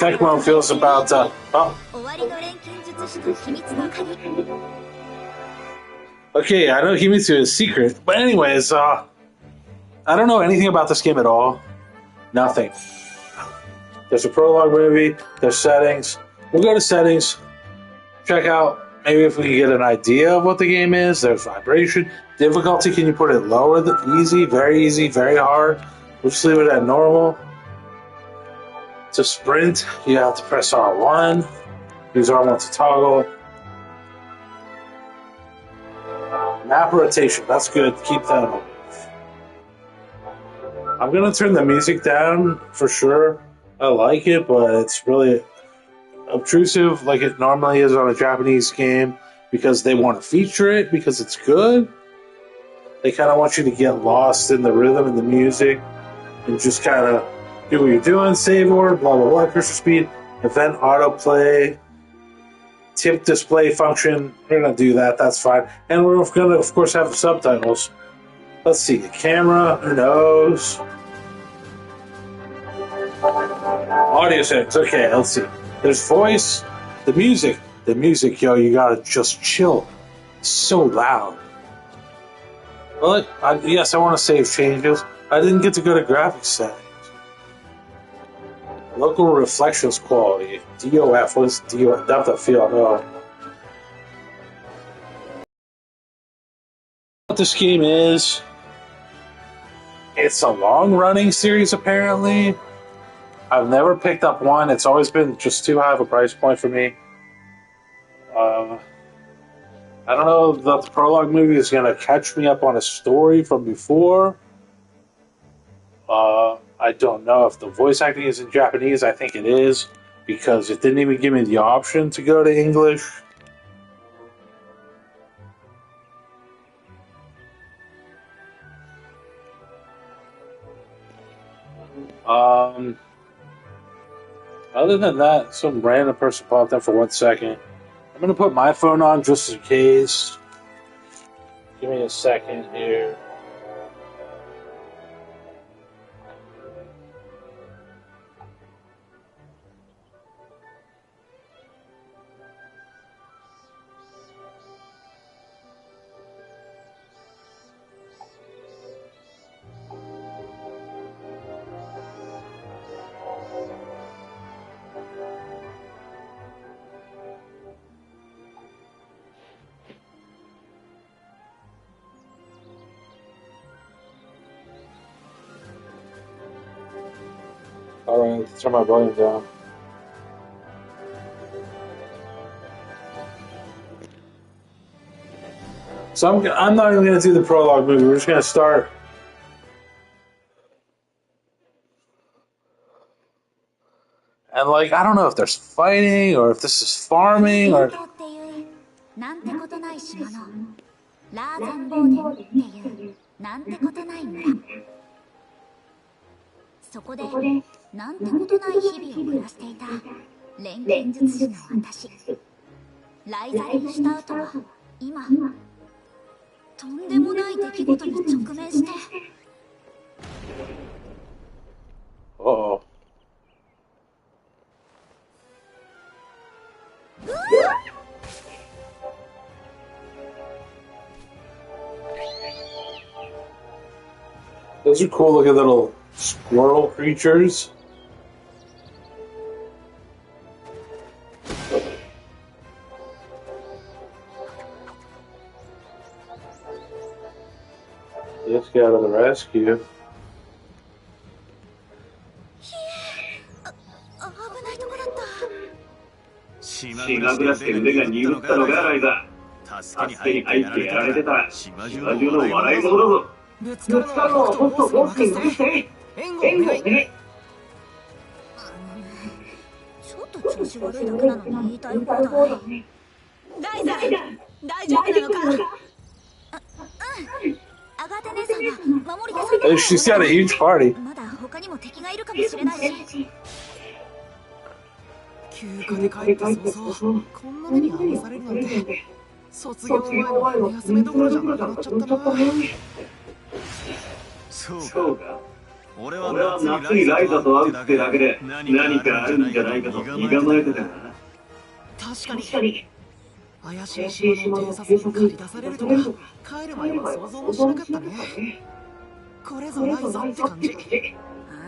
Tecmo feels about okay, I know Himitsu is secret, but anyways, I don't know anything about this game at all. Nothing. There's a prologue movie, there's settings. We'll go to settings, check out maybe if we can get an idea of what the game is. There's vibration. Difficulty, can you put it lower than easy, very hard? We'll just leave it at normal. To sprint, you have to press R1. Use R1 to toggle. Map rotation, that's good. Keep that on. I'm going to turn the music down for sure. I like it, but it's really obtrusive like it normally is on a Japanese game because they want to feature it because it's good. They kind of want you to get lost in the rhythm and the music and just kind of do what you're doing, save order, blah, blah, blah, cursor speed, event autoplay, tip display function. We're going to do that, that's fine. And we're going to, of course, have subtitles. Let's see, the camera, who knows? Audio settings, okay, let's see. There's voice, the music, yo, you gotta just chill. It's so loud. Well, yes, I want to save changes. I didn't get to go to graphics settings. Local reflections quality, DOF, what is DOF? Depth of field, no. What this game is, it's a long-running series, apparently. I've never picked up one. It's always been just too high of a price point for me. I don't know that the prologue movie is going to catch me up on a story from before. I don't know if the voice acting is in Japanese. I think it is, because it didn't even give me the option to go to English. Other than that, some random person popped up for 1 second. I'm going to put my phone on just in case. Give me a second here. Alright, let's turn my volume down. So I'm not even going to do the prologue movie. We're just going to start. And like, I don't know if there's fighting or if this is farming or... Uh-oh. Those are cool looking little squirrel creatures. Let's get out of the rescue. She's got a huge party. 俺は夏にライザと会うってだけで何かあるんじゃないかと身構えてたからな。確かに怪しい島の偵察に駆り出されるとか帰る前は想像もしなかったね。これぞライザって感じ。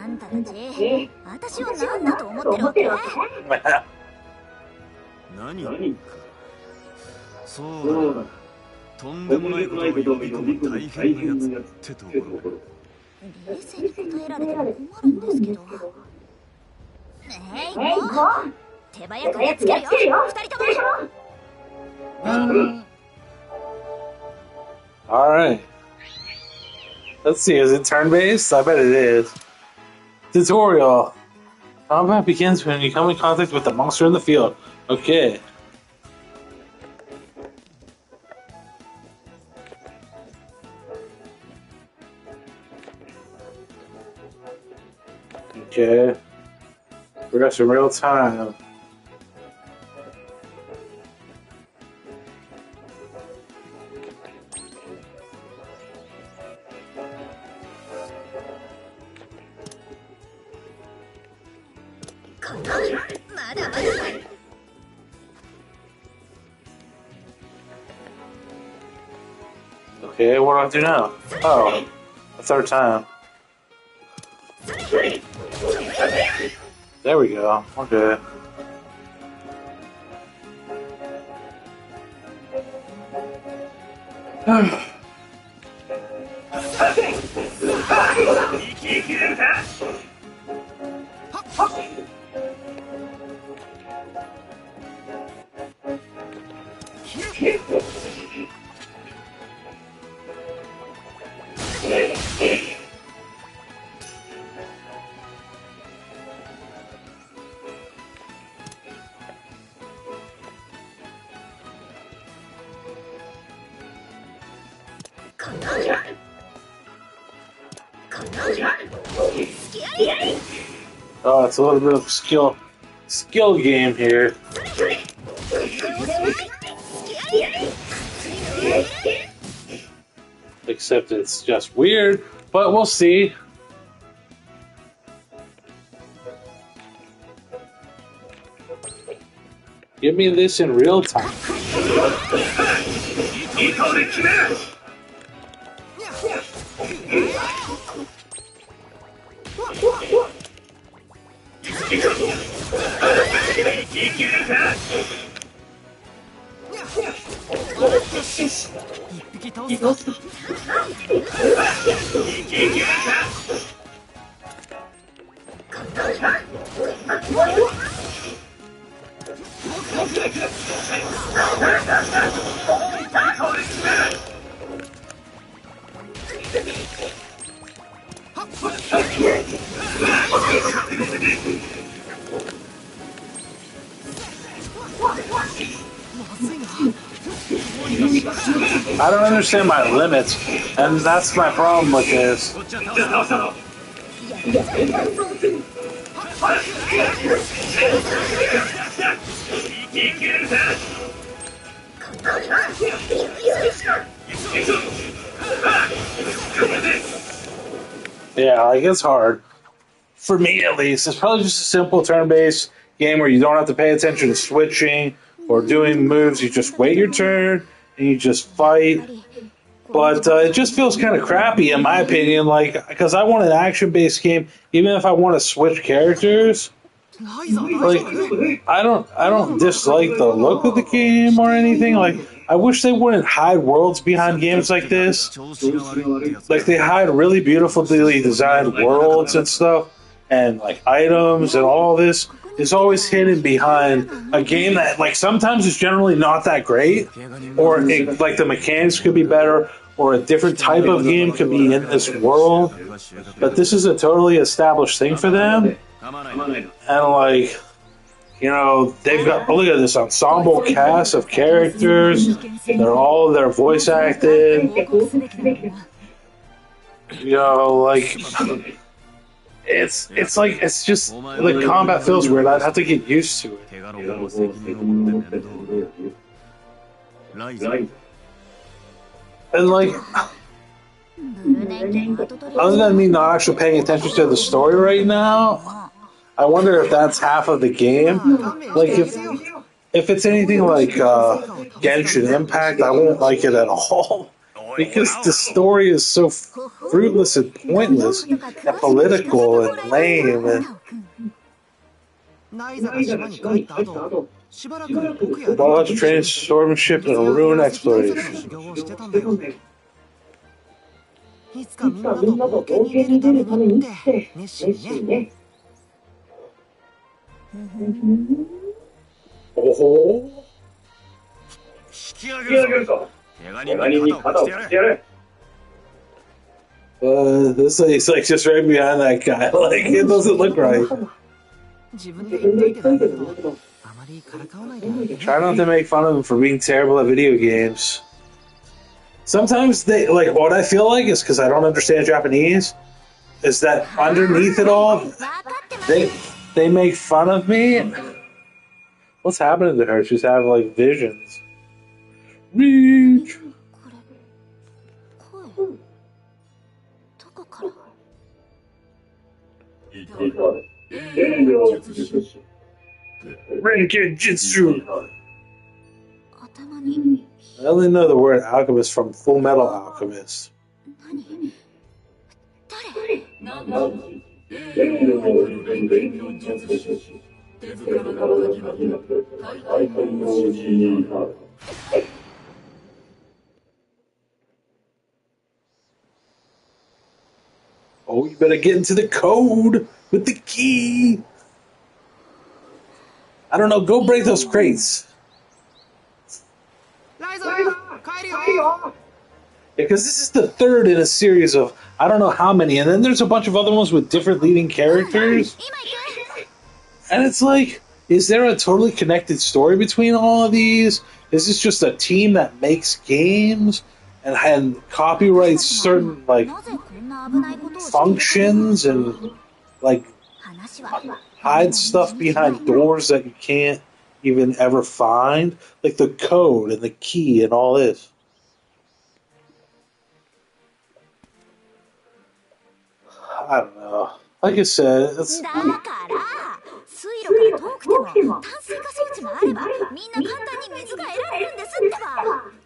あんたたち、私を何だと思ってるわけ？何かそうだ、とんでもないことを呼び込む大変なやつってところ。冷静に答えられても困るんですけど。もう手早くやっつけるよ、二人とも。Alright. Let's see, is it turn-based? I bet it is. Tutorial. Combat begins when you come in contact with the monster in the field. Okay. Okay. Progress in real time. Okay, what do I do now? Oh, a third time. There we go. Okay. Oh, it's a little bit of skill game here. Except it's just weird, but we'll see. Give me this in real time. I don't understand my limits, and that's my problem with this. Yeah, like it's hard. For me, at least. It's probably just a simple turn-based game where you don't have to pay attention to switching or doing moves. You just wait your turn and you just fight. But it just feels kind of crappy, in my opinion. Like, because I want an action-based game, even if I want to switch characters. Like, I don't dislike the look of the game or anything. Like, I wish they wouldn't hide worlds behind games like this. Like, they hide really beautifully designed worlds and stuff, and like items and all this is always hidden behind a game that, like, sometimes is generally not that great, or like the mechanics could be better, or a different type of game could be in this world. But this is a totally established thing for them. And, like, you know, they've got, look at this ensemble cast of characters. They're voice acted. You know, like, it's just, the combat feels weird. I'd have to get used to it. And, like, Other than me not actually paying attention to the story right now, I wonder if that's half of the game. Like if it's anything like Genshin Impact, I won't like it at all because the story is so fruitless and pointless and political and lame. And ライザが島に帰った後、しばらく僕や Boss transformship and rune exploration. 修行をしてたんだよ。いつかみんなと冒険に出るためにって熱心にね。おほ引き上げるぞ。怪我人に肩を振ってやれ。This is like just right behind that guy. Like it doesn't look right. 自分で言っといてなんだけど、あまりからかわないで。 Try not to make fun of him for being terrible at video games. Sometimes they like what I feel like is because I don't understand Japanese. Is that underneath it all, they make fun of me. What's happening to her? She's having like visions. Reach. Renkin Jutsu. I only know the word alchemist from Full Metal Alchemist. Oh, you better get into the code with the key. I don't know, go break those crates. Yeah, because this is the third in a series of I don't know how many, and then there's a bunch of other ones with different leading characters. And it's like, is there a totally connected story between all of these? Is this just a team that makes games and copyrights certain like functions and like hide stuff behind doors that you can't even ever find, like the code and the key and all this? I don't know. Like I said, it's...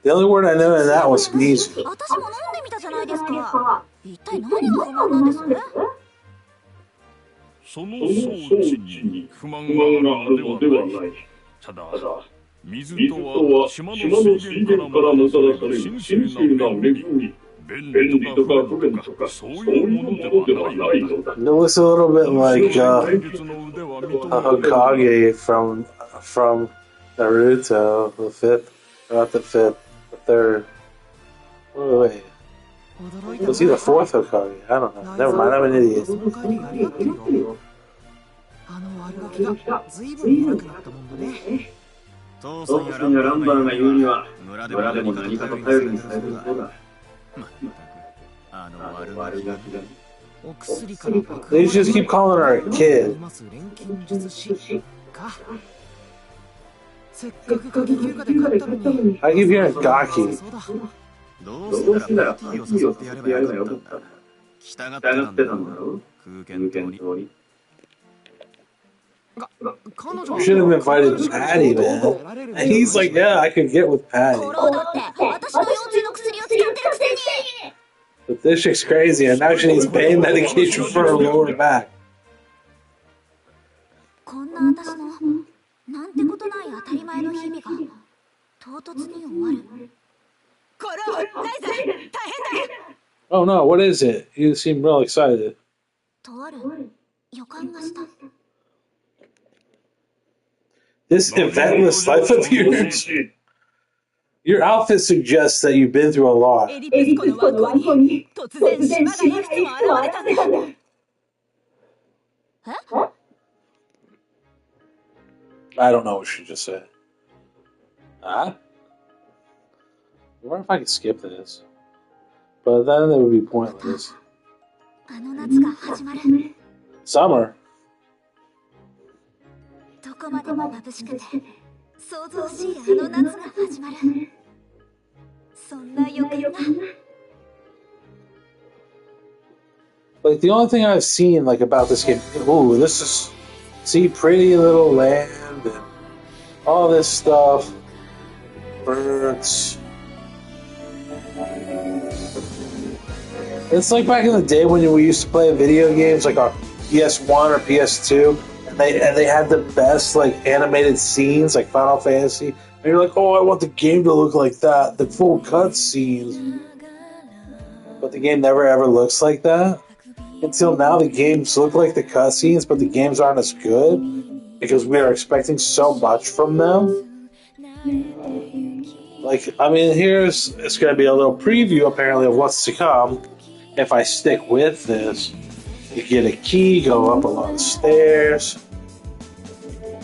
The only word I know in that was Mizu. その装置に不満があるのではない。ただ、水とは島の水源からもたらされる神聖な恵み。便利とか不便とかそういうものではないのだ。 It looks a little bit like Hokage from Naruto, the fifth, not the fifth, the third. Wait. Was he the fourth Hokage? I don't know. Never mind, I'm an idiot. あの悪ガキがずいぶん悪くなったもんだね。トーソンやランバーが言うには村でも何かと頼りにされるそうだ。まったくあの悪ガキがお薬から They just keep calling her a kid. 錬金術師か。せっかく夏季休暇で帰ったのに。 I keep hearing Gaki. どうせならパーティーを誘ってやればよかったんだ。従ってたんだろ。空見通り。 You should have invited Patty, man. And he's like, yeah, I could get with Patty. But this chick's crazy, and now she needs pain medication for her lower back. Oh no, what is it? You seem real excited. This eventless life of yours. Your outfit suggests that you've been through a lot. I don't know what she just said. Huh? I wonder if I could skip this. But then it would be pointless. Summer. どこまでも眩しくて想像しいあの夏が始まる。そんな予感が。Like the only thing I've seen like about this game, ooh, this is see pretty little land and all this stuff, birds. It's like back in the day when we used to play video games like on PS1 or PS2, and they had the best like animated scenes like Final Fantasy. And you're like, oh, I want the game to look like that, the full cut scenes. But the game never ever looks like that. Until now, the games look like the cutscenes, but the games aren't as good because we are expecting so much from them. Like, I mean, it's going to be a little preview apparently of what's to come. If I stick with this, you get a key, go up a lot of stairs.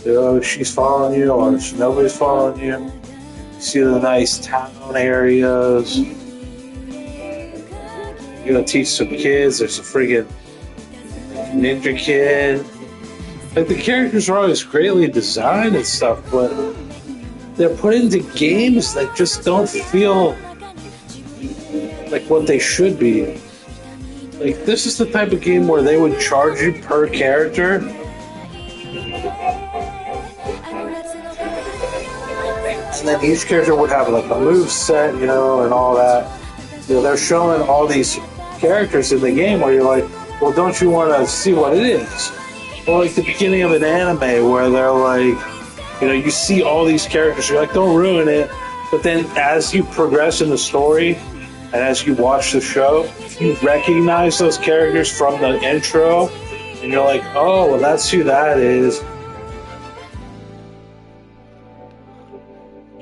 You know, she's following you, or nobody's following you. You see the nice town areas. You're gonna teach some kids. There's a friggin' ninja kid. Like the characters are always greatly designed and stuff, but they're put into games that just don't feel like what they should be. Like this is the type of game where they would charge you per character. And then each character would have like a move set, you know, and all that. You know, they're showing all these characters in the game where you're like, well, don't you want to see what it is? Or like the beginning of an anime where they're like, you know, you see all these characters, you're like, don't ruin it. But then as you progress in the story and as you watch the show, you recognize those characters from the intro and you're like, oh, well, that's who that is.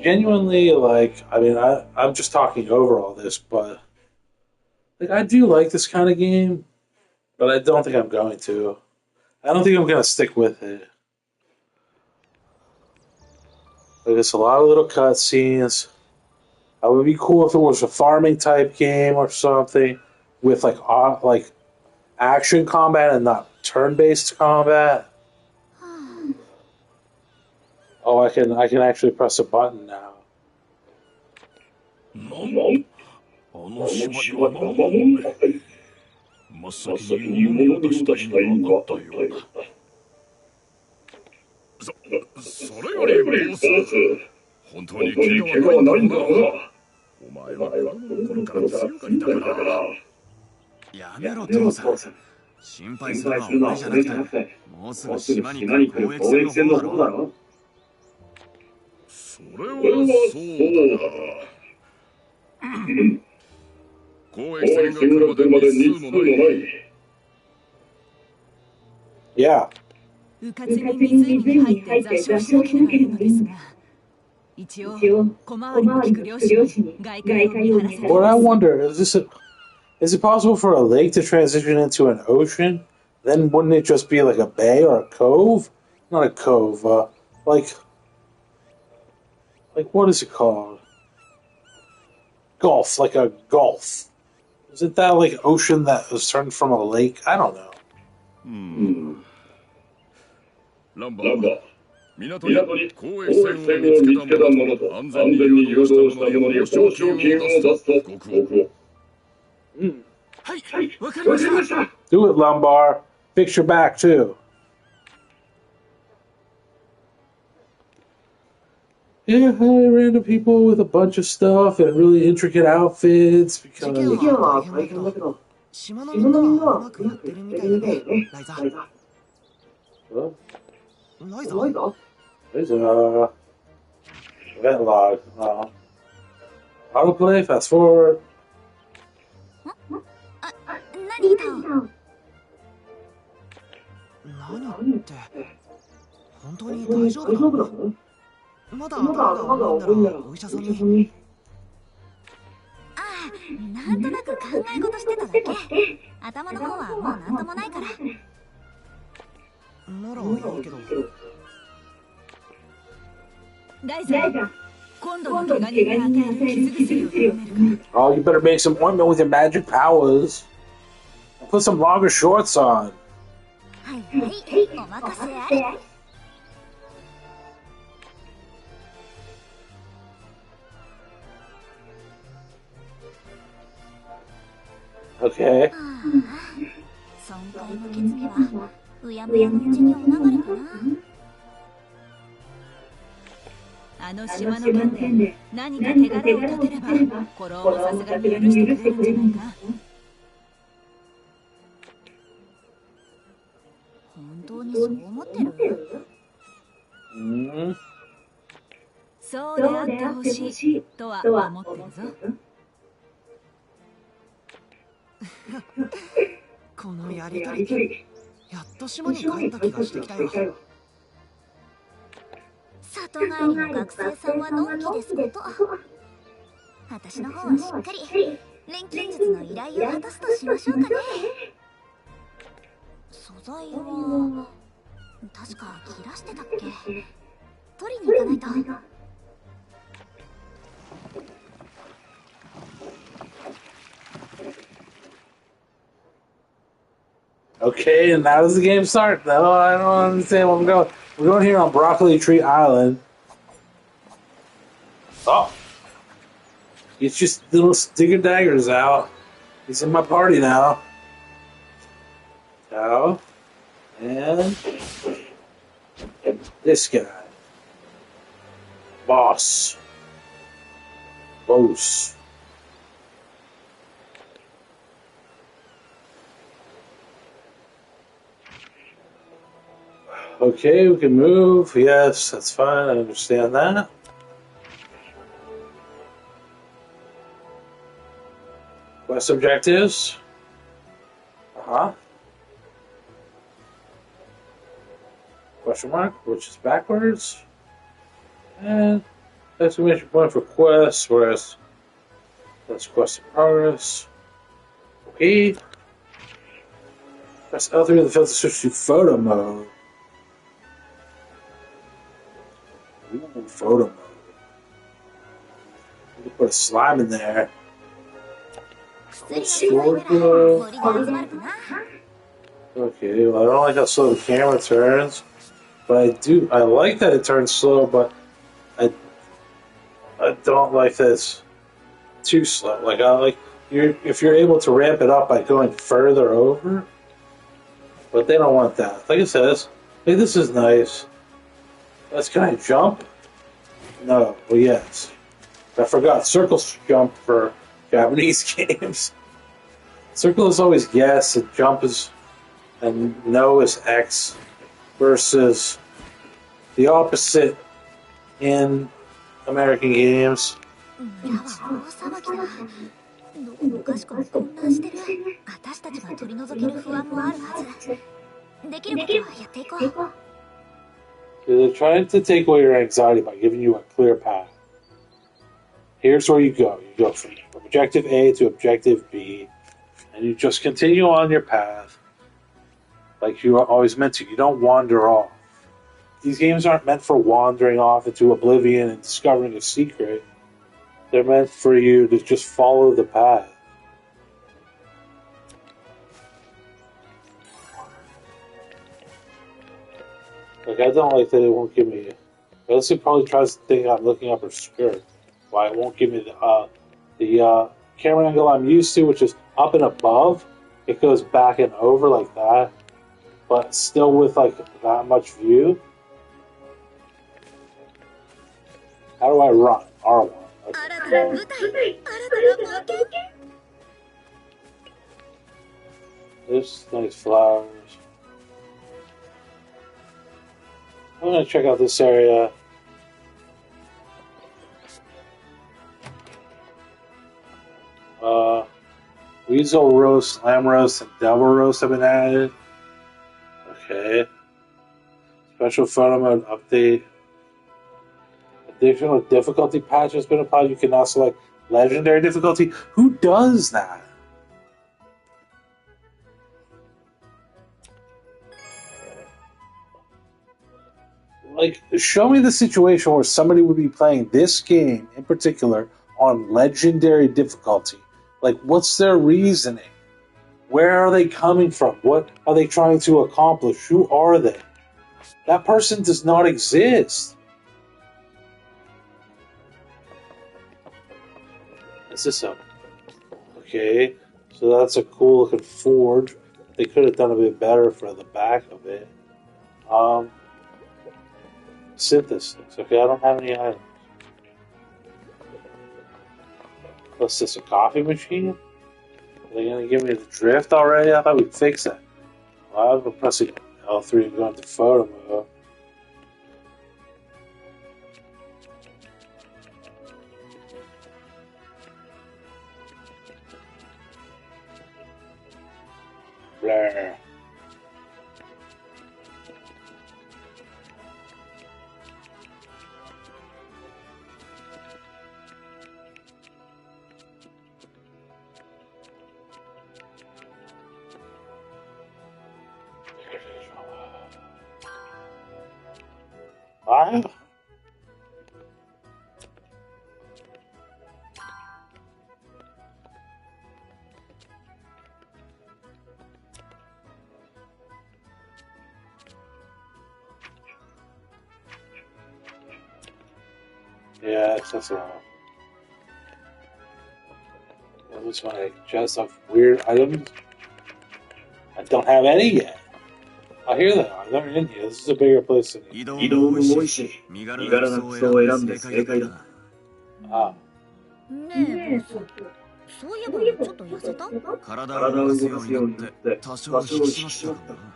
Genuinely, like, I mean, I'm just talking over all this, but like, I do like this kind of game, but I don't think I'm going to. I don't think I'm going to stick with it. Like, it's a lot of little cutscenes. It would be cool if it was a farming type game or something with like action combat and not turn-based combat. Oh, I can actually press a button now. あの島には魔物が真っ先に獲物を出した意味があったようだ。それよりボス、本当に怪我はないんだろうな。お前は子供の頃から強がりだから。やめろ父さん。心配するのは俺じゃなくて、もうすぐ島に来る交易船の方だろ。それはそうだが。交易船が来るまで日数もない。Yeah. うかつに湖に入って座礁しなければいいのですが、一応小回りの利く漁師に外海を見張らせています。What I wonder is it possible for a lake to transition into an ocean? Then wouldn't it just be like a bay or a cove? Not a cove. Like what is it called? Gulf, like a gulf. Isn't that like ocean that was turned from a lake? I don't know. ランバー、港に交易船を見つけた者と安全に誘導した者に報奨金を出すと告を。はい、わかりました。Do it, Lumbar. Fix your back too. Yeah, random people with a bunch of stuff and really intricate outfits because. 島のみんなはうまくやってるみたいだね、ライザ。What? ライザ There's a event log. Autoplay, fast forward. 何だ？何って本当に大丈夫なの？まだ頭が悪いんならお医者さんに。ああ、なんとなく考え事してただけ。頭の方はもうなんともないから。ならいいけど。ライザ、今度の怪我に与える傷薬を頼めるか。Oh, you better make some ointment with your magic powers. Put some longer shorts on. はいはい、お任せあれ。Okay. 替えの決議はうやむやのうちにお流れかな。あの島の件で何か手柄を立てれば古老もさすがに許してくれるんじゃないか。本当にそう思ってる？そうであってほしいとは思ってるぞ。このやりとり、やっと島に帰った気がしてきたよ。里帰りの学生さんはのんきですこと。私の方はしっかり錬金術の依頼を果たすとしましょうかね。素材は確か切らしてたっけ？取りに行かないと。Okay, and how does the game start? No, I don't understand where I'm going. We're going here on Broccoli Tree Island. Oh. Get your little sticker daggers out. He's in my party now. Oh. And this guy. Boss. Okay, we can move. Yes, that's fine. I understand that. Quest objectives. Question mark, which is backwards. And exclamation point for quests, whereas that's quest in progress. Okay. Press L3 of the filter switch to photo mode. Ooh, photo mode. We can put a slime in there. Sword glow. Okay, well I don't like how slow the camera turns. But I like that it turns slow, but I don't like that it's too slow. Like if you're able to ramp it up by going further over, but they don't want that. Like it says, hey, this is nice. Can I jump? No. Well, yes. I forgot. Circle's jump for Japanese games. Circle is always yes, and jump is, and no is X, versus the opposite in American games. どこもかしこも混乱してる。私たちが取り除ける不安もあるはず。できることはやっていこう。They're trying to take away your anxiety by giving you a clear path. Here's where you go. You go from objective A to objective B, and you just continue on your path like you are always meant to. You don't wander off. These games aren't meant for wandering off into oblivion and discovering a secret. They're meant for you to just follow the path. Like, I don't like that it won't give me... Unless it probably tries to think I'm looking up her skirt. Why it won't give me the camera angle I'm used to, which is up and above. It goes back and over like that. But still with, like, that much view. How do I run? R1. Okay. There's nice flowers. I'm gonna check out this area. Weasel roast, lamb roast, and devil roast have been added. Okay. Special photo mode update. Additional difficulty patch has been applied. You can now select legendary difficulty. Who does that? Like, show me the situation where somebody would be playing this game in particular on legendary difficulty. Like, what's their reasoning? Where are they coming from? What are they trying to accomplish? Who are they? That person does not exist. Is this a... Okay, so that's a cool looking forge. They could have done a bit better for the back of it. Synthesis. Okay, I don't have any items. What's this, a coffee machine? Are they going to give me the drift already? I thought we'd fix that. Well, I'm pressing L3 and going to photo mode. Blur. Wow. Yeah, that's wrong. That was my chest of weird items. I don't have any yet. Oh, here they are. They're in here. This is a bigger place than here. 移動も多いし、身柄な服装を選んで正解だ。Ah. ねえボス、そういえばちょっと痩せた？体を動かすようになって多少引き締まったかな。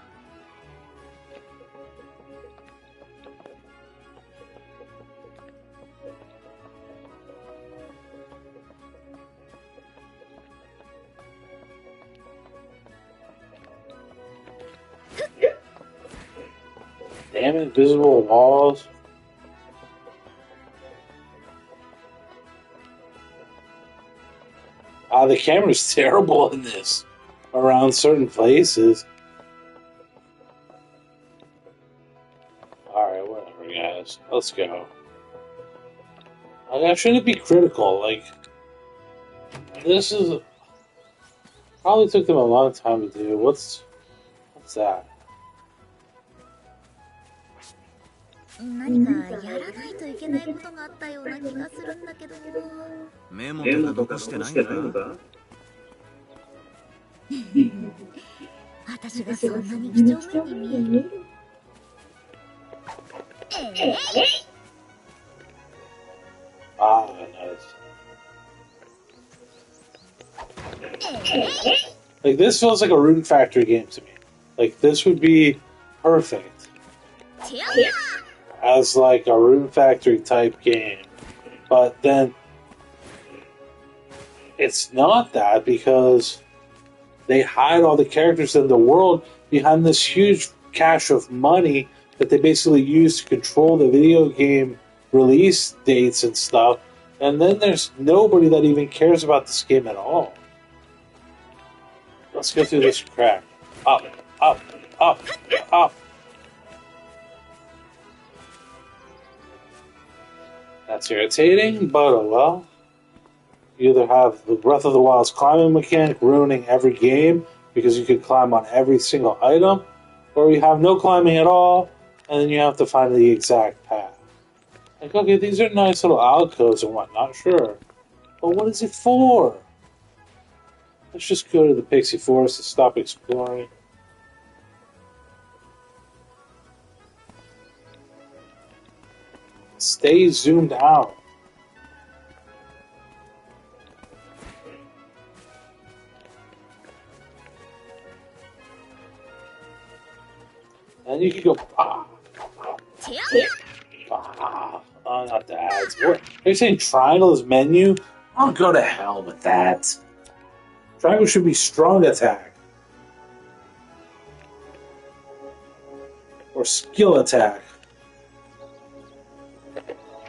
Damn invisible walls. The camera's terrible in this. Around certain places. Alright, whatever, guys. Let's go. I shouldn't be critical. Like, this is... Probably took them a long time to do. What's that? 何かやらないといけないことがあったような気がするんだけど。メモとか残してないのか？私がそんなに几帳面に見える？Ah, nice. Like, this feels like a Rune Factory game to me. Like, this would be perfect as like a Rune Factory type game. But then it's not that, because they hide all the characters in the world behind this huge cache of money that they basically use to control the video game release dates and stuff. And then there's nobody that even cares about this game at all. Let's go through this crack. Up, up, up, up. That's irritating, but oh well. You either have the Breath of the Wild's climbing mechanic ruining every game because you could climb on every single item, or you have no climbing at all, and then you have to find the exact path. Like, okay, these are nice little alcoves and whatnot, sure. But what is it for? Let's just go to the Pixie Forest and stop exploring. Stay zoomed out. And you can go. Oh, not that. What? Are you saying triangle is menu? I'll go to hell with that. Triangle should be strong attack. Or skill attack.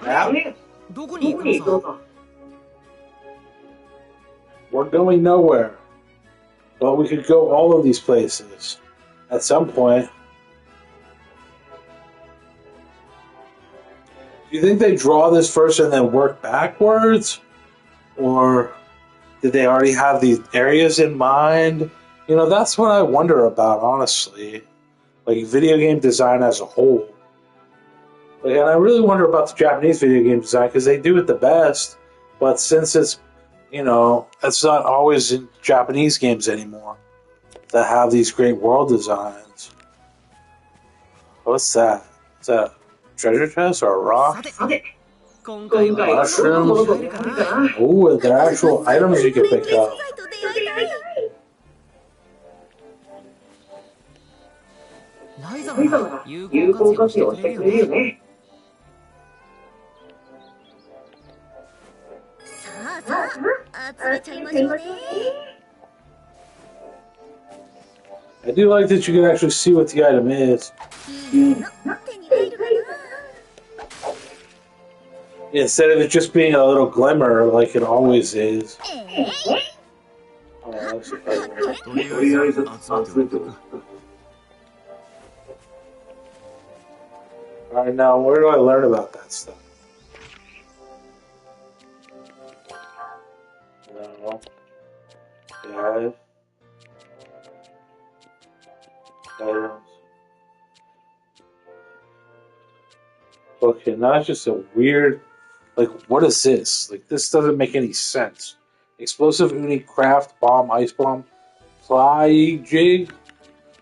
Now, we're going nowhere. But we could go all of these places at some point. Do you think they draw this first and then work backwards? Or did they already have these areas in mind? You know, that's what I wonder about, honestly. Like, video game design as a whole. Like, and I really wonder about the Japanese video game design, because they do it the best. But since it's, you know, it's not always in Japanese games anymore. that have these great world designs. What's that? Is that a treasure chest or a rock? さて今回はどんなものに出会えるかな。 Ooh, they're actual items you can pick up. と出会いたい。ライザなら有効活用してくれるよね。さあさあ、集めちゃいましょうね。 I do like that you can actually see what the item is. いいの手に入るかな。 Instead of it just being a little glimmer like it always is. Oh, that's okay. とりあえず集めておく。 Alright, now where do I learn about that stuff? No. Yeah. Items. Okay, now it's just a weird. Like, what is this? Like, this doesn't make any sense. Explosive uni, craft, bomb, ice bomb, fly jig,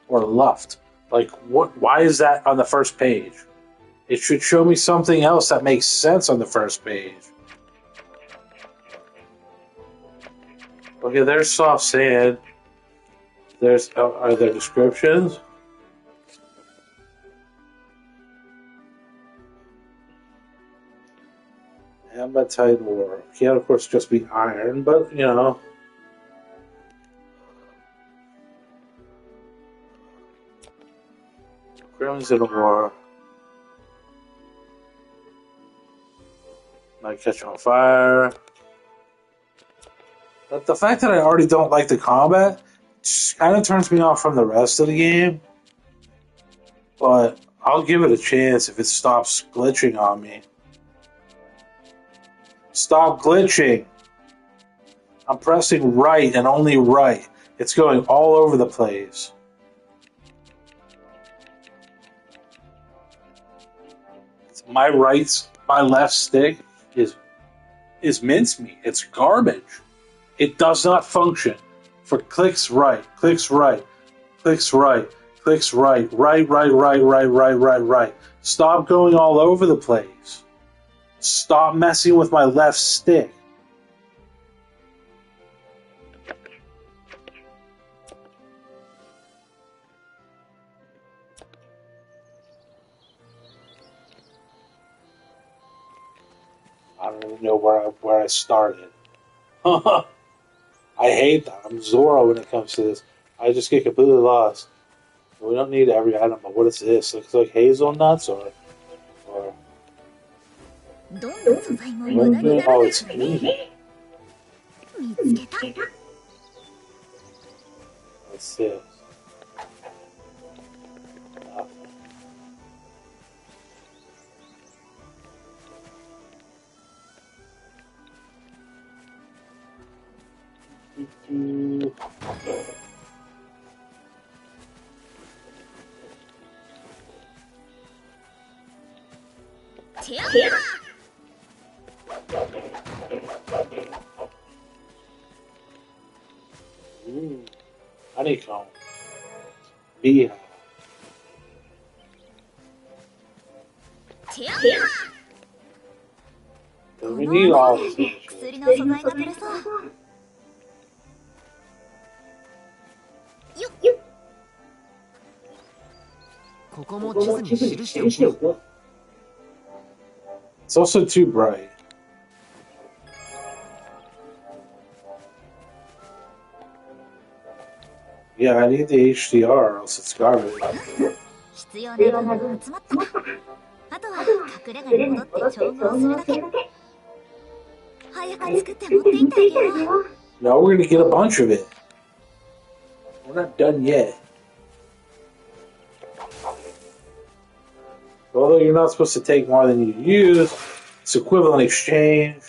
or luft. Like, what? Why is that on the first page? It should show me something else that makes sense on the first page. Okay, there's soft sand. There's are there descriptions? Hematite ore. Can't of course just be iron, but you know. Crimson ore. Might catch on fire. But the fact that I already don't like the combat kind of turns me off from the rest of the game. But I'll give it a chance if it stops glitching on me. Stop glitching! I'm pressing right and only right. It's going all over the place. My left stick is mincemeat. It's garbage. It does not function for clicks right, clicks right, clicks right, clicks right, right. Stop going all over the place. Stop messing with my left stick. I don't even know where I started. I hate that. I'm Zoro when it comes to this. I just get completely lost. We don't need every item, but what is this? Looks like hazelnuts or どんな素材も無駄になら oh, ない it's からね。 me. 見つけた。 What's this? Honeycomb. Beehive. We need all this. 薬の素材が取れそう。よっ。ここも地図に記しておこう。 It's also too bright. Yeah, I need the HDR, or else it's garbage. 必要なものが集まった。あとは隠れ家に戻って調合するだけ。早く作って持っていってあげよう。 No, we're gonna get a bunch of it. We're not done yet. Although you're not supposed to take more than you use, it's equivalent exchange,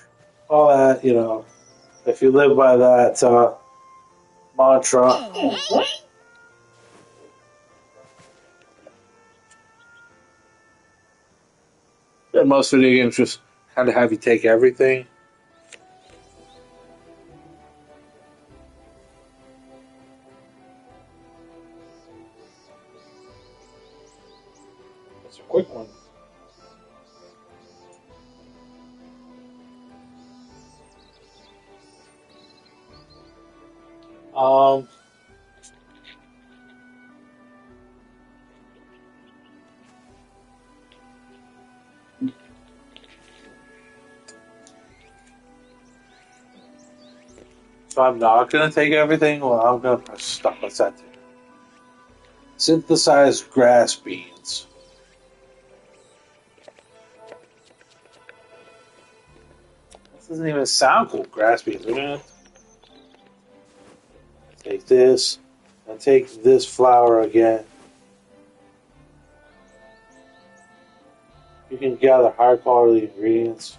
all that, you know. If you live by that mantra. And most video games just kind of have you take everything. Um, so I'm not gonna take everything. Well, I'm gonna press stop. What's that do? Synthesize grass beans. This doesn't even sound cool. Grass beans. We're gonna take this and take this flour again. You can gather high quality ingredients.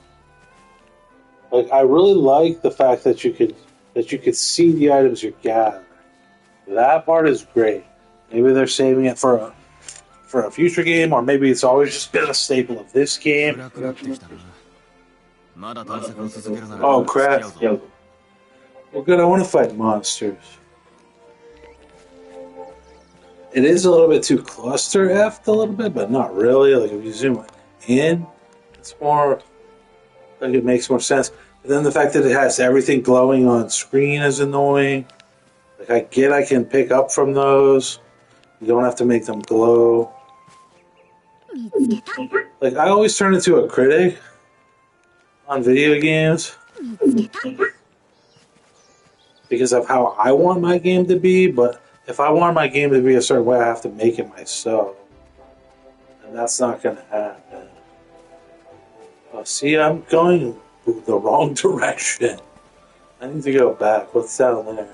Like I really like the fact that you could see the items you're gathering. That part is great. Maybe they're saving it for a future game, or maybe it's always just been a staple of this game. Oh crap! Well, good. I want to fight monsters. It is a little bit too cluster effed a little bit, but not really. Like if you zoom in, it's more like it makes more sense. But then the fact that it has everything glowing on screen is annoying. Like I get, I can pick up from those. You don't have to make them glow. Like I always turn into a critic on video games because of how I want my game to be, but if I want my game to be a certain way, I have to make it myself. And that's not going to happen. Oh, see, I'm going the wrong direction. I need to go back. What's down there?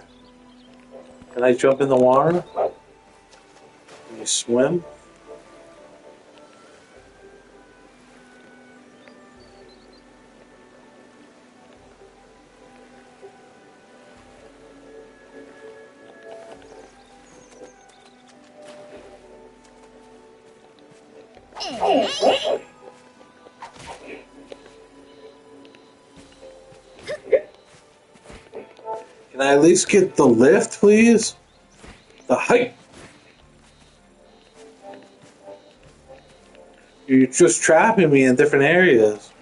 Can I jump in the water? Can you swim? Can I at least get the lift, please? The height. You're just trapping me in different areas.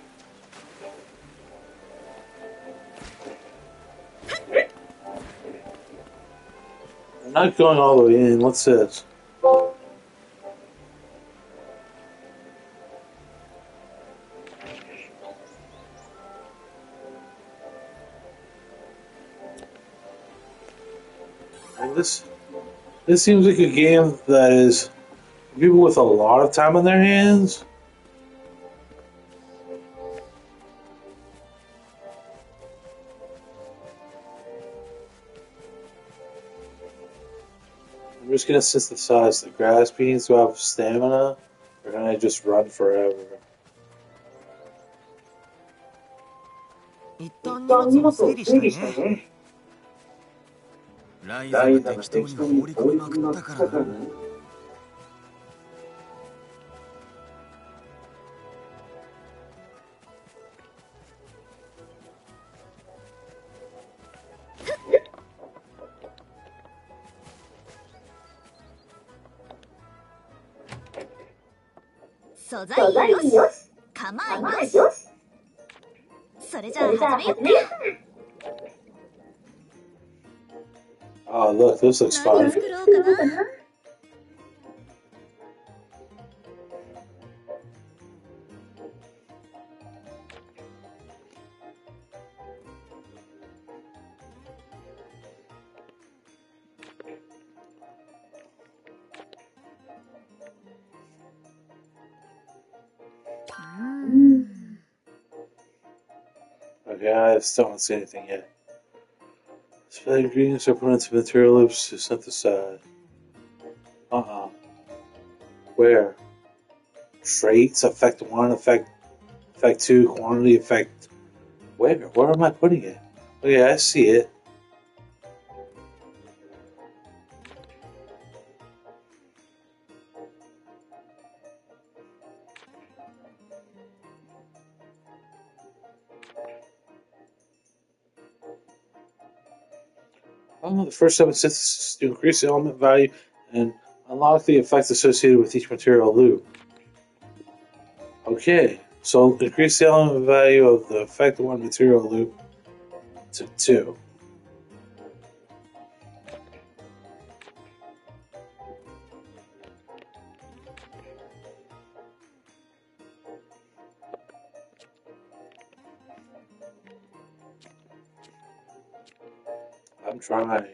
I'm not going all the way in. What's this? Well, this seems like a game that is for people with a lot of time on their hands. I'm just gonna synthesize the grass beans to have stamina, or can I just run forever? 一旦荷物を整理したいね。ライザが適当に放り込みまくったからな。素材よし、構えよし。それじゃあ始めよっか。Oh, look, this looks 何 fun. 作ろうかな。Okay, I still don't see anything yet. Special ingredients are put into material loops to synthesize. Where? Traits, effect 1, effect 2, quantity, effect. Where? Where am I putting it? Okay, I see it. Oh, the first step in synthesis is to increase the element value and unlock the effects associated with each material loop. Okay, so increase the element value of the effect 1 material loop to 2. I'm trying.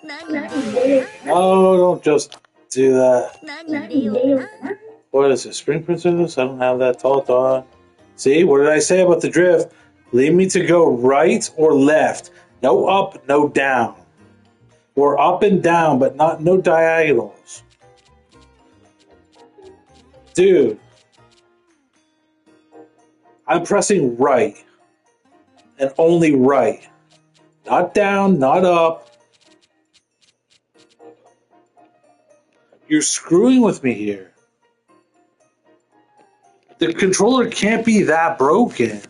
何入れようか No, don't just do that. な何入れようかな What is it? Spring Princess? I don't have that taught on. See, what did I say about the drift? Lead me to go right or left. No up, no down. Or up and down, but not no diagonals. Dude, I'm pressing right and only right. Not down, not up. You're screwing with me here. The controller can't be that broken.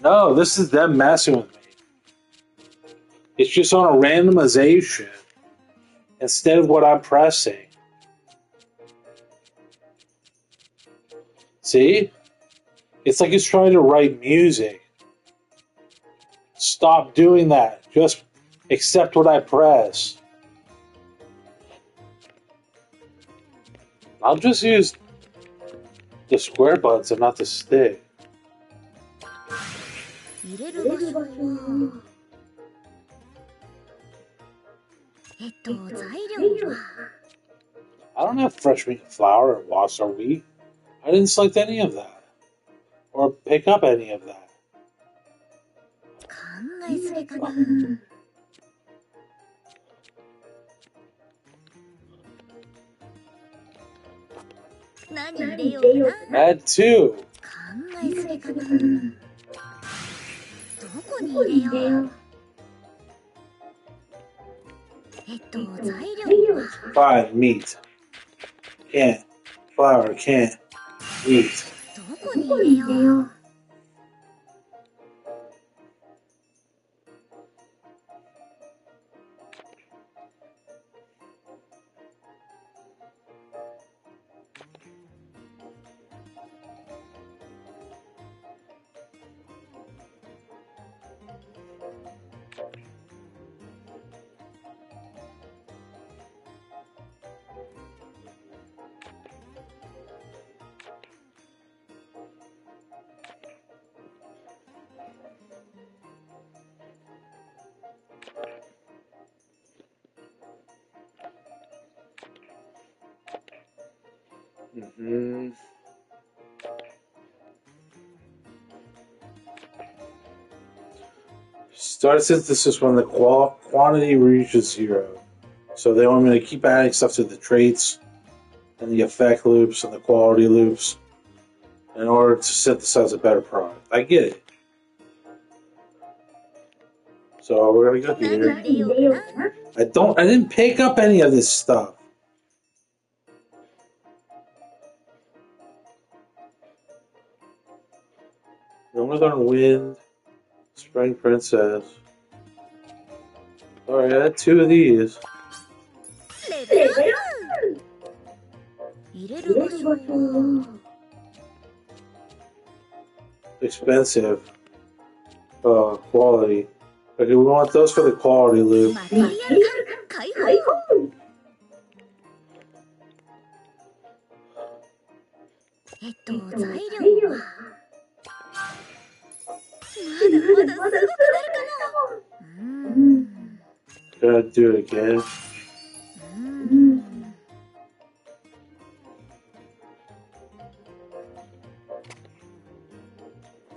No, this is them messing with me. It's just on a randomization instead of what I'm pressing. See? It's like it's trying to write music. Stop doing that. Just accept what I press. I'll just use the square buttons and not the stick. 入れる場所は材料は I don't have fresh wheat flour or Wausau wheat. I didn't select any of that. Or pick up any of that. 考えすぎかな何入れようかな Add two. 考えすぎかなどこに入れよう材料は Fine, meat. Can't. Flour, can't. Meat. どこに入れよう Mm-hmm. Start synthesis when the quantity reaches 0. So they want me to keep adding stuff to the traits and the effect loops and the quality loops in order to synthesize a better product. I get it. So we're gonna go here. I didn't pick up any of this stuff. Northern Wind, Spring Princess. Alright, I had 2 of these. レベルアップ入れる場所は Expensive. Quality. Okay, we want those for the quality loop. マテリアル化解放材料はまだすごくなるかも Gotta do it again.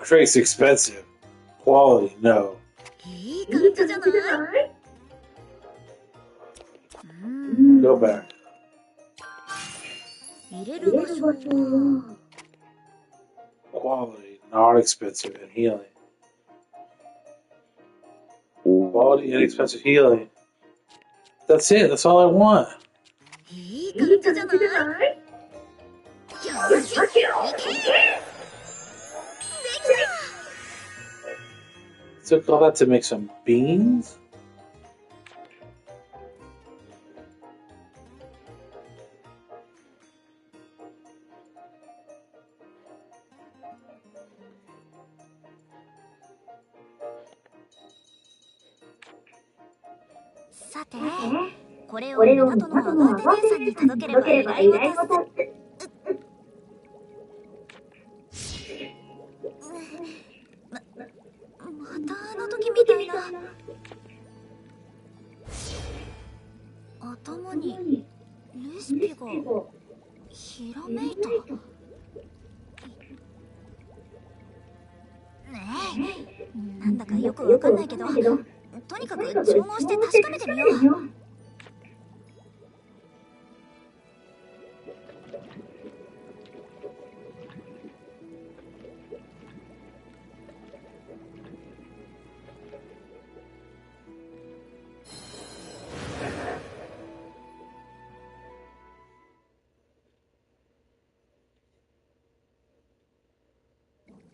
Trace expensive. Quality, no. いい感じじゃない Go back. 入れる場所は Quality, not expensive, and healing. Quality, inexpensive, healing. That's it. That's all I want. いい感じじゃないよしいけTook all that to make some beans? さて、これを港のアガーテ姉さんに届ければ依頼は達成。またあの時みたいな。頭にレシピがひらめいた。なんだかよくわかんないけど、とにかく注文して確かめてみよう。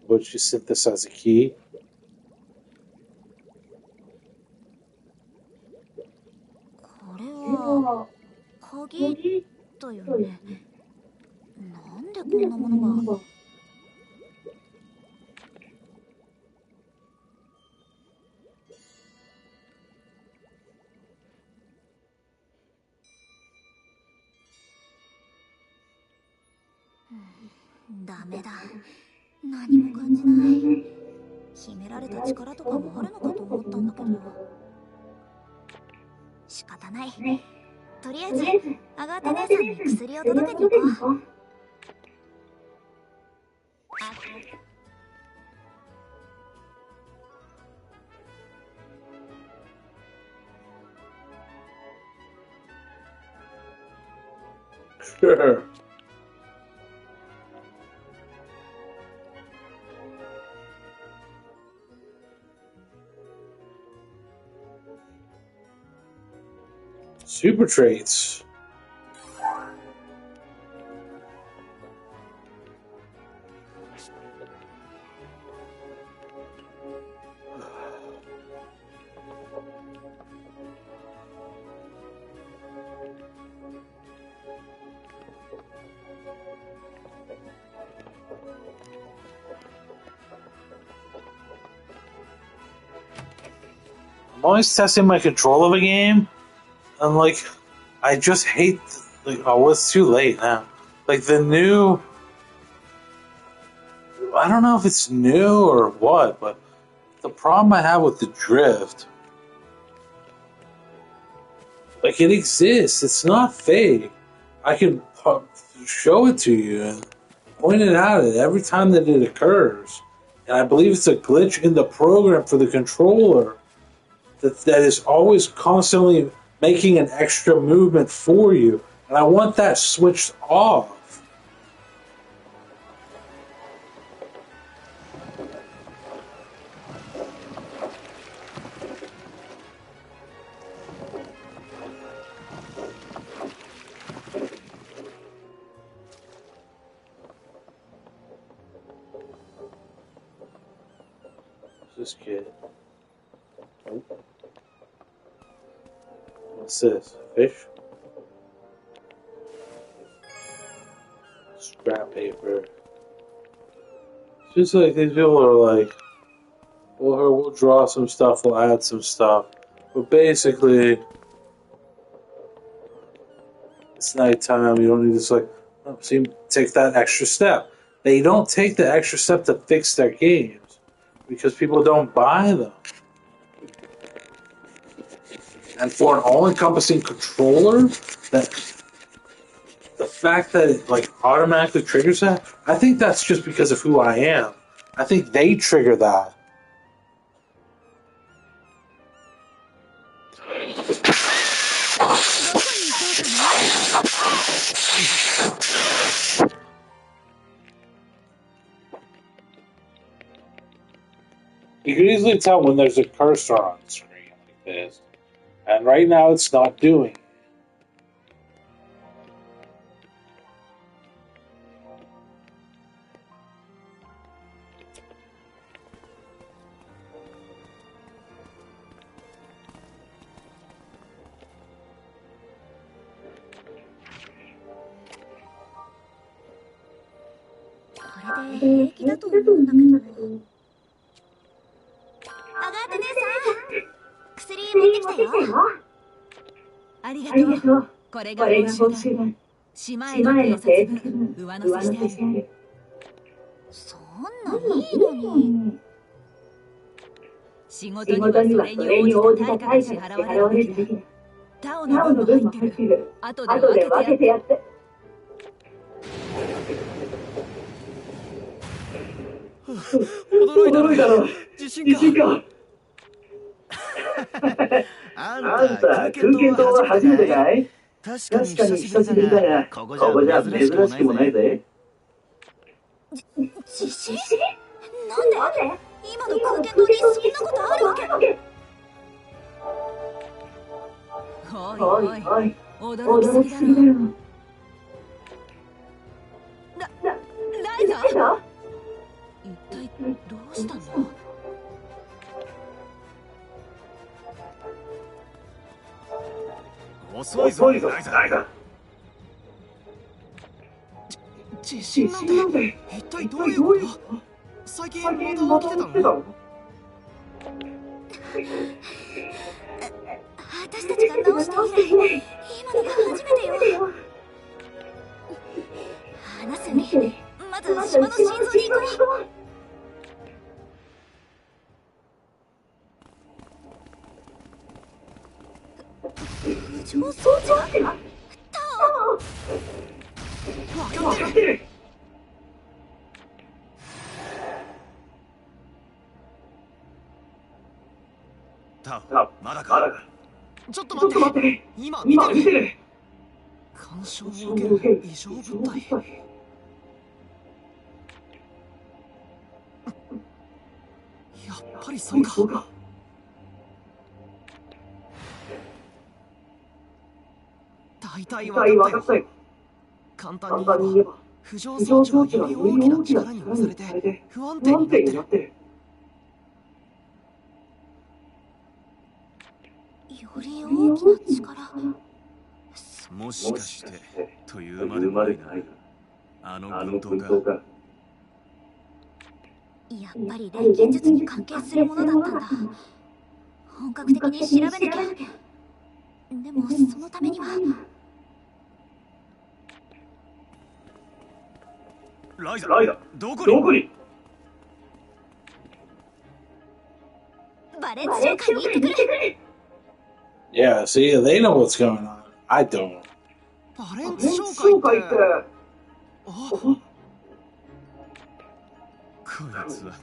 Would you synthesize a key? これは鍵だよね。なんでこんなものが。ダメだ。何も感じない。秘められた力とかもあるのかと思ったんだけど。仕方ない。とりあえずアガーテ姉さんに薬を届けに行こう。Sure. Super traits. I'm always testing my control of a game, and like, I just hate. Like, oh, it's too late now. Like the new. I don't know if it's new or what, but the problem I have with the drift. Like, it exists. It's not fake. I can show it to you and point it out at every time that it occurs. And I believe it's a glitch in the program for the controller that is always constantly making an extra movement for you. And I want that switched off. This kid. Oh. What's this? Fish? Scrap paper. It's just like these people are like, well, here, we'll draw some stuff, we'll add some stuff. But basically, it's nighttime, you don't need to, like, oh, see, take that extra step. They don't take the extra step to fix their games because people don't buy them. And for an all-encompassing controller, that the fact that it like automatically triggers that, I think that's just because of who I am. I think they trigger that. You can easily tell when there's a cursor on the screen like this. And right now it's not doing it. ありがとう。これが報酬だ。島への偵察分上乗せしてある。そんないいのに。仕事にはそれに応じた対価が支払われるべきだ。タオの分も入ってる。後で分けてやって。驚いたろ。地震か。あんた空間島は初めてかい？確かに久しぶりだが、ここじゃ珍しくもないぜ。地震？なんで？今の空間島にそんなことあるわけ？おい、驚きすぎだろ。ライザ？一体どうしたんだ？遅いぞ、ライザ。地震なんて一体どういうこと？最近また起きてたの？私たちが直して以来、今のが初めてよ。話すよりまず島の心臓に行こう。浮上装置がタオ。わかってる。タオ、まだか。ちょっと待って。今見てる。干渉を受ける異常物体。やっぱりそうか。大体分かったよ。簡単に言えば、浮上装置がより大きな力に押されて不安定になってる。より大きな力。もしかしてというまでもないな。あの軍刀か。やっぱり錬金術に関係するものだったんだ。本格的に調べなきゃ。でもそのためには。ライザ、どこに？バレンツ商会に行ってくる。Yeah, see, they know what's going on. I don't. バレンツ商会って。こいつは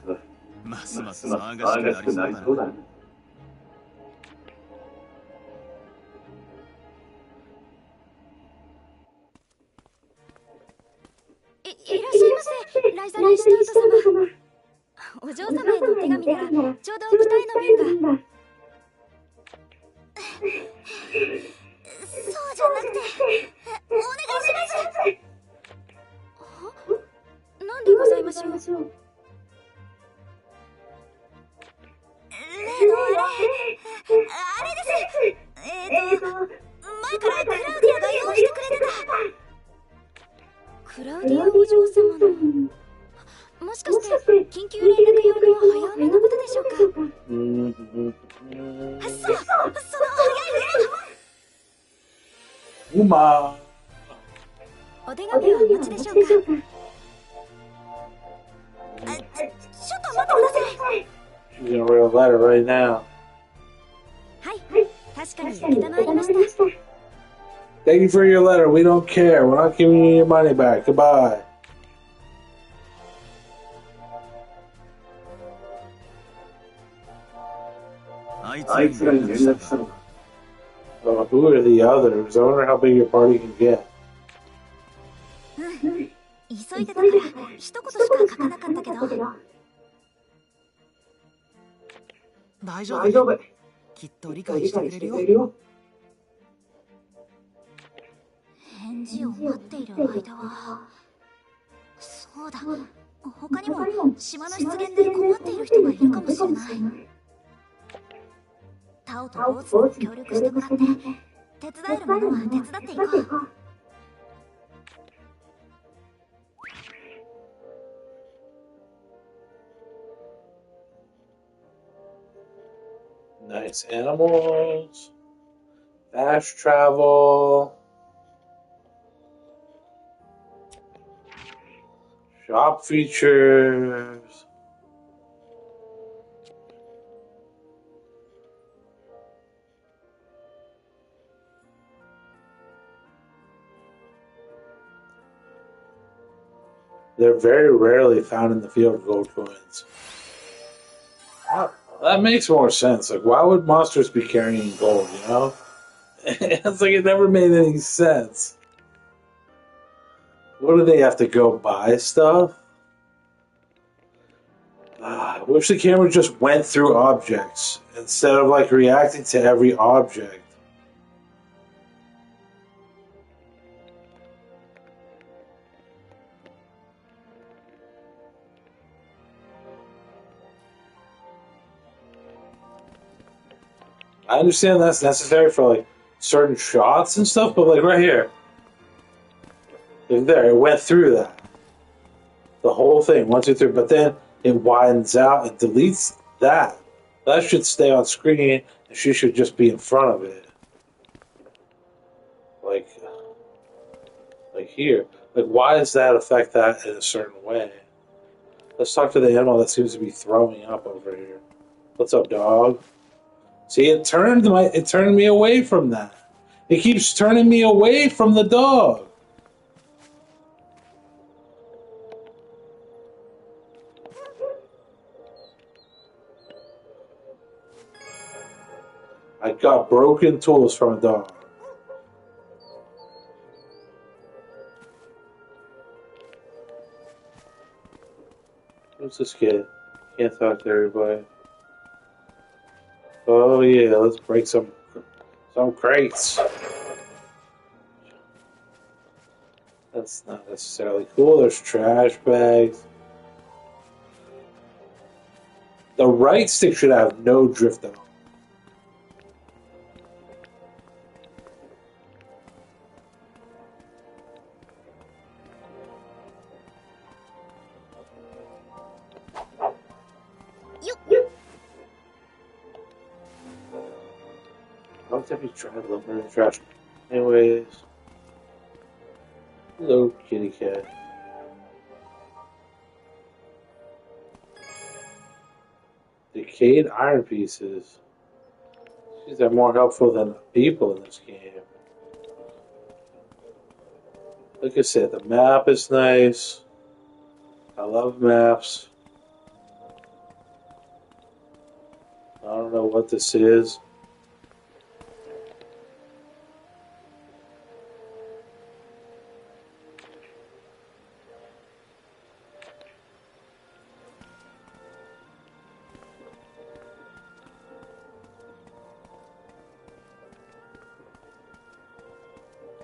ますます騒がしくなりそうだな。いらっしゃいませ、ライザ・ライシュタウト様。お嬢様へのお手紙からちょうど期待の便が。そうじゃなくて、お願いします。なんでございましょう。例のあれです。前からクラウディアが用意してくれてた。クラウディアお嬢様の。もしかして緊急連絡用の早めのことでしょうか。その早い腕。お手紙はお持ちでしょうか。ちょっと待ってください。She's gonna write a letter right now. はい、確かに承りました。Thank you for your letter. We don't care. We're not giving you your money back. Goodbye. あいつらに連絡したのか。Who are the others? I wonder how big your party can get. 急いでたから一言しか書かなかったけど。大丈夫。きっと理解してくれるよ。返事を待っている間は。そうだ、他にも島の出現で困っている人がいるかもしれない。タオとボーツと協力してもらって、手伝えるものは手伝っていこう。Nice animals. Fast travel. Shop features. They're very rarely found in the field, gold coins. That makes more sense. Like, why would monsters be carrying gold, you know? It's like it never made any sense. What do they have to go buy stuff? I wish the camera just went through objects instead of like reacting to every object. I understand that's necessary for like certain shots and stuff, but like right here, like there, it went through that. The whole thing, 1, 2, 3, but then it widens out and deletes that. That should stay on screen, and she should just be in front of it. Like, like here. Like, why does that affect that in a certain way? Let's talk to the animal that seems to be throwing up over here. What's up, dog? See, it turned me away from that. It keeps turning me away from the dog. I got broken tools from a dog. Who's this kid? Can't talk to everybody. Oh yeah, let's break some crates. That's not necessarily cool. There's trash bags. The right stick should have no drift on. How much have you tried looking in the trash? Anyways. Hello, kitty cat. Decayed iron pieces. These are more helpful than people in this game. Like I said, the map is nice. I love maps. I don't know what this is.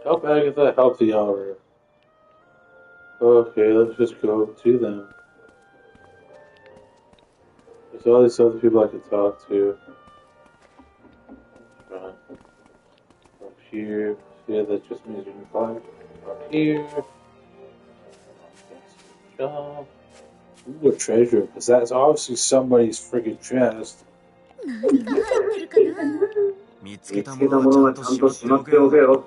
Help Agatha, help the Elder. Okay, let's just go to them. There's all these other people I could talk to. Right. Up here. Yeah, that just means you can climb. Up here. Jump. Ooh, a treasure, because that's obviously somebody's freaking chest. 何が入ってるかな。見つ見けたつけたものものはちゃはちゃんとんとしましまってておけっおけよ。よ。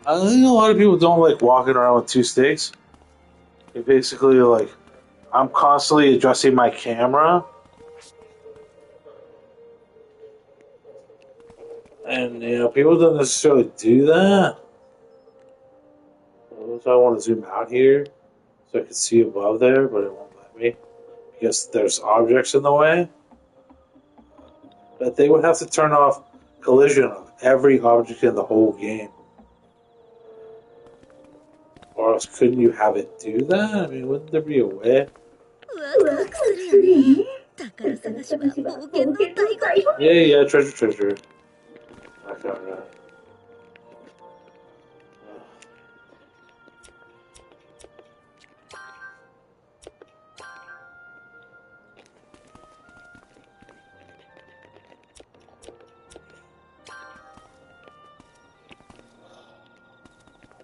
I think a lot of people don't like walking around with two sticks. It basically like I'm constantly adjusting my camera, and you know people don't necessarily do that. So I want to zoom out here so I can see above there, but it won't let me because there's objects in the way. But they would have to turn off collision of every object in the whole game. Or else couldn't you have it do that? I mean, wouldn't there be a way? ワクワクするよね。宝探しは冒険の醍醐味。Yeah, yeah, treasure. I got it.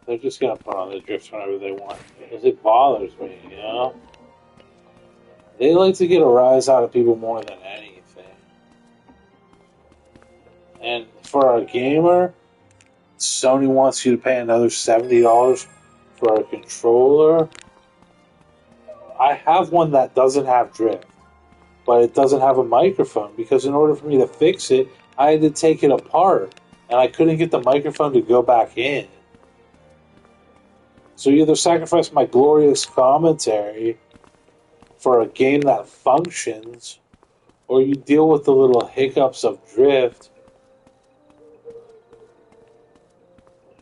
They're just gonna put on the drift whenever they want because it bothers me, you know. They like to get a rise out of people more than anything. And for a gamer, Sony wants you to pay another $70 for a controller. I have one that doesn't have drift, but it doesn't have a microphone because in order for me to fix it, I had to take it apart and I couldn't get the microphone to go back in. So you either sacrifice my glorious commentary for a game that functions, or you deal with the little hiccups of drift.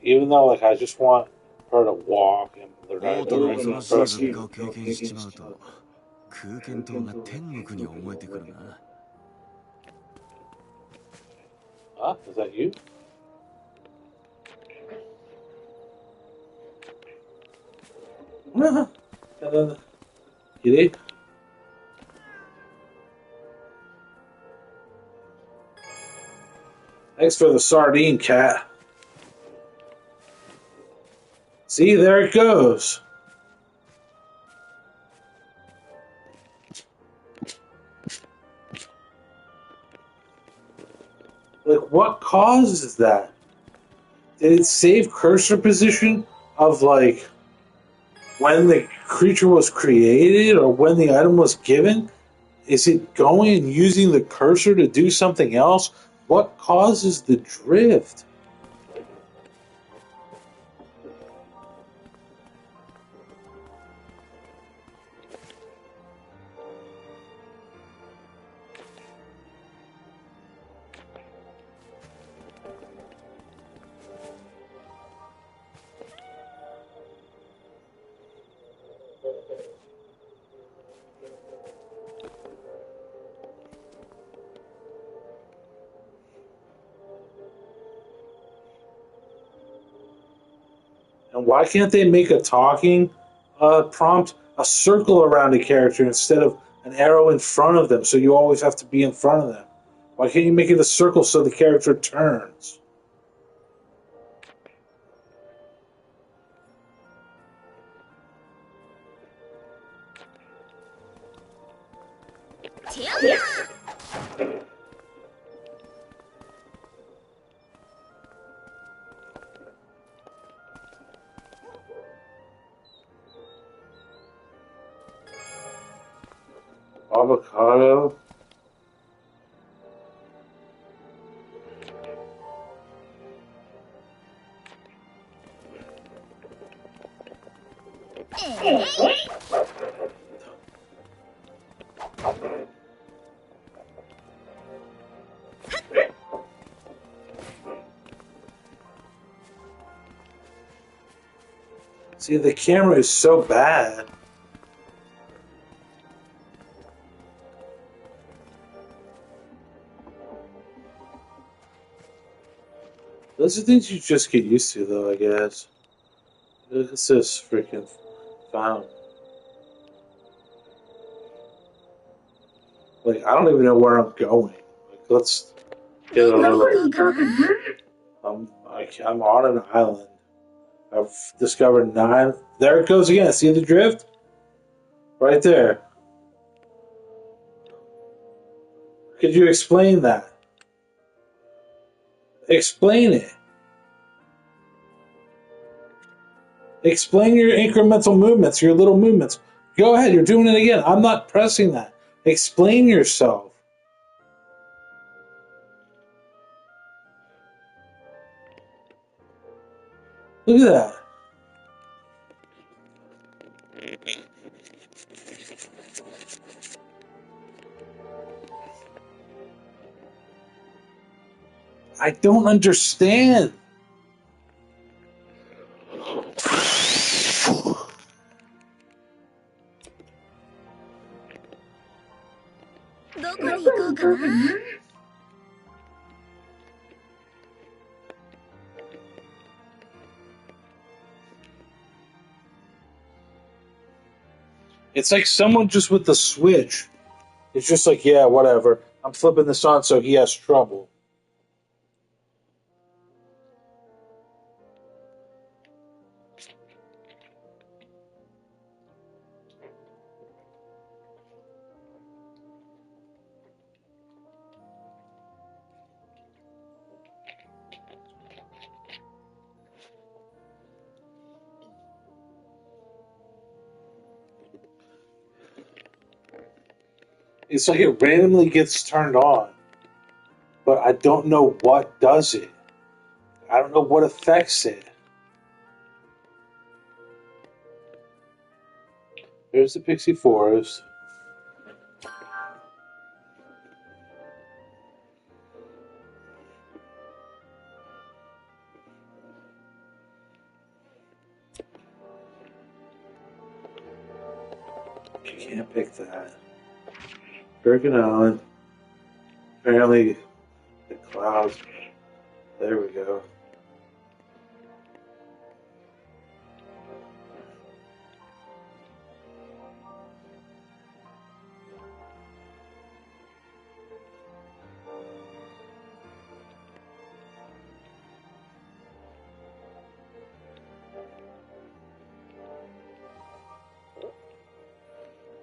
Even though, like, I just want her to walk in the right 王都の恐ろしい物 direction. 価を経験しちまうと空間島が天国に思えてくるな。 Ah, is that you? Kitty? Thanks for the sardine, cat. See, there it goes. Like, what causes that? Did it save cursor position of, like, when the creature was created or when the item was given? Is it going and using the cursor to do something else? What causes the drift? And why can't they make a talking prompt a circle around a character instead of an arrow in front of them so you always have to be in front of them? Why can't you make it a circle so the character turns? Avocado? See, the camera is so bad. Those are things you just get used to, though, I guess. It's just freaking fun. Like, I don't even know where I'm going. Like, let's get a little. I'm on an island. I've discovered 9. There it goes again. See the drift? Right there. Could you explain that? Explain it. Explain your incremental movements, your little movements. Go ahead, you're doing it again. I'm not pressing that. Explain yourself. Look at that. I don't understand. It's like someone just with the switch. It's just like, yeah, whatever. I'm flipping this on so he has trouble. It's like it randomly gets turned on, but I don't know what does it. I don't know what affects it. There's the Pixie Forest. You can't pick that. Broken Island. Apparently, the clouds. There we go.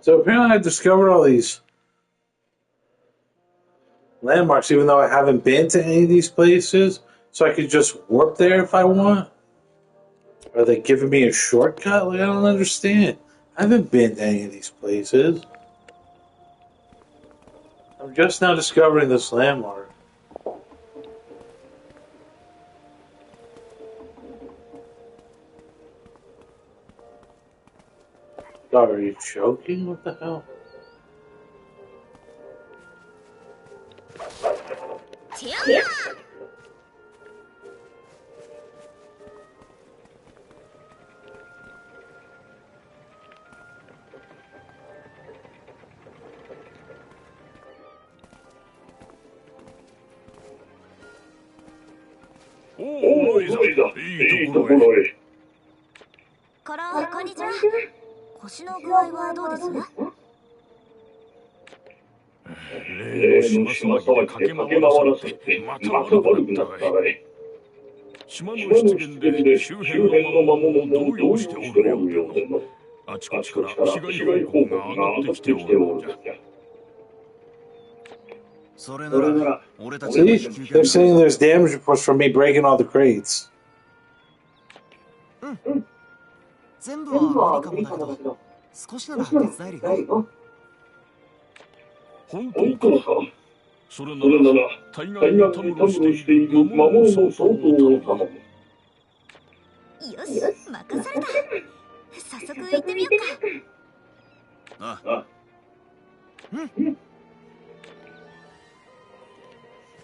So apparently I discovered all these landmarks even though I haven't been to any of these places. So I could just warp there if I want. Are they giving me a shortcut? Like, I don't understand. I haven't been to any of these places. I'm just now discovering this landmark. God, are you joking? What the hell?おお、ロイさん、いいところへ。こんにちは。腰の具合はどうです？例の島騒ぎで駆け回らされて、また悪くなったわい。島の出現で周辺の魔物も動揺しておるようでの。あちこちから被害報告が上がってきておるのじゃ。それなら、俺たち See? They're saying there's damage reports from me breaking all the crates. 全部は無理かもだけど、少しなら手伝えるよ。本当か。それなら、対岸にたむろしている魔物の操作を頼む。よし、任された。早速行ってみようか。ああ。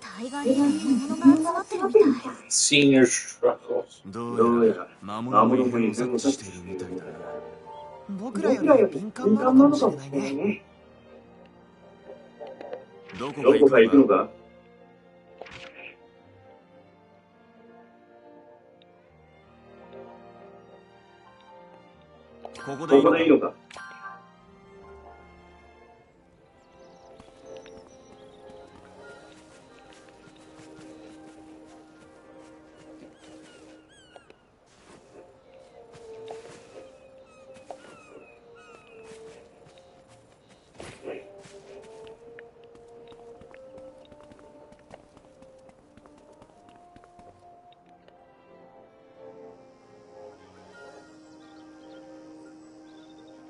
対岸に魔物が集まってるみたい。Senior struggles. どうやら魔物も異変を察知しているみたいだな。僕らより敏感なのかもしれないね。どこか行くのか？ここでいいのか？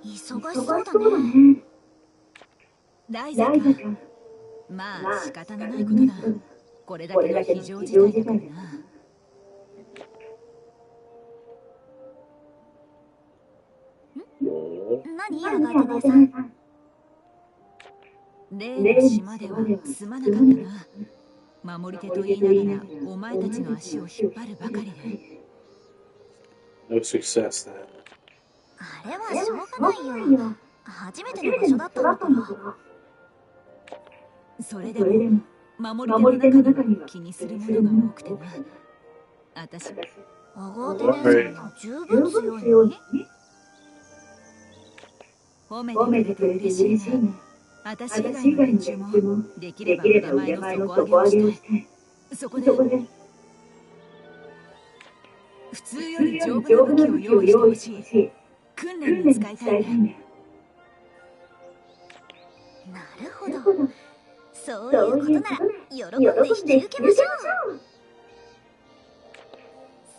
忙しそうだね。ライザか。まあ仕方のないことだ。これだけの非常事態だからな。何アガーテ姉さん。例の島ではすまなかったな。守り手と言いながらお前たちの足を引っ張るばかりで。No success then. あれはしょうがないよ。初めての場所だったんだから。それでも守り手の中には気にするものが多くてな。私アガーテ姉さんも十分強いのに。褒めてくれて嬉しいね。私以外の連中もできれば腕前の底上げをして、そこで普通より丈夫な武器を用意してほしい。訓練に使いたいね。なるほど。そういうことなら喜んで引き受けましょう。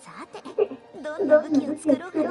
さて、どんな武器を作ろうかな。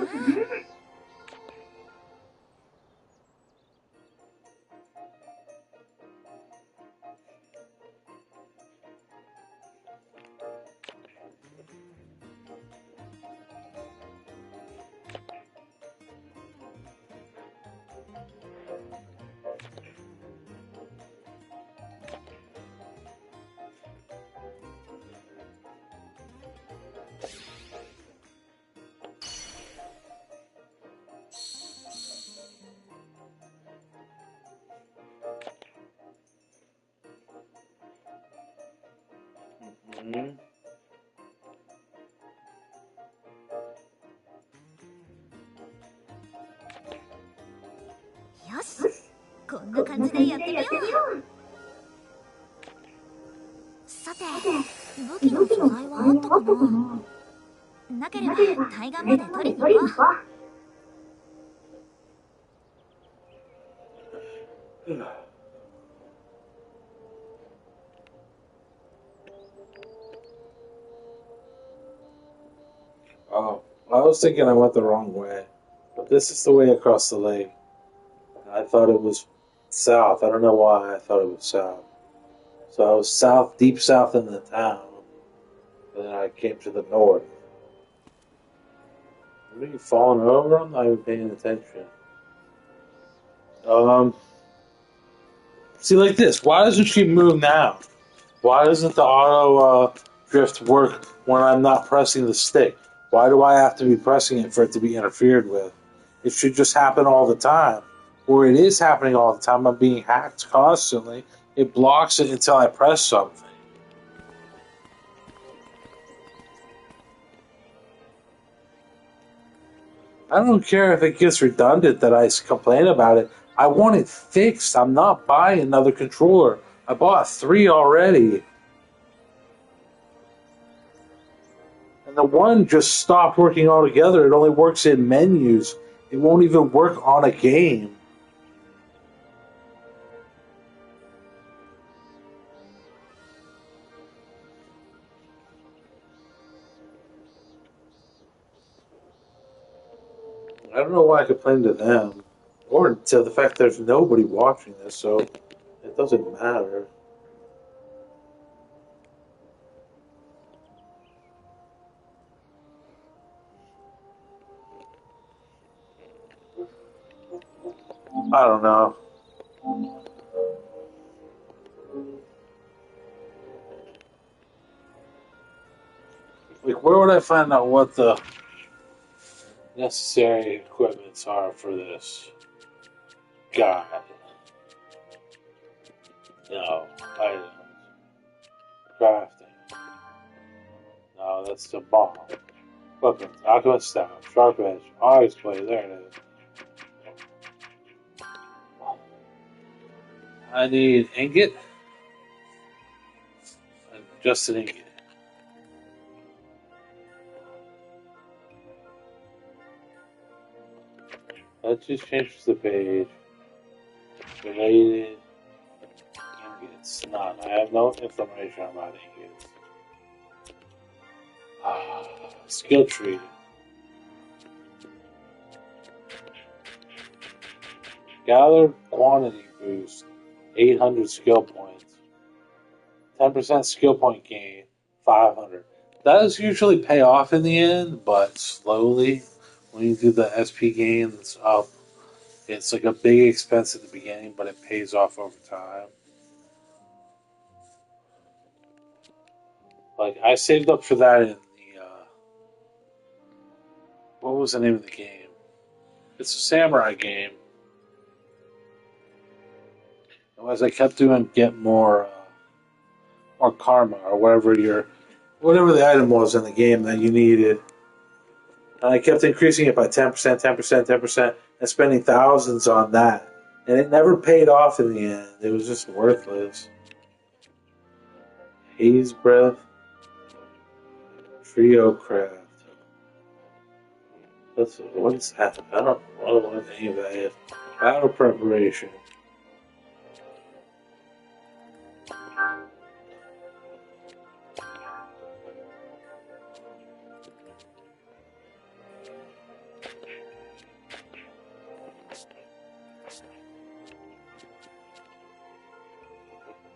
んな感じでやってみよう。さて、武器の素材はあったかな。なければ対岸まで取りに行こう。Oh, I was thinking I went the wrong way, but this is the way across the lake. I thought it was south. I don't know why I thought it was south. So I was south, deep south in the town, and then I came to the north. What are you falling over? I'm not even paying attention. See, like this. Why doesn't she move now? Why doesn't the auto drift work when I'm not pressing the stick? Why do I have to be pressing it for it to be interfered with? It should just happen all the time. Or it is happening all the time. I'm being hacked constantly. It blocks it until I press something. I don't care if it gets redundant that I complain about it. I want it fixed. I'm not buying another controller. I bought 3 already. And the one just stopped working altogether. It only works in menus. It won't even work on a game. I don't know why I complain to them. Or to the fact there's nobody watching this, so it doesn't matter. I don't know. Like, where would I find out what the necessary equipments are for this? God. No. Items. Crafting. No, that's the bomb. Weapons. Alchemist staff. Sharp edge. Always play. There it is. I need ingot. And just an ingot. That just changes the page. Related ingots. None. I have no information about ingots. Skill tree. Gathered quantity boost. 800 skill points. 10% skill point gain. 500. That does usually pay off in the end, but slowly. When you do the SP gains up, it's like a big expense at the beginning, but it pays off over time. Like, I saved up for that in the, what was the name of the game? It's a samurai game. And as I kept doing, get more karma or whatever the item was in the game that you needed. And I kept increasing it by 10%, 10%, 10%, and spending thousands on that. And it never paid off in the end. It was just worthless. Haze Breath. Trio Craft. What is that? I don't know what any of that is. Battle Preparation.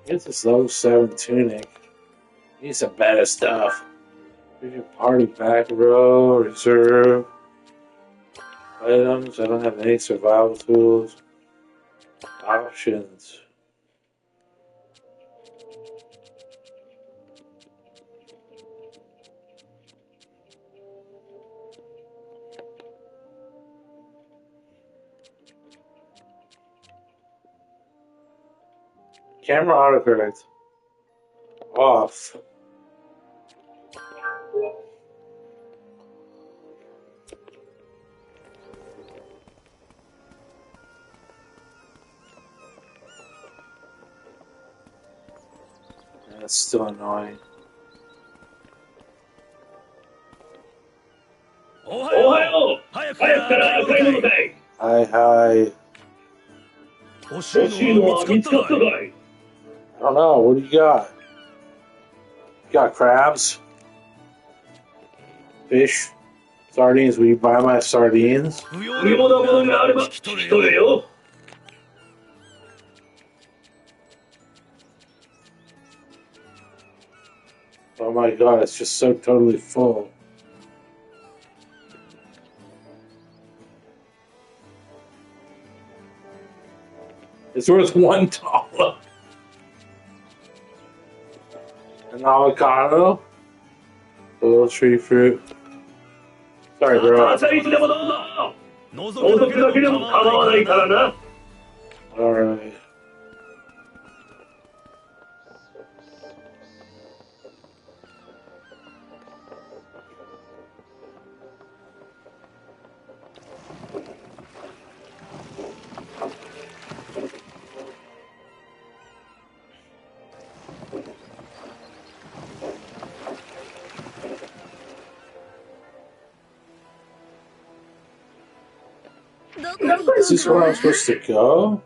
Get this level 7 tunic. Need some better stuff. Here's your party pack, row, reserve. Items. I don't have any survival tools. Options. Camera autocorrect. Off. That's still annoying. Ohayo! Hayakara kaimono kai? Hi. 欲しいのは見つかったかい？ I don't know. What do you got? You got crabs? Fish? Sardines? Will you buy my sardines? 不要不要なものがあれば引き取れよ。Oh my god, it's just so totally full. It's worth $1. An avocado? A little tree fruit. Sorry, bro. 朝一でもどうぞ。覗くだけでも構わないからな。Alright. Is this where I'm supposed to go?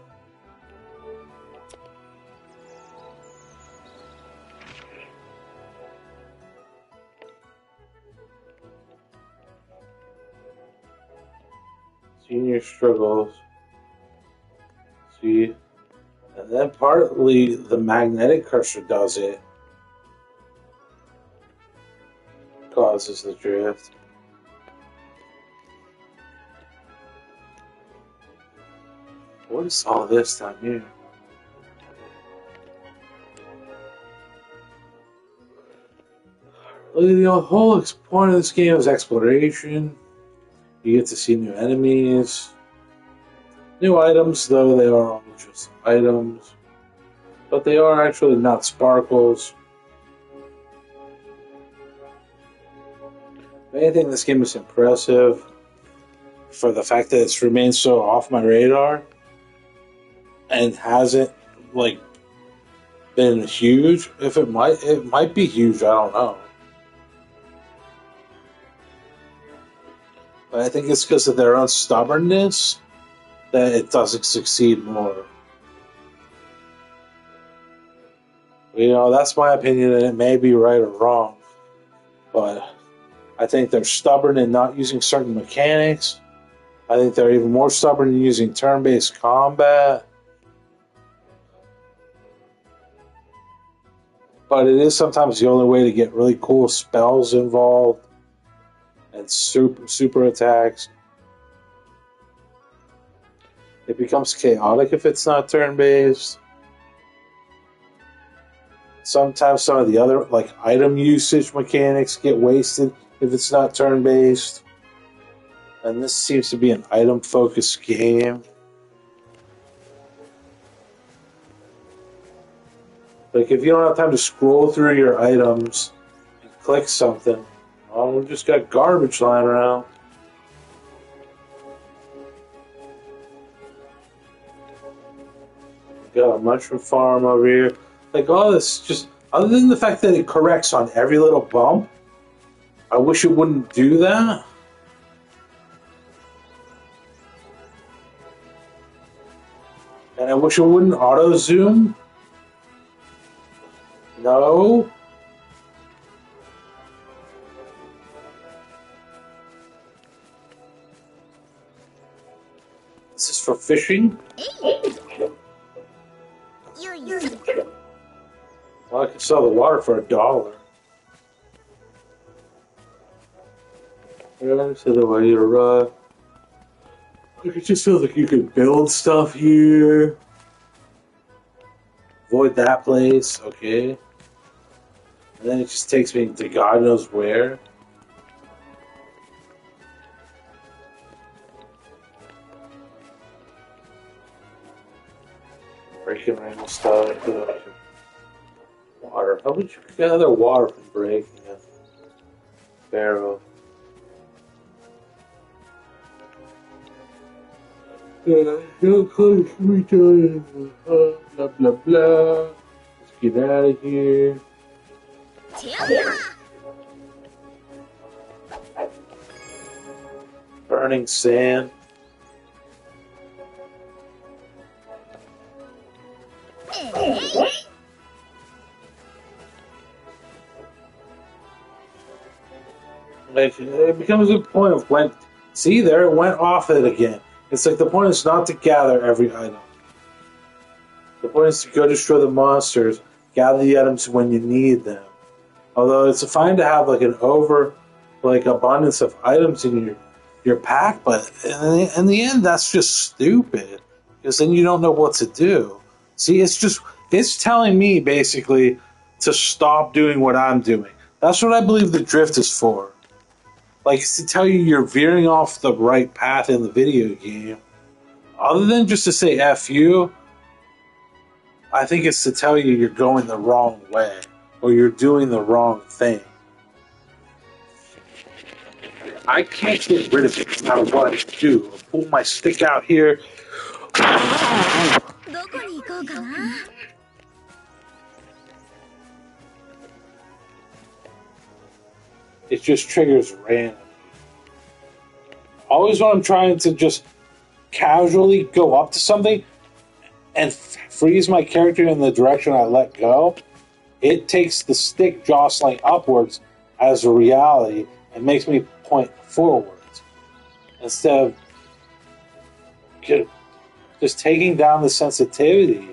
Senior struggles. See? And then partly the magnetic cursor does it. Causes the drift. What is all this down here? The whole point of this game is exploration. You get to see new enemies. New items, though they are all just items. But they are actually not sparkles. If anything, this game is impressive for the fact that it's remained so off my radar and hasn't been huge. If it might be huge. I don't know. But I think it's because of their own stubbornness that it doesn't succeed more. That's my opinion, and it may be right or wrong. But I think they're stubborn in not using certain mechanics. I think they're even more stubborn in using turn-based combat. But it is sometimes the only way to get really cool spells involved and super attacks. It becomes chaotic if it's not turn-based. Sometimes some of the other item usage mechanics get wasted if it's not turn-based. And this seems to be an item-focused game. If you don't have time to scroll through your items and click something, we just got garbage lying around. Got a mushroom farm over here. All this, just other than the fact that it corrects on every little bump, I wish it wouldn't do that. And I wish it wouldn't auto zoom. No. This is for fishing. Well, I can sell the water for $1. Yeah, so the way to run. It just feels like you could build stuff here. Avoid that place, okay. And then it just takes me to God knows where. Breaking random stuff. Water. How would you gather water from breaking a barrel? You're close to me, blah blah blah. Let's get out of here. Burning sand. Like, it becomes a point of when, see there, it went off it again. It's like the point is not to gather every item. The point is to go destroy the monsters, gather the items when you need them. Although it's fine to have like an abundance of items in your pack, but in the end, that's just stupid because then you don't know what to do. See, it's telling me basically to stop doing what I'm doing. That's what I believe the drift is for. Like, it's to tell you you're veering off the right path in the video game. Other than just to say F you, I think it's to tell you you're going the wrong way or you're doing the wrong thing. I can't get rid of it no matter what I do. I'll pull my stick out here. It just triggers random. Always when I'm trying to just casually go up to something and freeze my character in the direction I let go, it takes the stick jostling upwards as a reality and makes me point forwards instead of just taking down the sensitivity.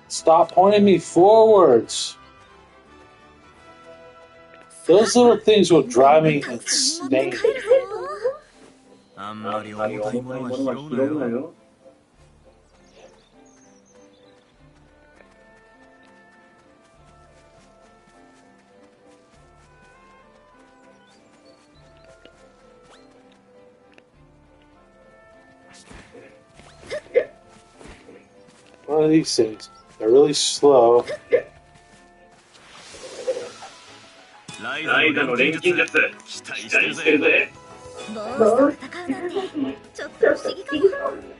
Stop pointing me forwards. Those little things will drive me insane. One of these things, they're really slow. ライダの錬金術期待してるぜ。どうして戦うなんてちょっと不思議かも。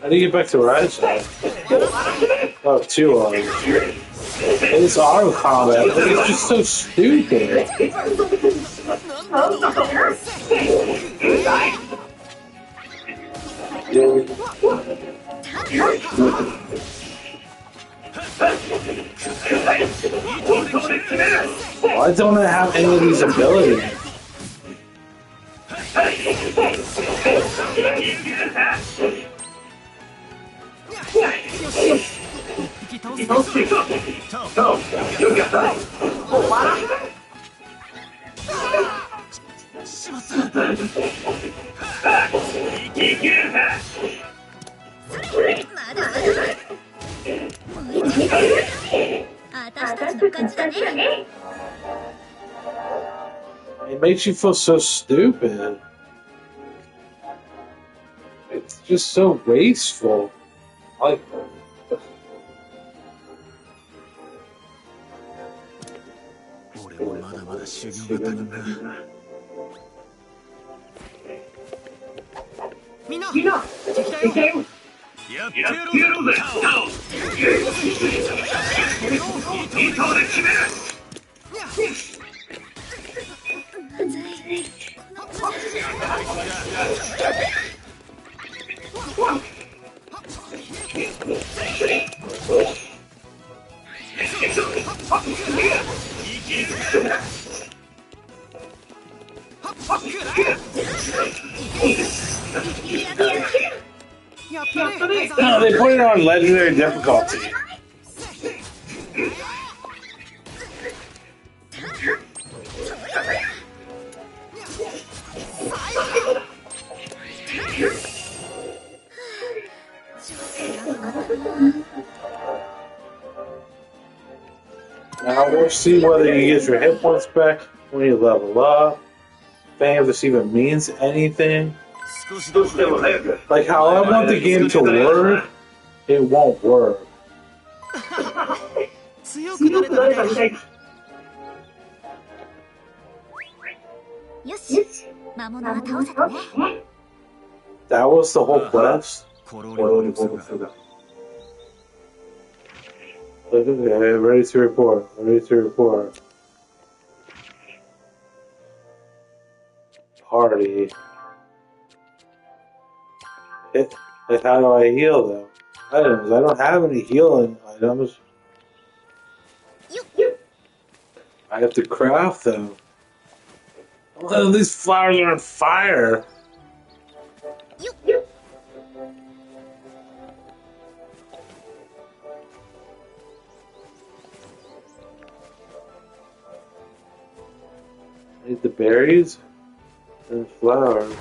How do you get back to where I said? Oh, 2 on. It's auto combat. It's just so stupid. Why don't I have any of these abilities? It makes you feel so stupid. It's just so wasteful. Like, no, they put it on legendary difficulty. Now we'll see whether you get your hit points back when you level up. If this even means anything. 少しでも少しでも早く 早く Like how I want the game to work, it won't work. 強くなれたみたいだ。よし、魔物は倒せたね。 That was the whole quest. コロこれをリ報告するが Okay, ready to report. Ready to report. Party. Like, how do I heal them? Items. I don't have any healing items. I have to craft them. Oh, these flowers are on fire. I need the berries and flowers.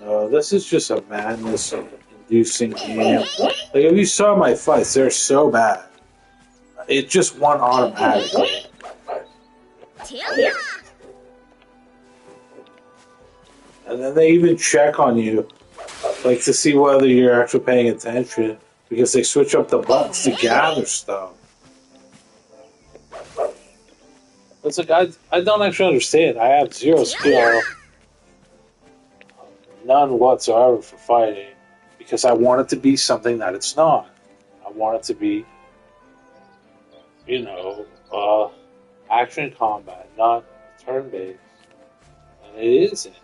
No, this is just a madness-inducing game. Like, if you saw my fights, they're so bad. It just won automatically. And then they even check on you, like, to see whether you're actually paying attention, because they switch up the buttons to gather stuff. It's like, I don't actually understand. I have zero skill. None whatsoever for fighting, because I want it to be something that it's not. I want it to be, action combat, not turn-based. And it isn't.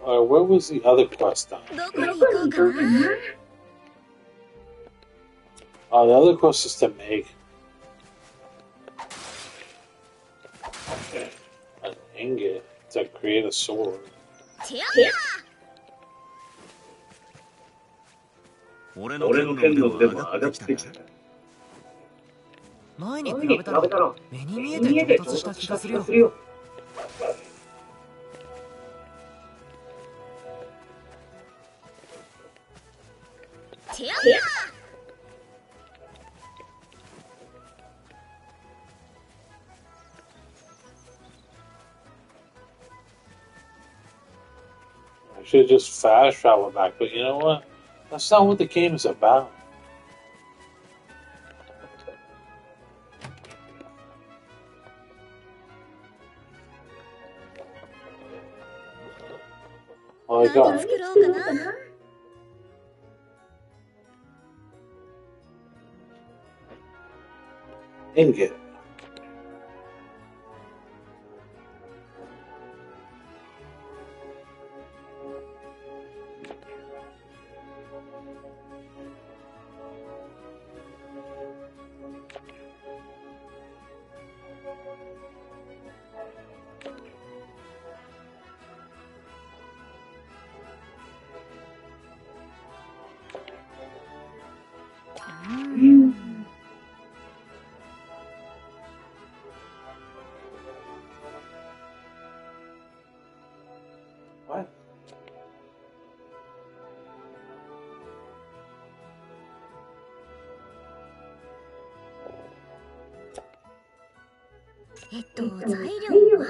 Where was the other quest on? どこに行こうかな。 The other quest is to make an ingot to create a sword. 俺の俺の剣の腕も上がってきた前に比べたら目に見えて上達した気がするよ。I should just fast travel back, but you know what? That's not what the game is about. Oh my 何 god. 作ろうかな。 Ingot. What? 材料は。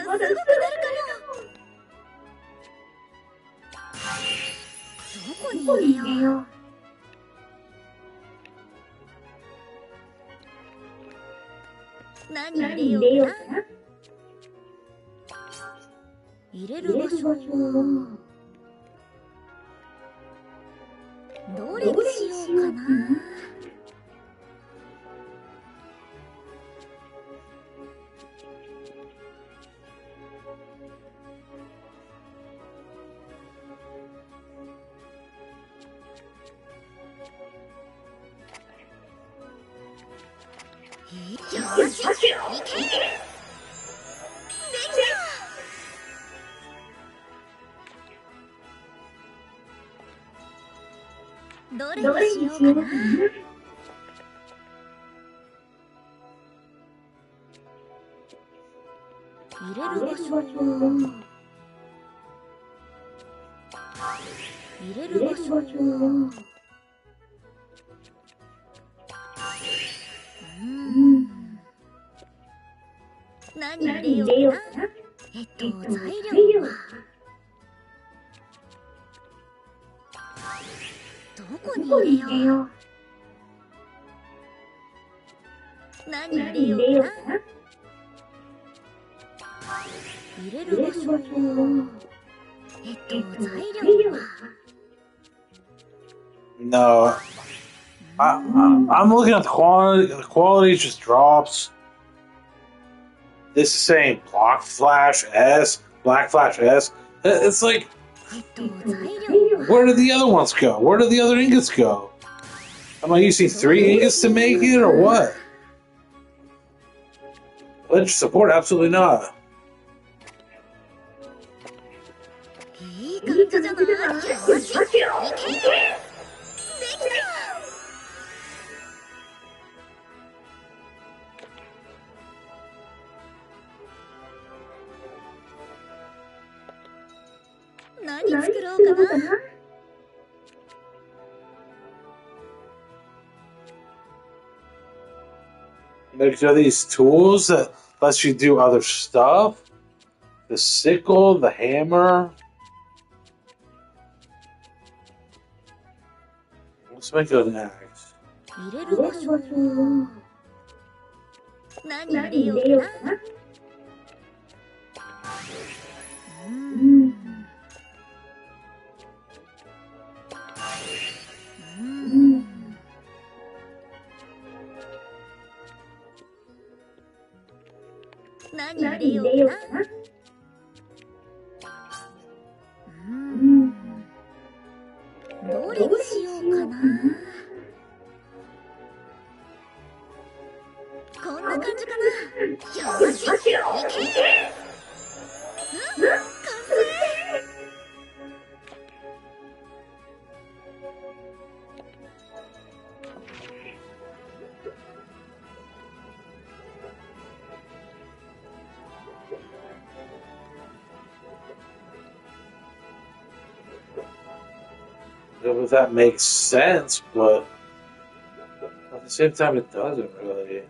まだすごくなるかも。どこに入れよう。何入れようかな。入れる場所はどれにしようかな。 I よし、いけ。できた。どれにしようかな。入れる場所は何入れようかな。材料はどこに入れよう。何入れようかな。入れる場所は材料は No, I'm looking at the quality. The quality just drops. This is saying Black Flash S. It's like, where did the other ones go? Where did the other ingots go? Am I using 3 ingots to make it, or what? Ledge support? Absolutely not. いい感じじゃない。よし、いけ。できた。何作ろうかな。There are these tools that lets you do other stuff. The sickle, the hammer. Let's make it an axe. 入れる場所は何入れようかな。何入れようかな。どれにしようかな。こんな感じかな。よし、いけ。完成。If that makes sense, but at the same time, it doesn't really.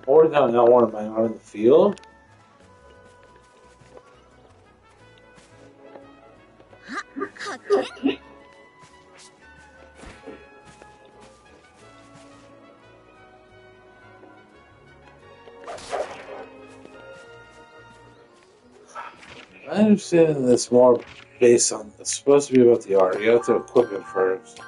More than I want my out in the field. I understand that's more based on. It's supposed to be about the art. You have to equip it first.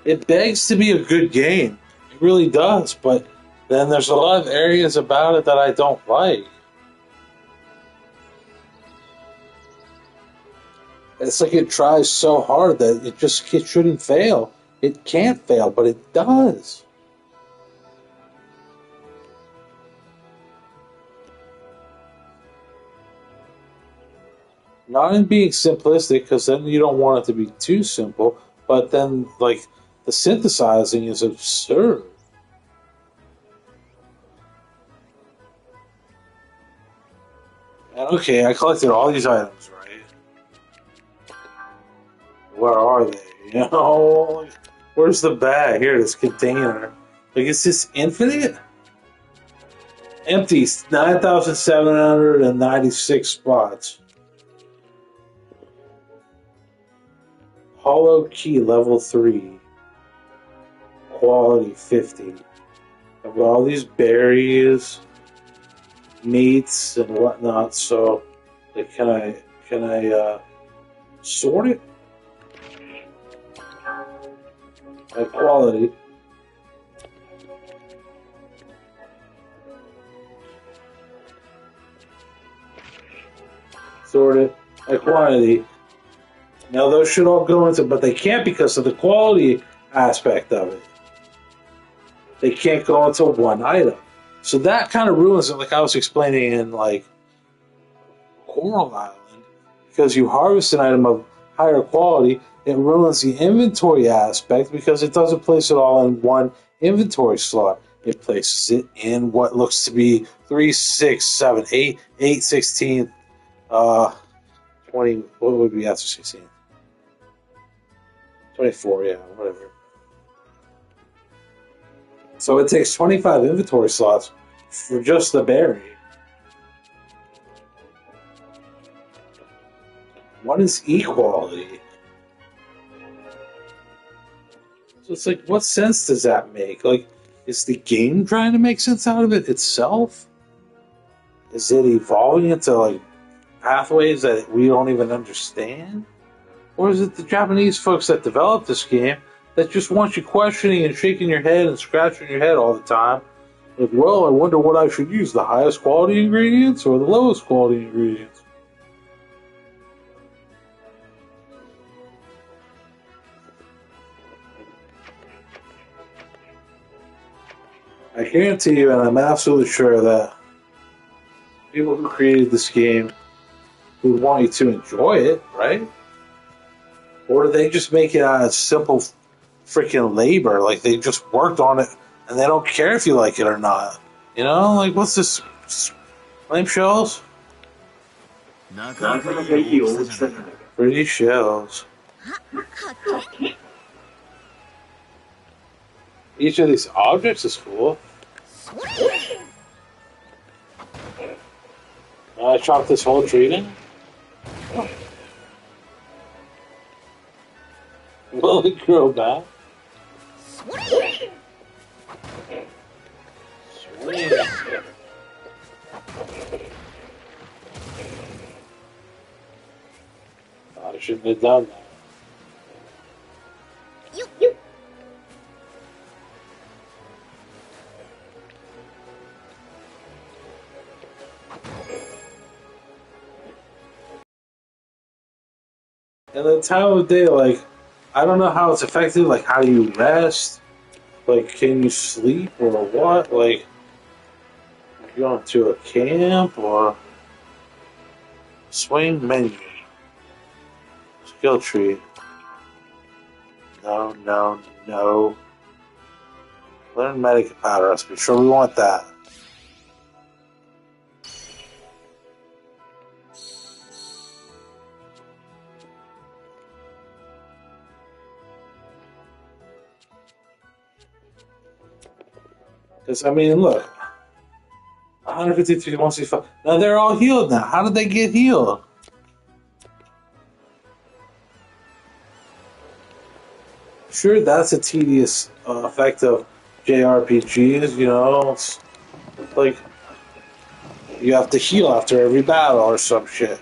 It begs to be a good game. It really does, but then there's a lot of areas about it that I don't like. It's like it tries so hard that it shouldn't fail. It can't fail, but it does. Not in being simplistic, because then you don't want it to be too simple, but then, like, the synthesizing is absurd. And okay, I collected all these items, right? Where are they? You know, where's the bag? Here, this container. Like, is this infinite? Empty, 9,796 spots. Hollow Key level 3. Quality 50. I've got all these berries, meats, and whatnot, so like, can I sort it? By quality. Sort it by quantity. Now those should all go into, but they can't because of the quality aspect of it. They can't go into one item. So that kind of ruins it, like I was explaining in like Coral Island, because you harvest an item of higher quality, it ruins the inventory aspect because it doesn't place it all in one inventory slot. It places it in what looks to be 3, 6, 7, 8, 8, 16, 20. What would be after 16? 24, yeah, whatever. So it takes 25 inventory slots for just the berry. What is equality? So it's like, what sense does that make? Like, is the game trying to make sense out of it itself? Is it evolving into like pathways that we don't even understand? Or is it the Japanese folks that developed this game that just want you questioning and shaking your head and scratching your head all the time? Like, well, I wonder what I should use, the highest quality ingredients or the lowest quality ingredients? I guarantee you, and I'm absolutely sure that people who created this game would want you to enjoy it, right? Or do they just make it out of simple freaking labor? Like they just worked on it and they don't care if you like it or not. You know, like what's this? Flame shells? なかなかいい大きさじゃないか。 Pretty shells. Each of these objects is cool. I chopped this whole tree down. Will it grow back? Sweet. I shouldn't have done that. And the time of day, like, I don't know how it's affected. Like, how do you rest? Like, can you sleep or what? Like, you going to a camp or swing menu? Skill tree. No, no, no. Learn medic powder recipe. Sure, we want that. Because, I mean, look. 153, 165. Now they're all healed now. How did they get healed? Sure, that's a tedious effect of JRPGs, you know. It's like, you have to heal after every battle or some shit.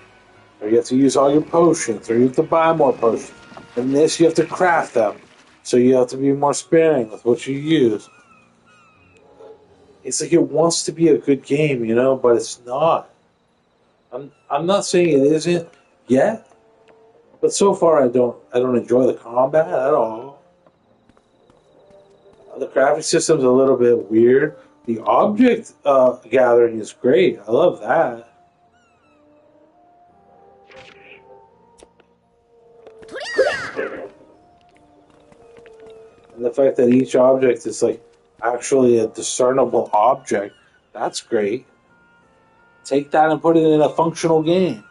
Or you have to use all your potions, or you have to buy more potions. And this, you have to craft them. So you have to be more sparing with what you use. It's like it wants to be a good game, you know, but it's not. I'm not saying it isn't yet, but so far I don't enjoy the combat at all. The crafting system's a little bit weird. The object gathering is great. I love that. And the fact that each object is like actually a discernible object, that's great. Take that and put it in a functional game.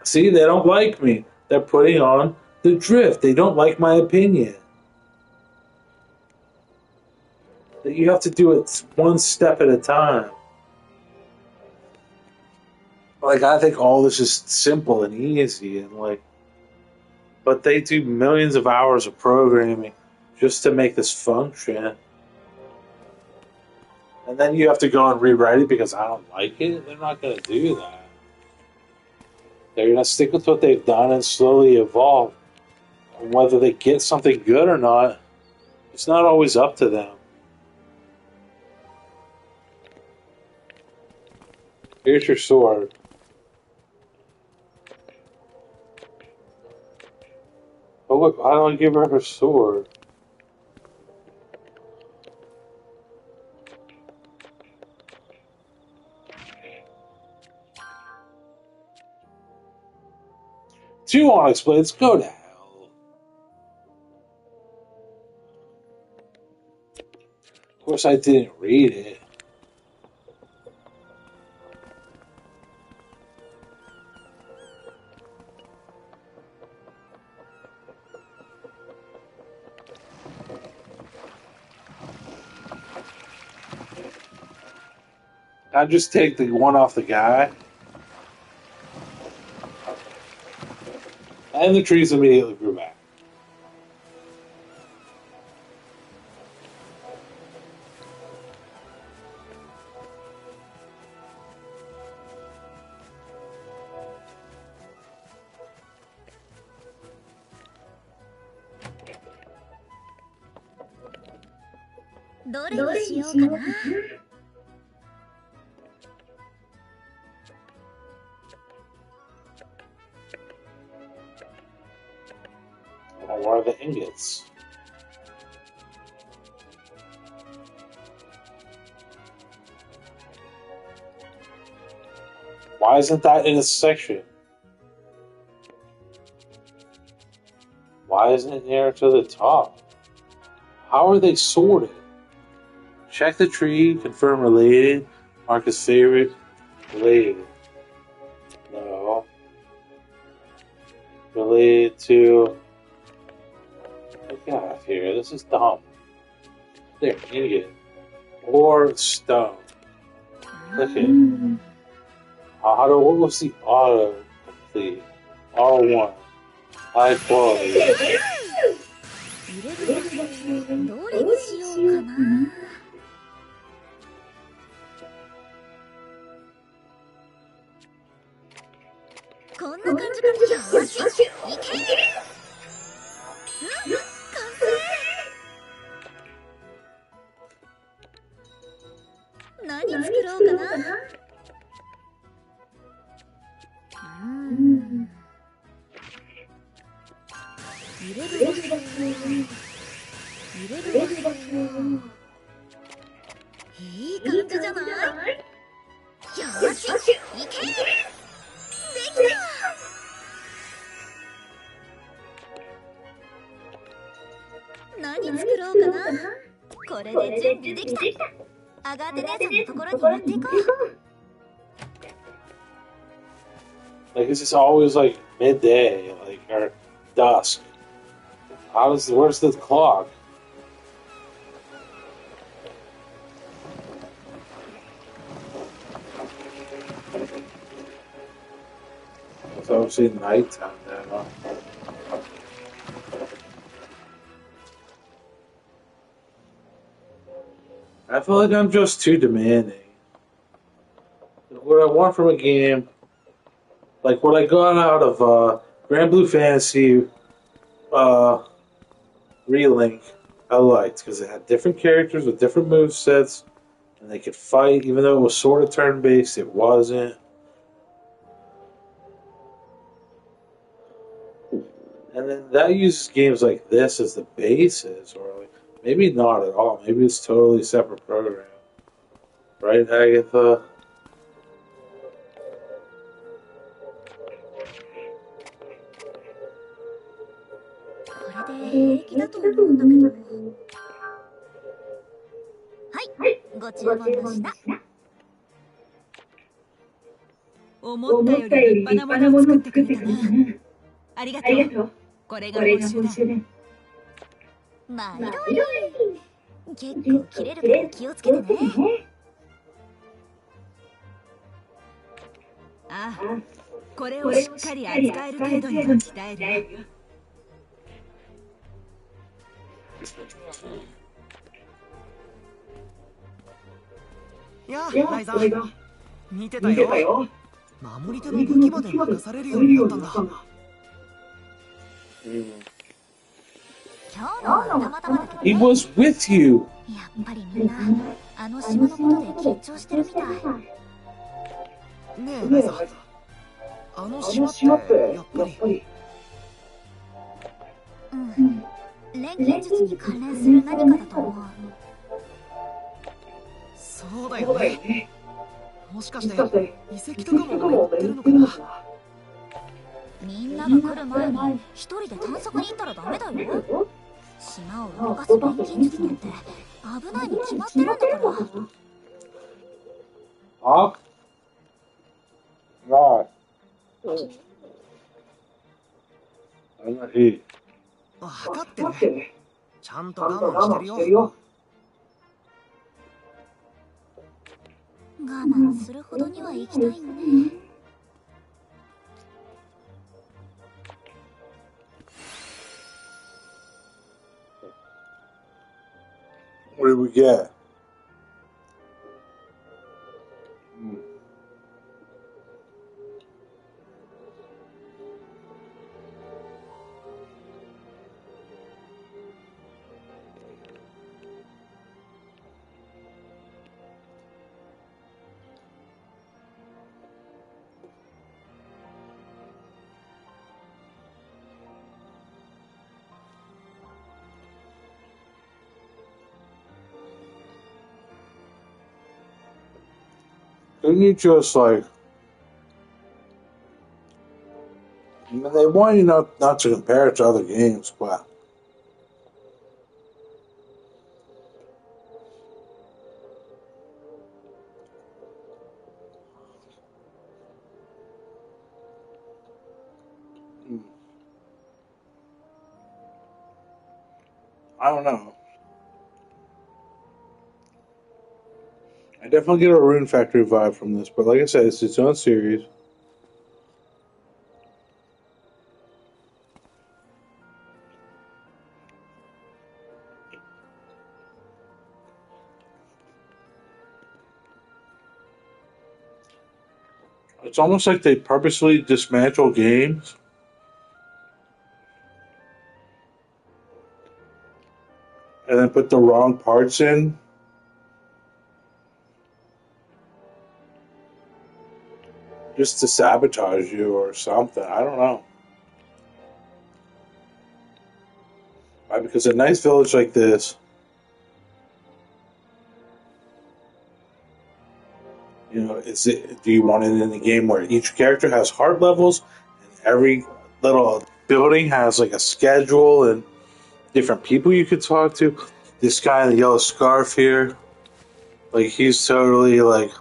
See, they don't like me. They're putting on the drift. They don't like my opinion. you have to do it one step at a time. Like, I think all this is simple and easy, and like, but they do millions of hours of programming just to make this function. And then you have to go and rewrite it because I don't like it. They're not going to do that. They're going to stick with what they've done and slowly evolve. And whether they get something good or not, it's not always up to them. Here's your sword. Oh, look, how do I give her sword? Do you want to explain? Let's go to hell. Of course, I didn't read it. I just take the one off the guy. And the trees immediately grew back. And what are the ingots? Why isn't that in a section? Why isn't it near to the top? How are they sorted? Check the tree, confirm related, mark as favorite, related. No. Related to... Get out of here, this is dumb. There, ingot. Or stone. Click it. What was the auto complete? R1. High quality. どれにしようかな。こんな感じか。よし、いけ。完成。何作ろうかな。入れる場所。いい感じじゃない？よし、いけ！できた！何作ろうかな？これで準備できた！アガーテ姉さんのところに持っていこう。Like, this is always like midday, like, or dusk. Where's the clock? It's obviously nighttime now. I feel like I'm just too demanding. What I want from a game, like what I got out of Grand Blue Fantasy Relink, I liked because it had different characters with different movesets, and they could fight, even though it was sort of turn-based, it wasn't. And then that uses games like this as the basis, or like, maybe not at all. Maybe it's totally separate program. Right, Agatha? 結構切れるから気をつけてね。ああ、これをしっかり扱える程度には鍛えるよ。やあ、ライザー。見てたよ。守り手の武器まで任されるようになったんだ。今日のはたまたまだけど He ね。 was with you. やっぱりみんなあの島のことで緊張してるみたい。ねえ、ライザー。あの島ってやっぱり。うん。錬金術に関連する何かだと思う。そうだよね。もしかして遺跡とかも持ってるのかな。みんなが来る前に一人で探索に行ったらダメだよ。島を動かす錬金術なんて危ないに決まってるんだから。Huh? God. I'm not eating. わかってる。ちゃんと我慢してるよ。我慢するほどには行きたいね。What did we get? Couldn't you just like? I mean, they want you not to compare it to other games, but I don't know. I definitely get a Rune Factory vibe from this, but like I said, it's its own series. It's almost like they purposely dismantle games and then put the wrong parts in. Just to sabotage you or something. I don't know. Why? Because a nice village like this, do you want it in a game where each character has heart levels and every little building has like a schedule and different people you could talk to? This guy in the yellow scarf here, like he's totally like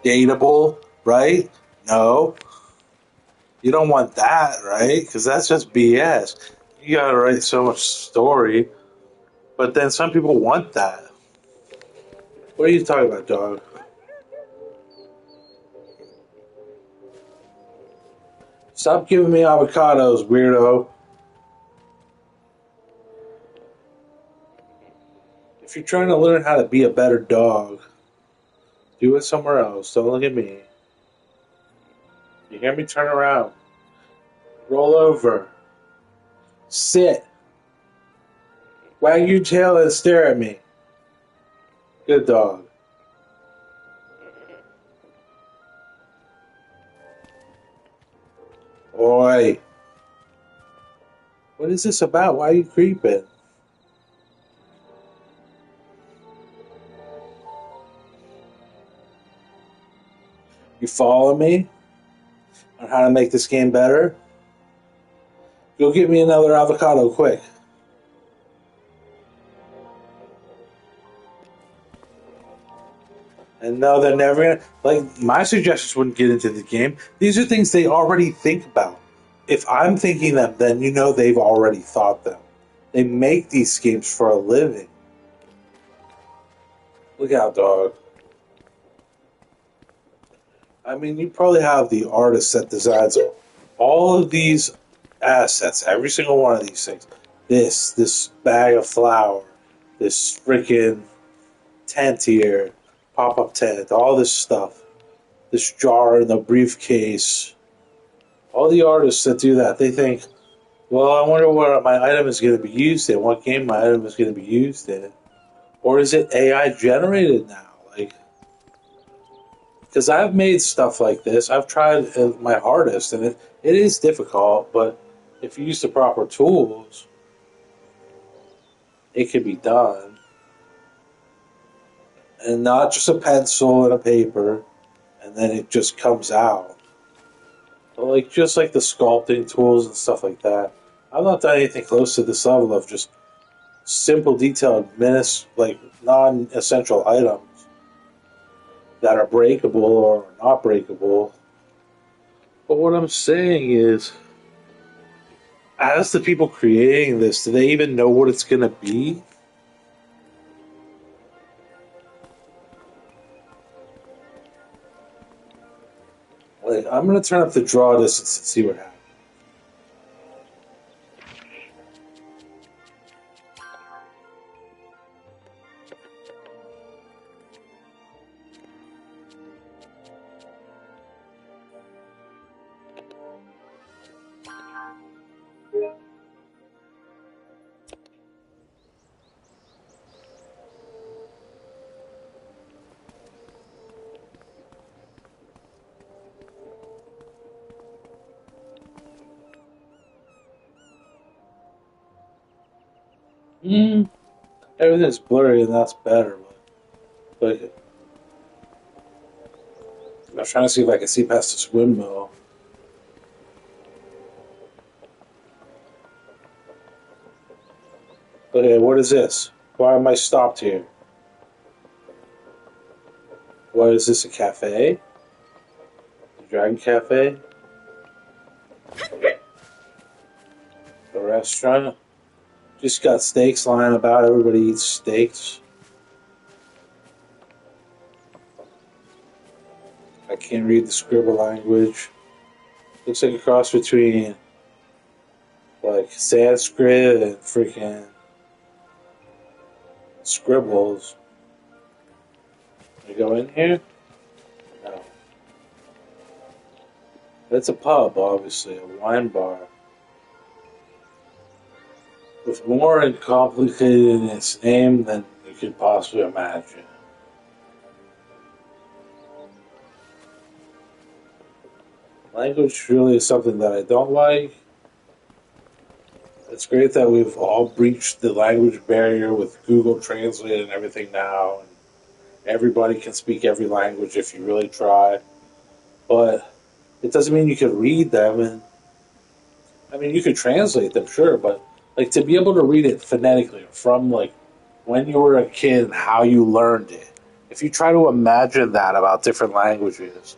dateable, right? No. You don't want that, right? Because that's just BS. You gotta write so much story. But then some people want that. What are you talking about, dog? Stop giving me avocados, weirdo. If you're trying to learn how to be a better dog, do it somewhere else. Don't look at me. You hear me? Turn around. Roll over. Sit. Wag your tail and stare at me. Good dog. Oi. What is this about? Why are you creeping? You follow me on how to make this game better? Go get me another avocado quick. And no, they're never gonna, like, my suggestions wouldn't get into the game. These are things they already think about. If I'm thinking them, then they've already thought them. They make these games for a living. Look out, dog. I mean, you probably have the artist that designs all of these assets, every single one of these things. This bag of flour, this freaking tent here, pop up tent, all this stuff, this jar in the briefcase. All the artists that do that, they think, well, I wonder what my item is going to be used in, what game my item is going to be used in. Or is it AI generated now? Like, because I've made stuff like this. I've tried my hardest, and it is difficult, but if you use the proper tools, it can be done. And not just a pencil and a paper, and then it just comes out. But like just like the sculpting tools and stuff like that. I've not done anything close to this level of just simple, detailed, like non-essential items that are breakable or not breakable. But what I'm saying is, as the people creating this, do they even know what it's going to be? Like, I'm going to turn up the draw distance and see what happens. Everything's blurry and that's better. But I'm trying to see if I can see past this windmill. Okay, what is this? Why am I stopped here? What is this, a cafe? A Dragon Cafe? A restaurant? Just got steaks lying about. Everybody eats steaks. I can't read the scribble language. Looks like a cross between like Sanskrit and freaking scribbles. Can I go in here? No. It's a pub, obviously, a wine bar. With more complicated in its name than you could possibly imagine. Language really is something that I don't like. It's great that we've all breached the language barrier with Google Translate and everything now. And everybody can speak every language if you really try. But it doesn't mean you can read them. And I mean, you could translate them, sure, but like to be able to read it phonetically from like when you were a kid and how you learned it. If you try to imagine that about different languages,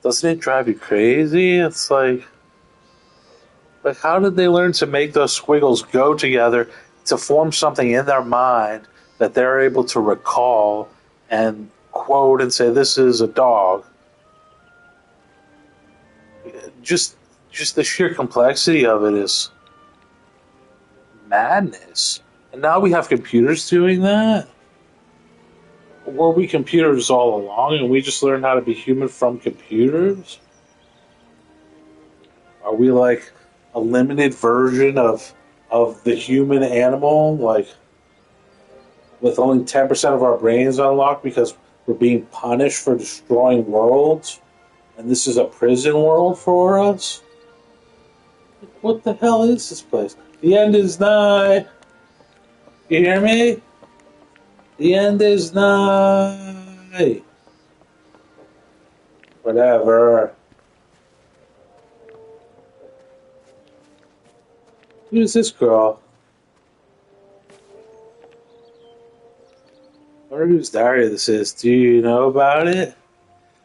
doesn't it drive you crazy? It's like how did they learn to make those squiggles go together to form something in their mind that they're able to recall and quote and say this is a dog? Just just the sheer complexity of it is madness. And now we have computers doing that? Were we computers all along and we just learned how to be human from computers? Are we like a limited version of the human animal, like with only 10% of our brains unlocked because we're being punished for destroying worlds? And this is a prison world for us? What the hell is this place? The end is nigh. You hear me? The end is nigh. Whatever. Who's this girl? I wonder whose diary this is. Do you know about it?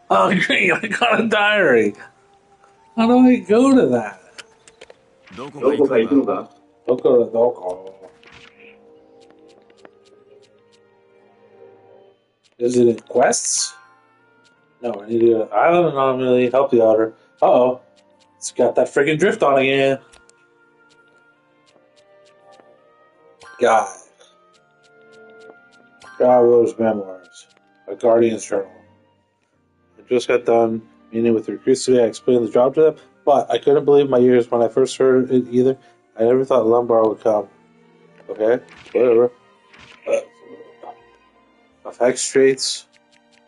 Oh, great, I got a diary. How do I go to that? どこか行くのか Doko. Is it in quests? No, I need to go to island anomaly, help the otter. Uh-oh. It's got that freaking drift on again. God. Traveler's Memoirs. A Guardian's Journal. I just got done meeting with the recruits today. I explained the job to them, but I couldn't believe my ears when I first heard it either. I never thought Lumbar would come. Okay, whatever. Effects traits.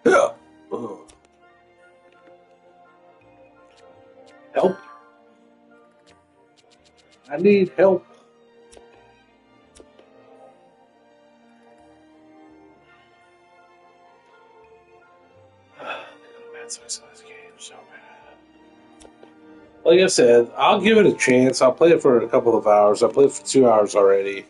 Yeah. Ugh. Help. I need help. That's this game so bad. Like I said, I'll give it a chance. I'll play it for a couple of hours. I played it for 2 hours already.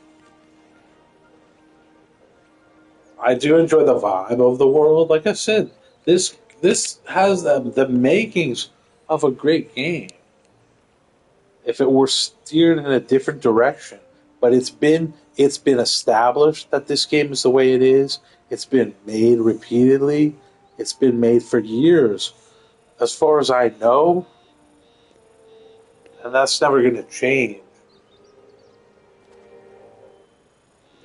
I do enjoy the vibe of the world. Like I said, this has the makings of a great game. If it were steered in a different direction, but it's been established that this game is the way it is. It's been made repeatedly. It's been made for years, as far as I know, and that's never going to change.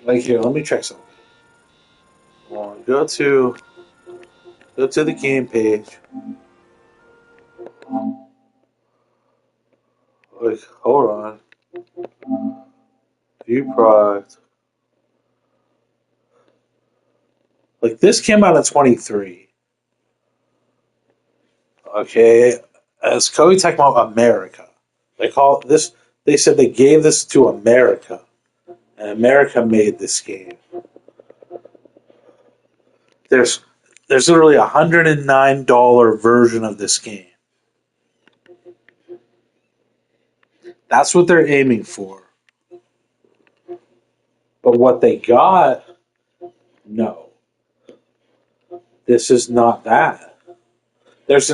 Like here, let me check something. Go to the game page. Like, hold on. View product. Like this came out in 23. Okay, as Koei Tecmo America. They call this. They said they gave this to America, and America made this game. There's there's literally $109 version of this game. That's what they're aiming for. But what they got, no, this is not that. There's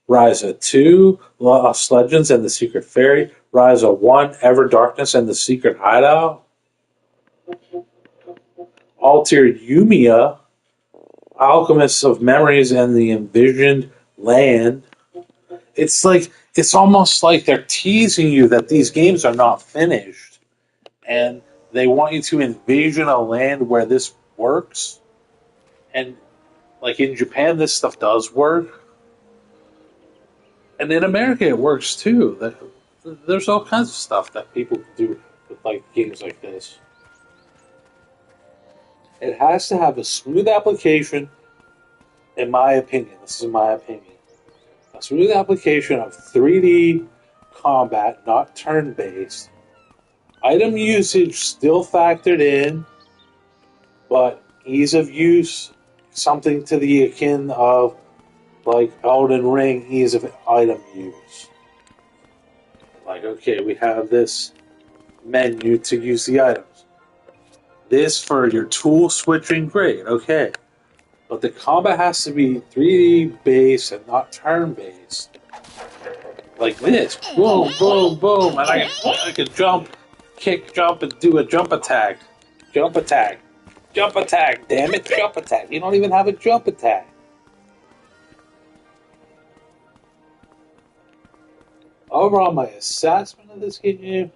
Ryza 2, Lost Legends and the Secret Fairy, Ryza 1, Ever Darkness and the Secret Hideout, Altair Yumia, Alchemists of Memories and the Envisioned Land. It's almost like they're teasing you that these games are not finished, and they want you to envision a land where this works. And like in Japan, this stuff does work, and in America, it works too. There's all kinds of stuff that people do with like games like this. It has to have a smooth application, in my opinion. This is my opinion. A smooth application of 3D combat, not turn based. Item usage still factored in, but ease of use, something to the akin of like Elden Ring, ease of item use. Like, okay, we have this menu to use the items. This for your tool switching, great, okay. But the combat has to be 3D based and not turn based. Like this. Boom, boom, boom. And I can jump, kick, jump, and do a jump attack. Jump attack. Jump attack. Damn it, jump attack. You don't even have a jump attack. Overall, my assessment of this game,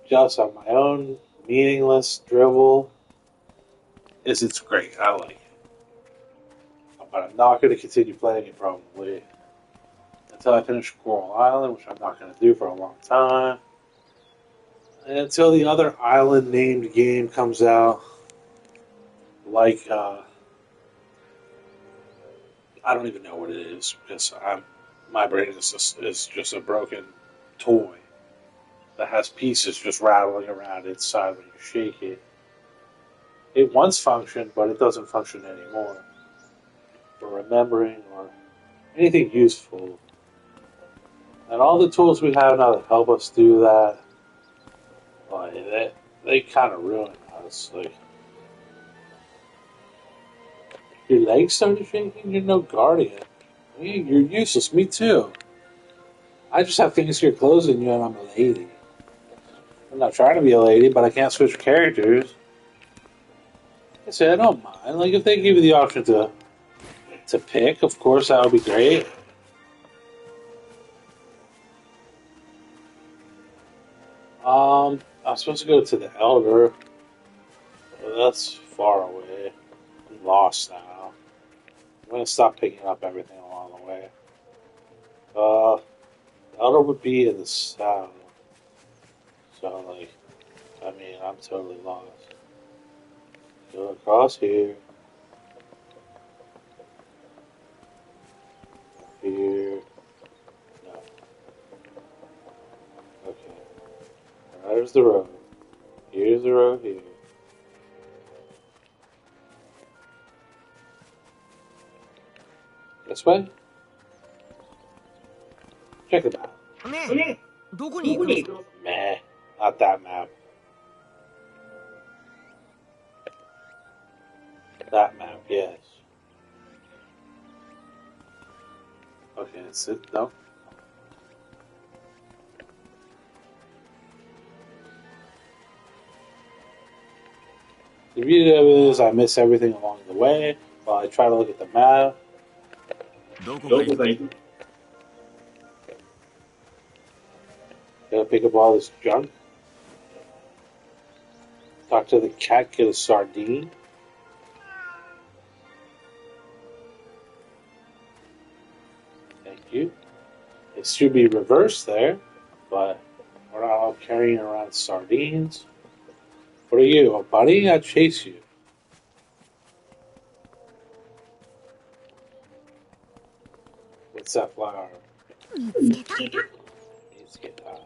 just on my own meaningless drivel, is it's great. I like it. But I'm not going to continue playing it probably until I finish Coral Island, which I'm not going to do for a long time. And until the other island named game comes out, like, I don't even know what it is because my brain is just a broken toy that has pieces just rattling around inside when you shake it. It once functioned, but it doesn't function anymore for remembering or anything useful. And all the tools we have now that help us do that, like, they kind of ruin us. Like, your legs started shaking, you're no guardian. You're useless, me too. I just have fancier clothes than you and I'm a lady. I'm not trying to be a lady, but I can't switch characters. I say I don't mind. Like if they give you the option to pick, of course that would be great. I'm supposed to go to the Elder, but that's far away. I'm lost now. I'm gonna stop picking up everything along the way. The Elder would be in the south, so like, I mean, I'm totally lost. Go across here, here. No. Okay. There's the road. Here's the road here. This way? Check it out. ねえ、どこに行くの？ Meh. Not that map. That map, yes. Okay, that's it. No. The beauty of it is I miss everything along the way while I try to look at the map. どこがいい？ Gotta pick up all this junk. Talk to the cat, get a sardine. Thank you. It should be reversed there, but we're not all carrying around sardines. What are you, a bunny? I chase you. What's that flower? 見つけた。 Let's get that.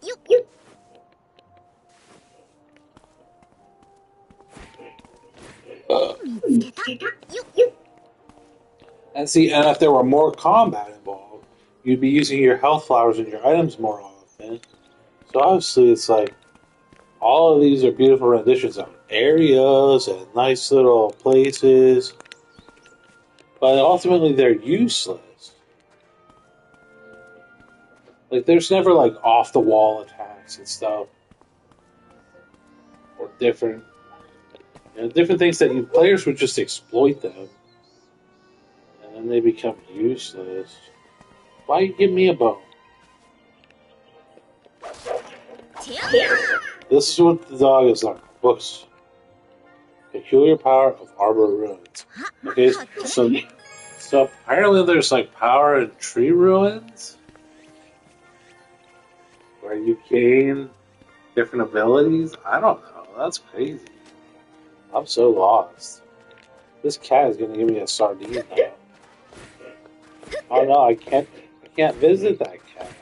よっ。 見つけた。よっ。 And see, and if there were more combat involved, you'd be using your health flowers and your items more often. So obviously, it's like all of these are beautiful renditions of areas and nice little places, but ultimately they're useless. Like, there's never like off the wall attacks and stuff, or different, different things that you players would just exploit them, and then they become useless. Why you give me a bow? This is what the dog is like. Books. Peculiar power of arbor ruins. Okay, so apparently there's like power in tree ruins where you gain different abilities. I don't know. That's crazy. I'm so lost. This cat is gonna give me a sardine now. Oh no, I can't visit that cat.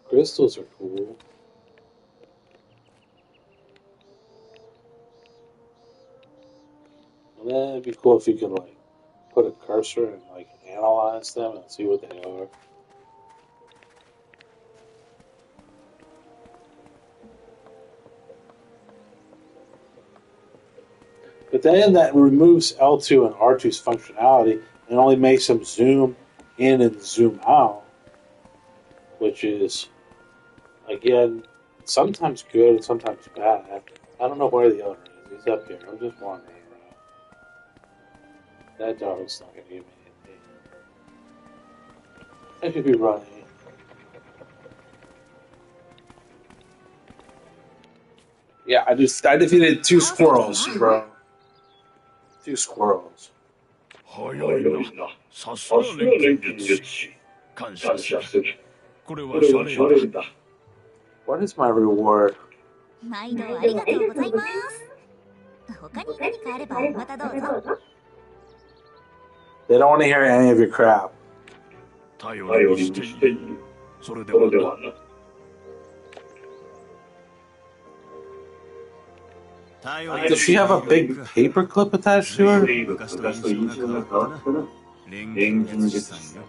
Crystals are cool. And then it'd be cool if you could like put a cursor and like analyze them and see what they are. But then that removes L2 and R2's functionality and only makes them zoom in and zoom out, which is, again, sometimes good and sometimes bad. I don't know where the other is. He's up here. I'm just wandering around. That dog's not going to give me anything. I could be running. Yeah, I defeated 2 squirrels, bro. 2 squirrels. 早いな。さすが錬金術師。感謝する。これはシャレだ。What is my reward? 毎度ありがとうございます。他に何かあればまたどうぞ。They don't want to hear any of your crap. 頼りにしている。それではな。Does she have a big paperclip attached to her? 昔と印象が変わったな。錬金術師さんよ。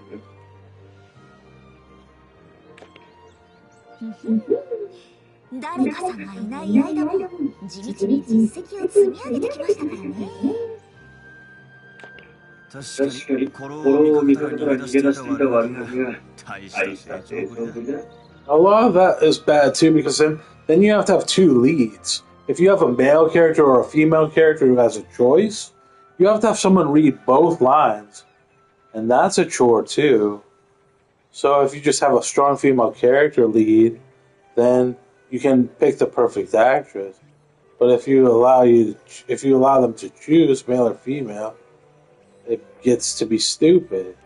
誰かさんがいない間も地道に実績を積み上げてきましたからね。確かに、コロを味方から逃げ出していた悪ガキが大した成長ぶりだ。A lot of that is bad too because then you have to have two leads. If you have a male character or a female character who has a choice, you have to have someone read both lines, and that's a chore too. So if you just have a strong female character lead, then you can pick the perfect actress. But if you allow them to choose male or female, it gets to be stupid.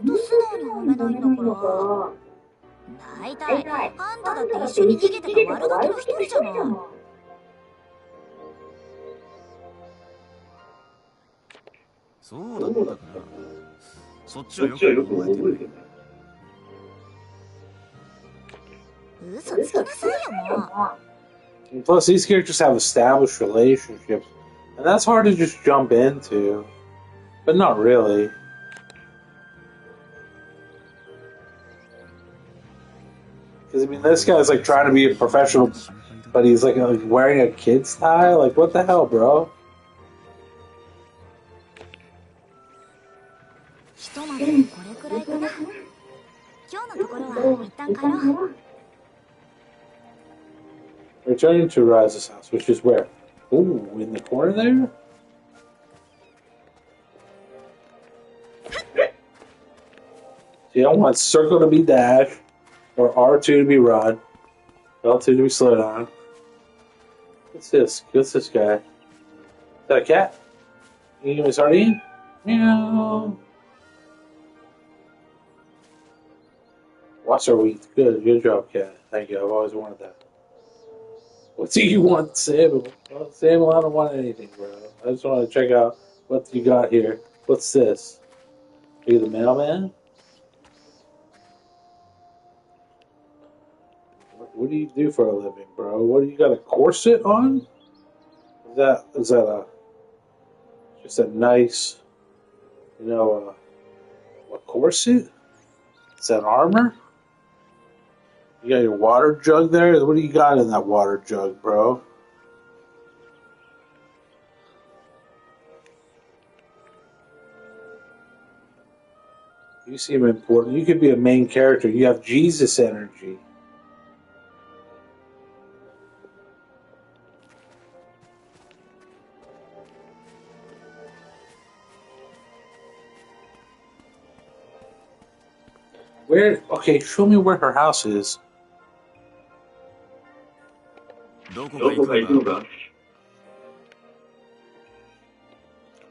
ほんと素直に褒めないんだから。大体あんただって一緒に逃げてた悪ガキの一人じゃない。そうだったかな。そっちはよく覚えてる。嘘つきなさいよもう。 Plus, these characters have established relationships, and that's hard to just jump into. But not really. Because, I mean, this guy's like trying to be a professional, but he's like wearing a kid's tie? Like, what the hell, bro? ひとまずこれくらいかな。今日のところは一旦帰ろう。 Returning to Rise's house, which is where? Ooh, in the corner there? So you don't want circle to be dash, or R2 to be run, L2 to be slow down. What's this? What's this guy? Is that a cat? You give me a sardine? Meow. Watch our wheat. Good job, cat. Thank you. I've always wanted that. What do you want, Samuel? Well, Samuel, I don't want anything, bro. I just want to check out what you got here. What's this? Are you the mailman? What do you do for a living, bro? What do you got a corset on? Is that a just a nice, a corset? Is that armor? You got your water jug there? What do you got in that water jug, bro? You seem important. You could be a main character. You have Jesus energy. Where? Okay, show me where her house is. どこか行くのか。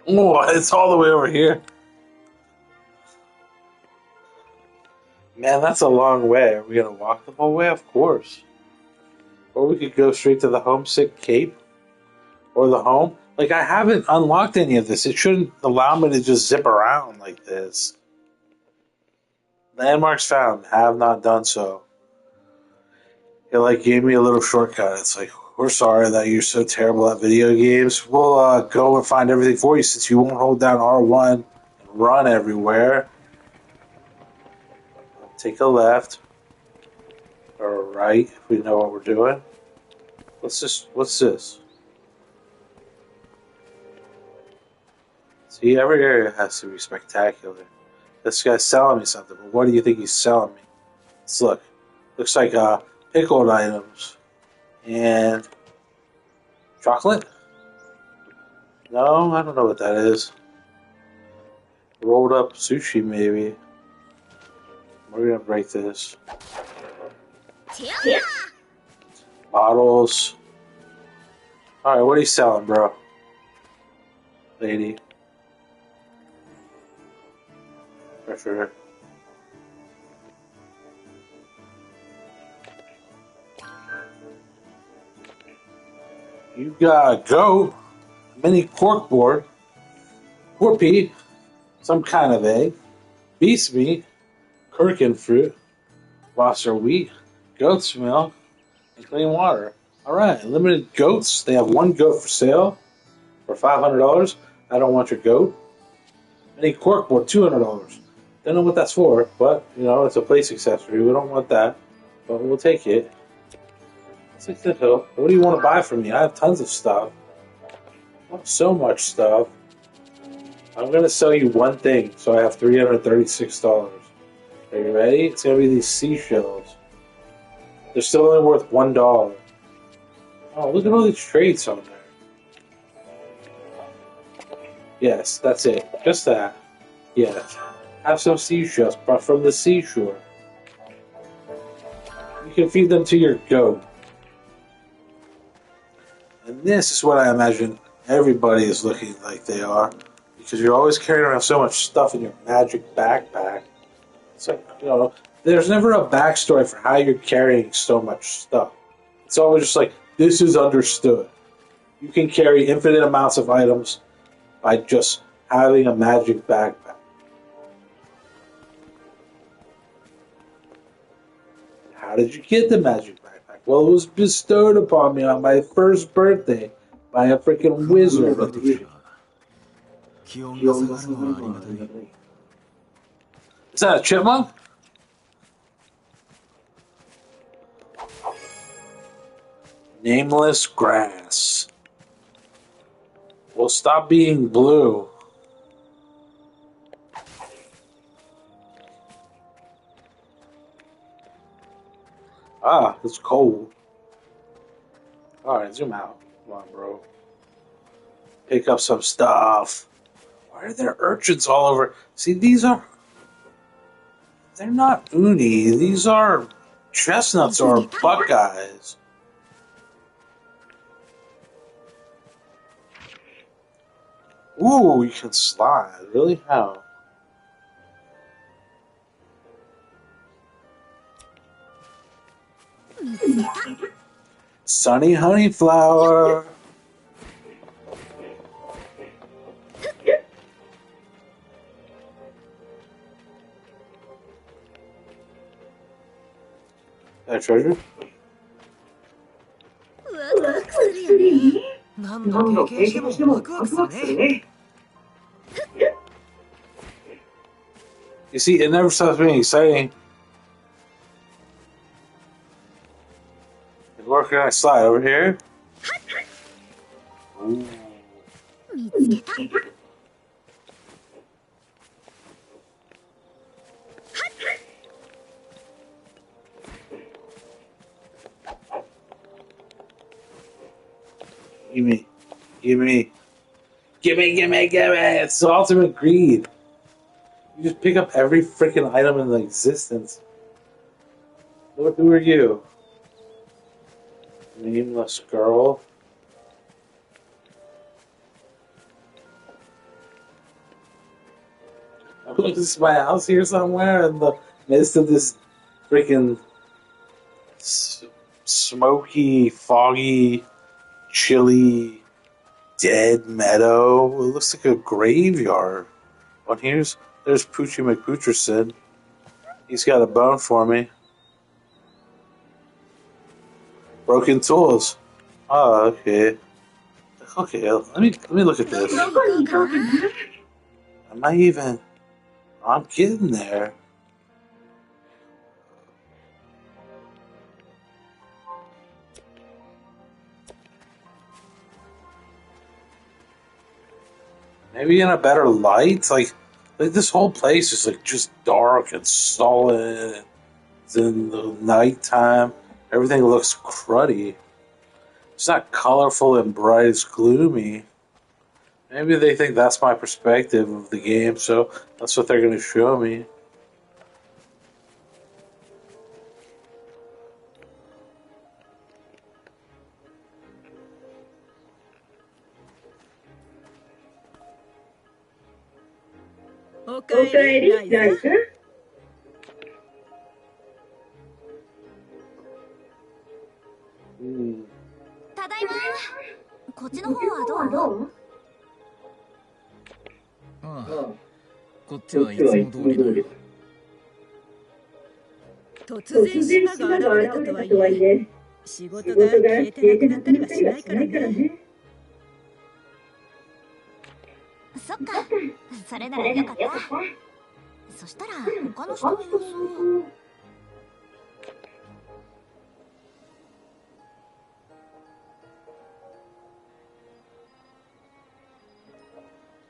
Oh, it's all the way over here. Man, that's a long way. Are we gonna walk the whole way? Of course. Or we could go straight to the homesick cape. Or the home. Like, I haven't unlocked any of this. It shouldn't allow me to just zip around like this. Landmarks found. Have not done so. It gave me a little shortcut. It's like, we're sorry that you're so terrible at video games. We'll go and find everything for you since you won't hold down R1 and run everywhere. Take a left or a right if we know what we're doing. What's this? See, every area has to be spectacular. This guy's selling me something, but what do you think he's selling me? Let's look. Looks like pickled items. And chocolate? No, I don't know what that is. Rolled up sushi, maybe. We're gonna break this. Bottles. Alright, what are you selling, bro? Lady. For sure. You got a goat, mini corkboard, whoopee, some kind of egg, beast meat, Kirkin fruit, Wasser wheat, goat's milk, and clean water. Alright, limited goats. They have one goat for sale for $500. I don't want your goat. Mini corkboard, $200. Don't know what that's for, but, it's a place accessory. We don't want that, but we'll take it. It's like the hill. What do you want to buy from me? I have tons of stuff. I have so much stuff. I'm going to sell you one thing, so I have $336. Are you ready? It's gonna be these seashells. They're still only worth $1. Oh, look at all these traits on there. Yes, that's it. Just that. Yes. Have some seashells, but from the seashore. You can feed them to your goat. And this is what I imagine everybody is looking like they are. Because you're always carrying around so much stuff in your magic backpack. It's like, there's never a backstory for how you're carrying so much stuff. It's always just like, this is understood. You can carry infinite amounts of items by just having a magic backpack. How did you get the magic backpack? Well, it was bestowed upon me on my first birthday by a freaking wizard. Is that a chipmunk? Nameless grass. Well, stop being blue. Ah, it's cold. Alright, zoom out. Come on, bro. Pick up some stuff. Why are there urchins all over? See, they're not uni. These are chestnuts or buckeyes. Ooh, you can slide. Really? How? Sunny honeyflower. That treasure? ワクワクするよね。何度経験してもワクワクするね。 You see, it never stops being exciting. Where can I slide? Over here? Ooh. 見つけた。Gimme. Gimme. Gimme, gimme, gimme! It's the ultimate greed. You just pick up every freaking item in existence. Who are you? Nameless girl? Is my house here somewhere in the midst of this freaking smoky, foggy, chilly, dead meadow? It looks like a graveyard. Oh, there's Poochie McPoocherson. He's got a bone for me. Broken tools. Oh, okay. Okay, let me look at this. Am I even? I'm getting there. Maybe in a better light? Like this whole place is like just dark and solid. It's in the nighttime. Everything looks cruddy. It's not colorful and bright, it's gloomy. Maybe they think that's my perspective of the game, so that's what they're going to show me. Okay, like. ただいま。こっちの方はどう？ああ、こっちはいつも通りだよ。突然島が現れたとはいえ、仕事が消えてなくなったりはしないからね。そっか、それならよかった。そしたら他の人の様子を。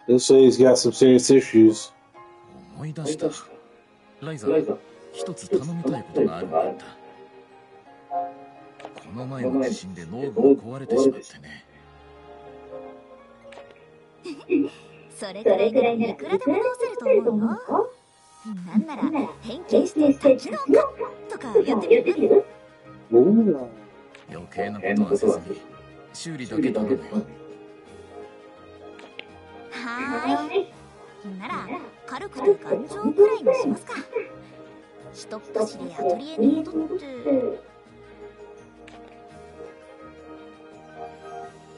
This lady's got some serious issues. 思い出した。ライザ、一つ頼みたいことがあるんだった。この前の地震で農具が壊れてしまってね。それくらいならいくらでも直せると思うよ。なんなら変形して多機能化とかやってみる？余計なことはせずに修理だけ頼むよ。はーい。なら軽くて頑丈くらいにしますか。ひとっ走りアトリエに戻って。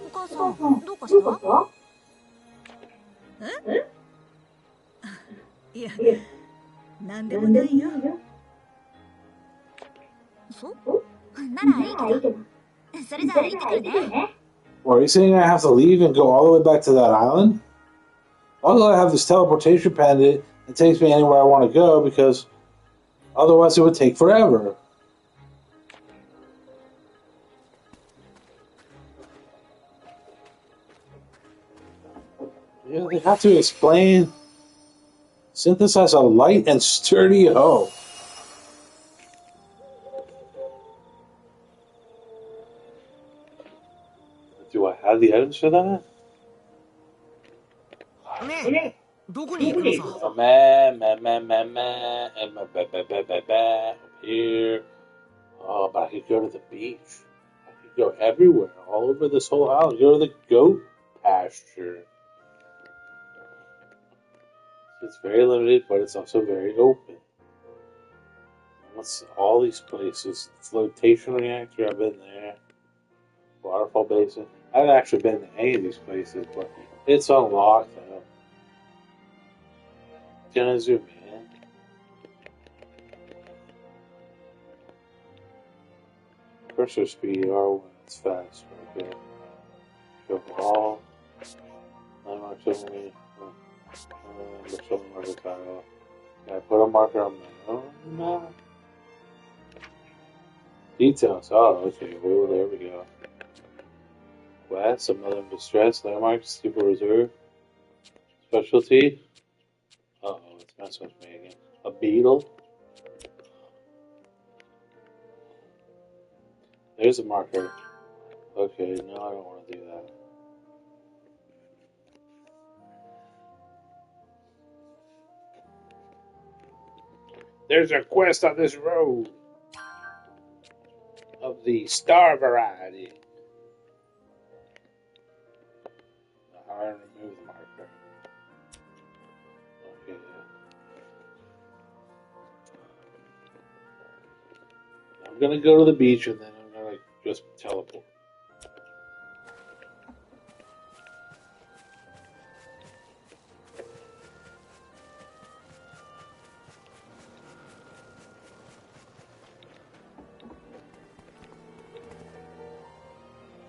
お母さんどうかした？いや、なんでもないよ。そうならいいけど。それじゃあ行ってくるね。Or are you saying I have to leave and go all the way back to that island? Luckily, I have this teleportation pendant. It takes me anywhere I want to go because otherwise it would take forever. Yeah, they have to explain. Synthesize a light and sturdy hoe. Do I have the items for that? ねえ、どこに行くのさ。Here. Oh, but I could go to the beach. I could go everywhere, all over this whole island. Go to the goat pasture. It's very limited, but it's also very open. What's all these places? Flotation reactor, I've been there. Waterfall basin. I haven't actually been to any of these places, but it's unlocked now. Gonna zoom in. Cursor speed R when it's fast. Okay. Show all. Landmarks only. Show marker tile. Can I put a marker on my own map? Details. Oh, okay. Well, there we go. Quest, another in distress. Landmarks, super reserve. Specialty. Uh-oh, it's messing with me again. A beetle. There's a marker. Okay, no, I don't want to do that. There's a quest on this road of the star variety. Now, how do I remove the marker? Okay, yeah. I'm gonna go to the beach and then I'm gonna just teleport.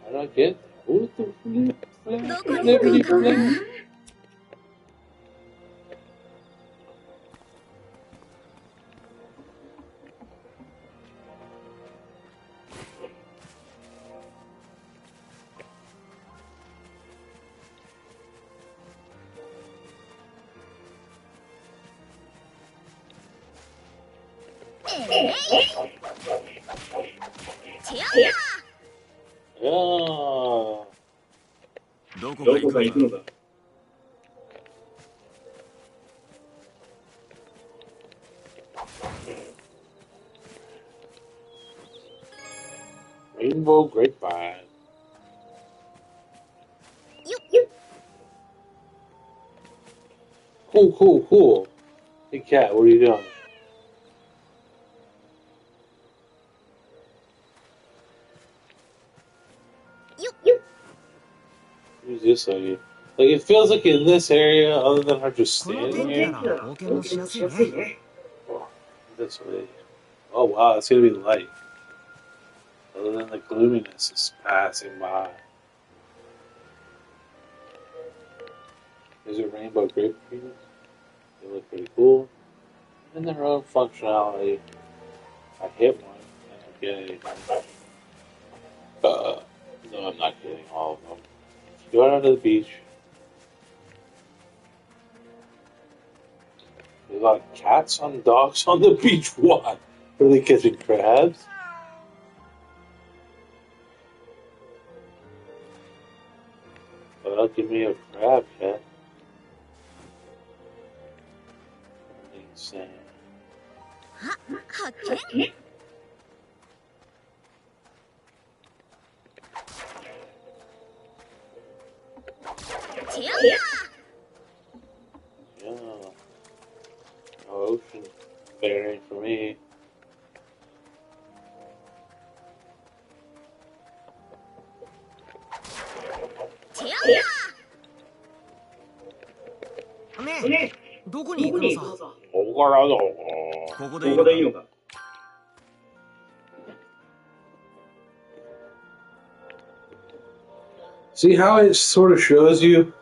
How do I get there? What the flip? どこに行こうかな。Oh. どこが行くのだ。Rainbow grapevine. Cool. Hey, cat, what are you doing? Who's this lady? Like, it feels like in this area, other than her just この standing 天気 here. なら冒険もしやすいね。 Oh, this lady. Oh, wow, it's gonna be light. Other than the gloominess is passing by. There's a rainbow grapevine. They look pretty cool. And their own functionality. I hit one, and I'm getting. No, I'm not getting all of them. Go down to the beach. a lot of cats and dogs on the beach. What? Are they catching crabs? Well, give me a crab, cat. Insane. 発見 Yeah. No ocean faring for me.ねえ、どこに行くのさ。ここからどこ？ここでいいのか。 See how it sort of shows you?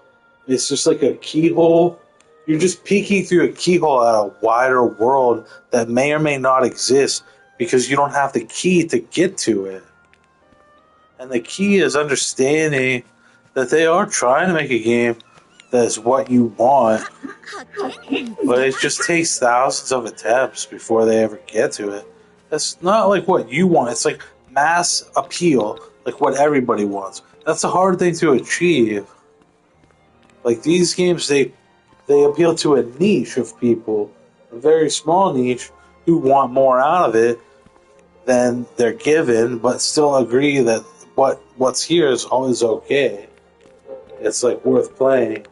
It's just like a keyhole. You're just peeking through a keyhole at a wider world that may or may not exist because you don't have the key to get to it. And the key is understanding that they are trying to make a game that's what you want, but it just takes thousands of attempts before they ever get to it. That's not like what you want. It's like mass appeal, like what everybody wants. That's a hard thing to achieve. Like these games, they appeal to a niche of people, a very small niche, who want more out of it than they're given, but still agree that what's here is always okay. It's like worth playing.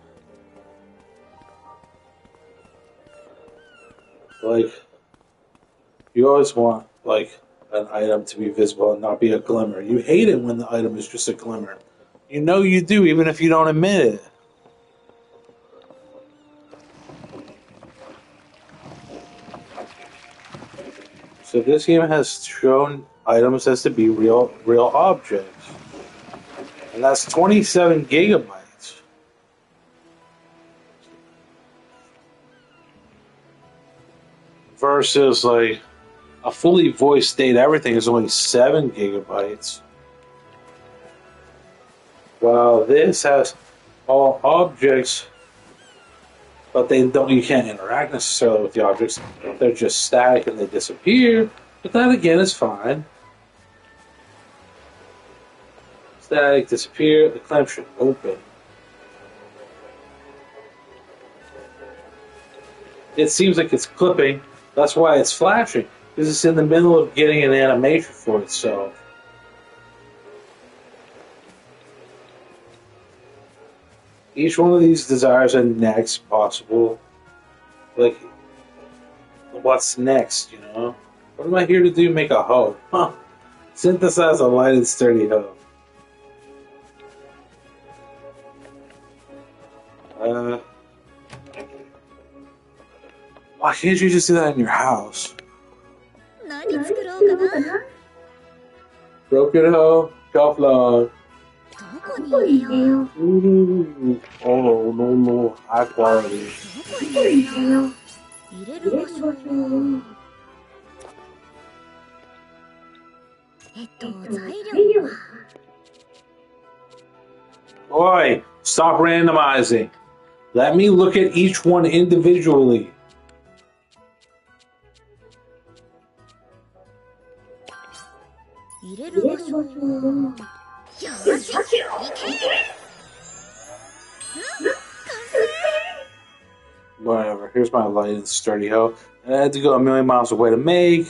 Like you always want like an item to be visible and not be a glimmer. You hate it when the item is just a glimmer. You know you do, even if you don't admit it. So this game has shown items as to be real objects. And that's 27 gigabytes. Versus like a fully voiced state everything is only 7 gigabytes. While this has all objects, but you can't interact necessarily with the objects. They're just static and they disappear. But that again is fine. Static, disappear, the clamp should open. It seems like it's clipping. That's why it's flashing. Because it's in the middle of getting an animation for itself. Each one of these desires a next possible, like, what's next, you know? What am I here to do? Make a hoe. Huh. Synthesize a light and sturdy hoe. Why can't you just do that in your house? 何作ろうかな Broken hoe, shelf log. どこに入れよう Ooh, oh no, high quality. どこに入れよう入れる場所は材料は Oi, stop randomizing. Let me look at each one individually. 入れる場所はよし、行け Whatever, here's my light and sturdy hoe. I had to go a million miles away to make.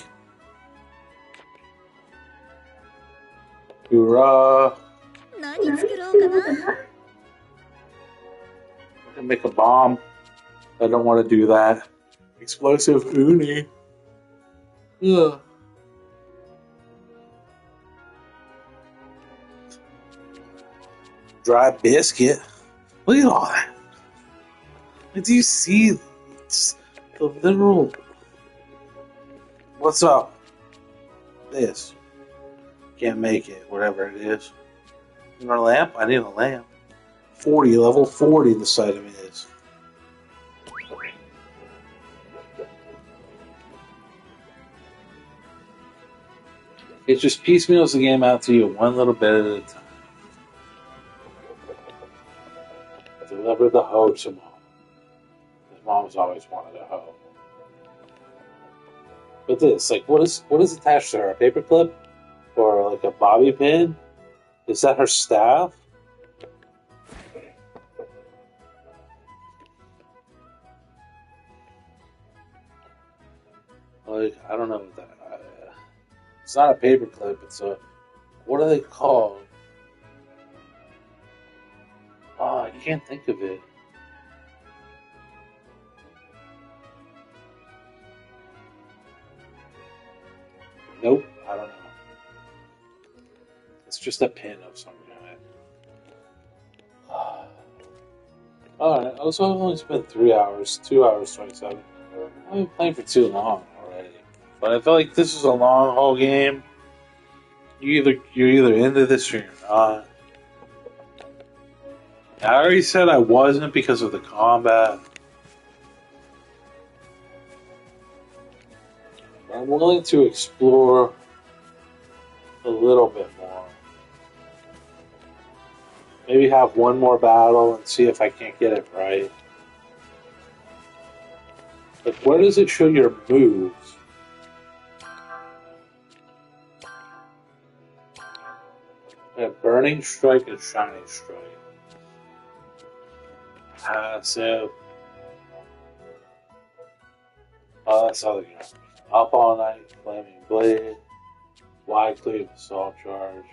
Hoorah. 何作ろうかな I can make a bomb. I don't want to do that. Explosive uni. Ugh. Dry biscuit. Look at all that. Do you see the literal... What's up? This. Can't make it, whatever it is. You want a lamp? I need a lamp. 40, level 40 this item is. It just piecemeals the game out to you one little bit at a time. Deliver the hoe to mom. His mom's always wanted a hoe. But this, like, what is attached to her? A paperclip or like a bobby pin? Is that her staff? Like, I don't know what that. It's not a paperclip. It's a, what are they called? Oh, I can't think of it. Nope, I don't know. It's just a pin of some kind. Alright, also I've only spent 3 hours, 2 hours 27. I've been playing for too long already. But I feel like this is a long haul game. You're either into this or you're not. I already said I wasn't because of the combat. I'm willing to explore a little bit more. Maybe have one more battle and see if I can't get it right. Like, where does it show your moves? Burning Strike and Shining Strike. Passive. Oh, that's other guy. Up All Night, Flaming Blade. Wide Cleave, Assault Charge.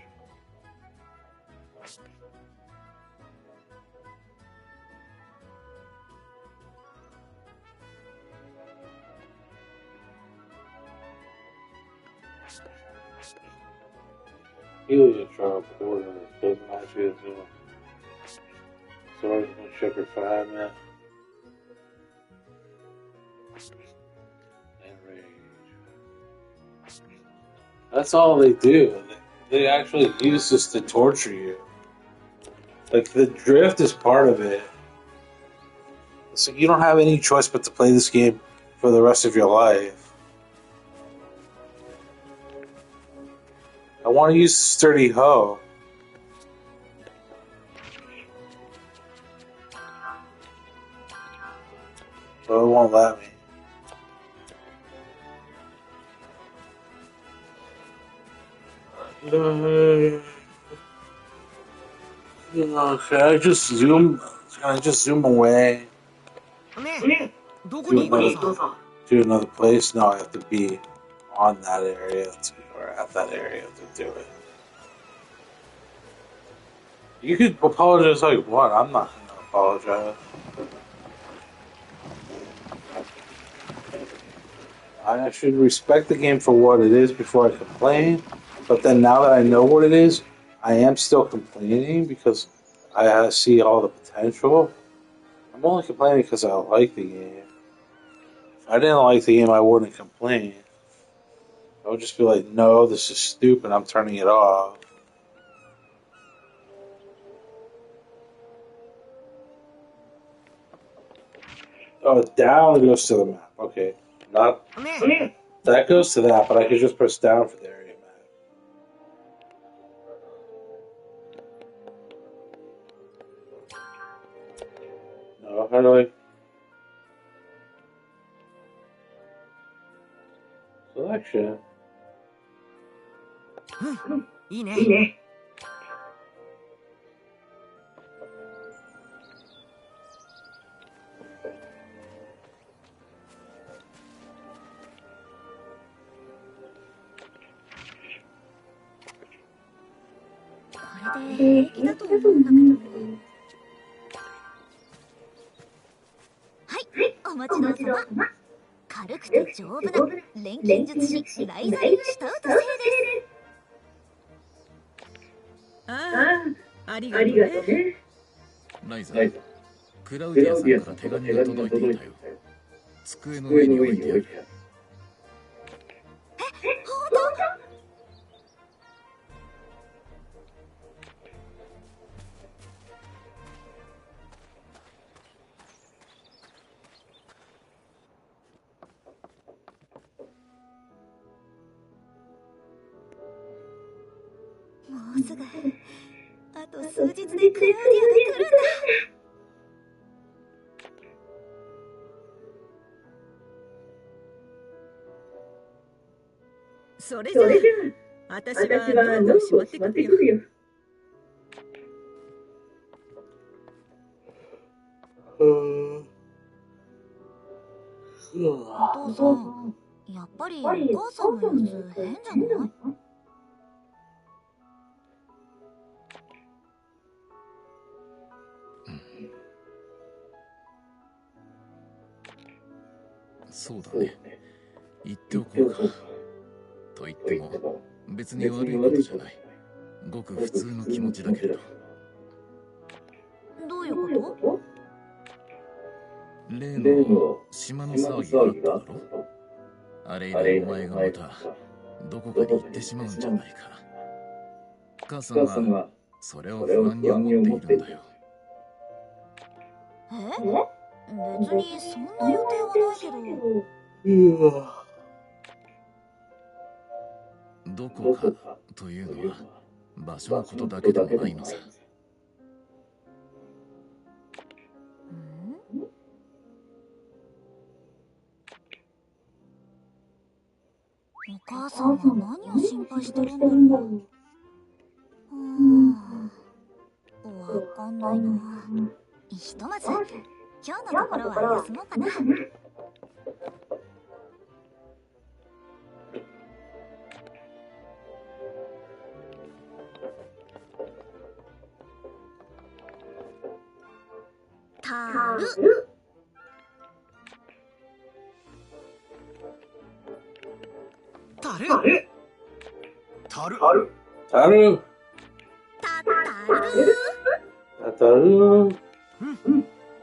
Heliotrope, Order, doesn't actually assume. Swordsman, Shepherd, Fireman. And Rage. That's all they do. They actually use this to torture you. Like, the drift is part of it. So you don't have any choice but to play this game for the rest of your life. I want to use Sturdy Hoe. But it won't let me. Can I just zoom? Can I just zoom away? To another place? No, I have to be on that area or at that area to do it. You could apologize all you want. I'm not going to apologize. I should respect the game for what it is before I complain. But then now that I know what it is, I am still complaining because I see all the potential. I'm only complaining because I like the game. If I didn't like the game, I wouldn't complain. I would just be like, no, this is stupid, I'm turning it off. Oh, down goes to the map. Okay. Not that goes to that, but I could just press down for the area map. No, how do I? Selection. いいね。これで平気だと思うんだけど。はい、お待ちどうさま。軽くて丈夫な錬金術師ライザ流シュタウト製です。ありがとね。ライザ、クラウディアさんから手紙が届いていたよ。机の上に置いてある。もうすぐあと数日でクラウディアが来るんだ。それじゃあ私はノートをしまってくるよ。お父さん、やっぱりお母さんの様子変じゃない？そうだね。言っておこうか。と言っても別に悪いことじゃない。ごく普通の気持ちだけれど。どういうこと？例の島の騒ぎがあっただろ。あれ以来お前がまたどこかに行ってしまうんじゃないか。母さんはそれを不安に思っているんだよ。別にそんな予定はないけど。どこかというのは場所のことだけでもないのさ。お母さんは何を心配してるんだろう。わかんないな。ひとまず今日のところは休もうかな。たる。たる。たる。たる。たる。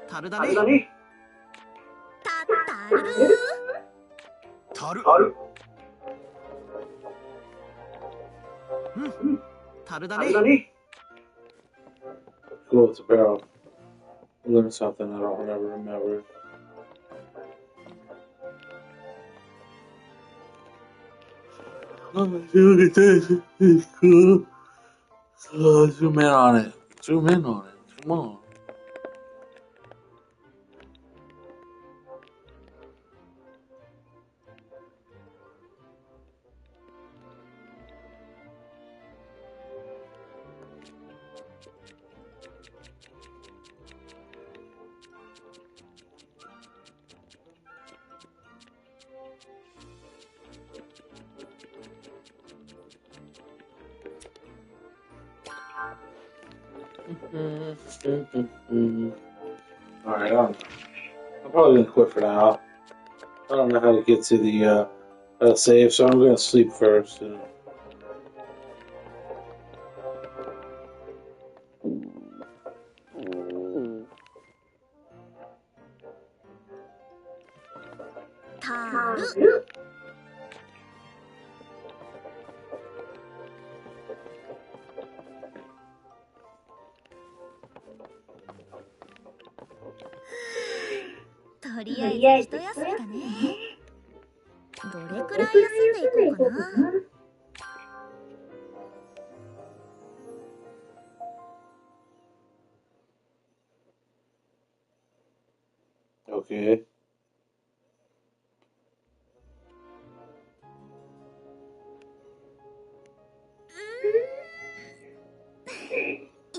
たるだね。たる。たるだね。Cool, it's a barrel. Learn something I don't ever remember. Oh, look at this. It's cool. Zoom in on it. Zoom in on it. Come on. Alright, I'm probably gonna quit for now. I don't know how to get to the save, so I'm gonna sleep first. Taru. とりあえず一休みだね。どれくらい休んでいこうかな。Okay.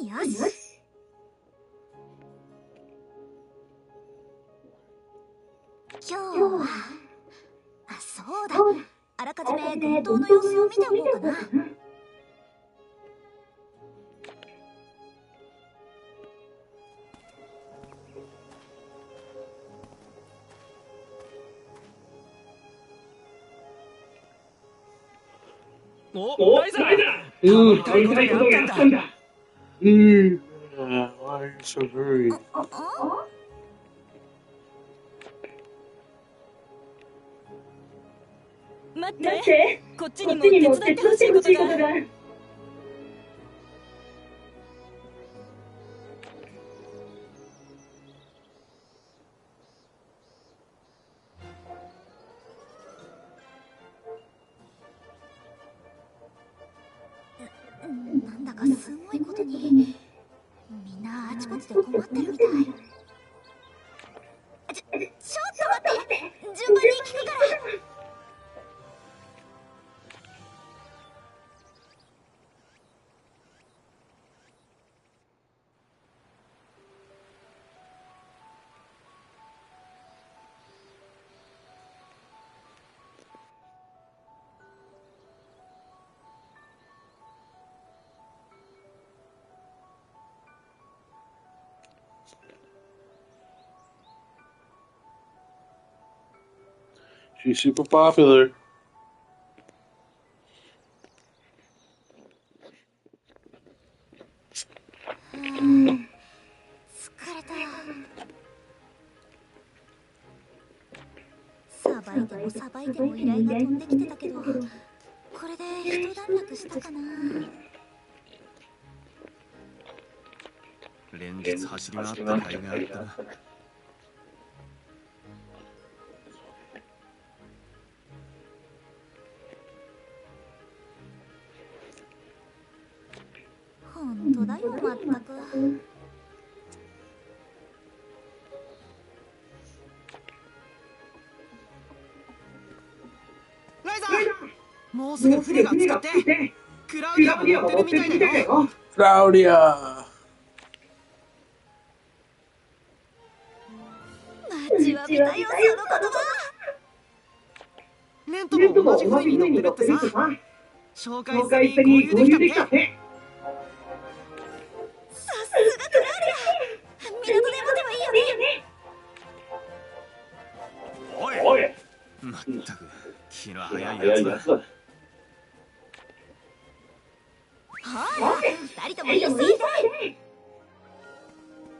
Yes. 今日はそうだ。あらかじめ軍刀の様子を見ておこうかな。お、ライザー。頼みたいことがあったんだ。Why are you so hurried? 待って、こっちにも手伝ってほしいことが。なんだかすごいことに、みんなあちこちで困ってるみたい。ちょっと待って、順番に聞くから。She's super popular. 疲れた。さばいてもさばいても依頼が飛んできてたけど、これで一段落したかな。連日走り回った甲斐があったな。本当だよ、まったく。ライザー、もうすぐ船が使ってクラウディアも乗ってるみたいだよ。クラウディア。待ちわびたよ、その言葉。レントも同じ船に乗ってるってさ。紹介するに合流できたって。さすがクラウディア。港で待てばいいよね。おい、まったく気の早いやつだ。ほら、二人とも急いで。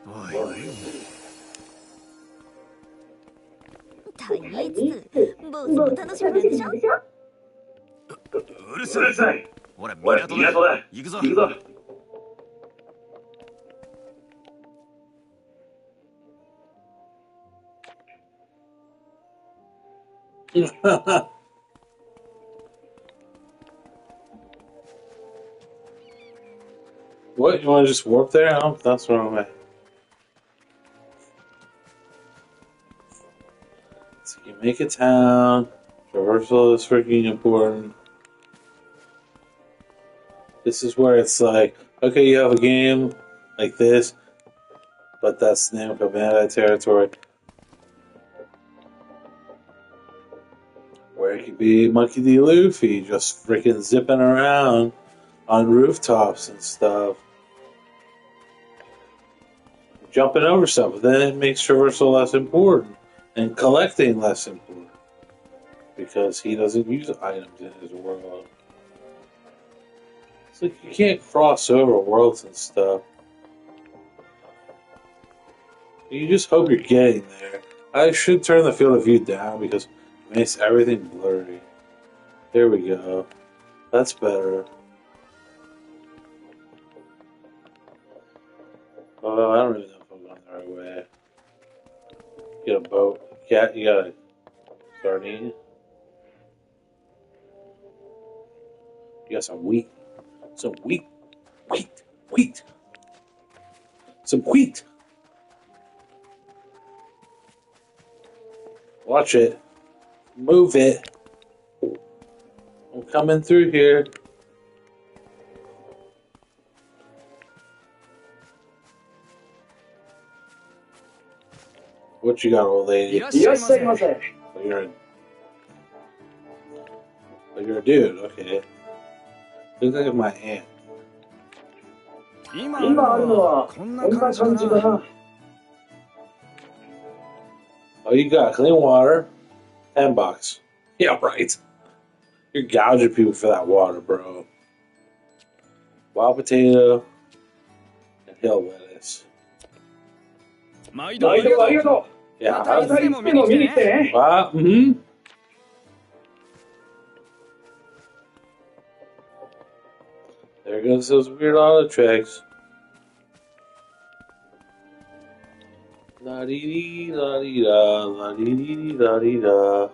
おいおい。と言いつつ、ボスも楽しみなんでしょ。うるさい。ほら、港だ。行くぞ。What? You want to just warp there? Oh, that's the wrong way. So you make a town. Traversal is freaking important. This is where it's like, okay, you have a game like this, but that's the name of Havana territory. Where it could be Monkey D. Luffy just freaking zipping around on rooftops and stuff. Jumping over stuff, but then it makes traversal less important and collecting less important because he doesn't use items in his world. It's like you can't cross over worlds and stuff. You just hope you're getting there. I should turn the field of view down because it makes everything blurry. There we go. That's better. Oh, I don't even know if I'm going the right way. Get a boat. Cat, you got a sardine. You got some wheat. Some wheat. Wheat. Some wheat. Watch it. Move it. I'm coming through here. What you got, old lady? Oh, You're a dude, okay. Looks like my aunt. 今あるのはこんな感じかな。 Oh, you got clean water, $10. Yeah, right. You're gouging people for that water, bro. Wild potato and hill lettuce. 毎度ありがとう。 Yeah. またいつでも見に来てね。 Mm-hmm. There goes those weird auto tricks. La dee dee la dee da, la dee dee da dee da.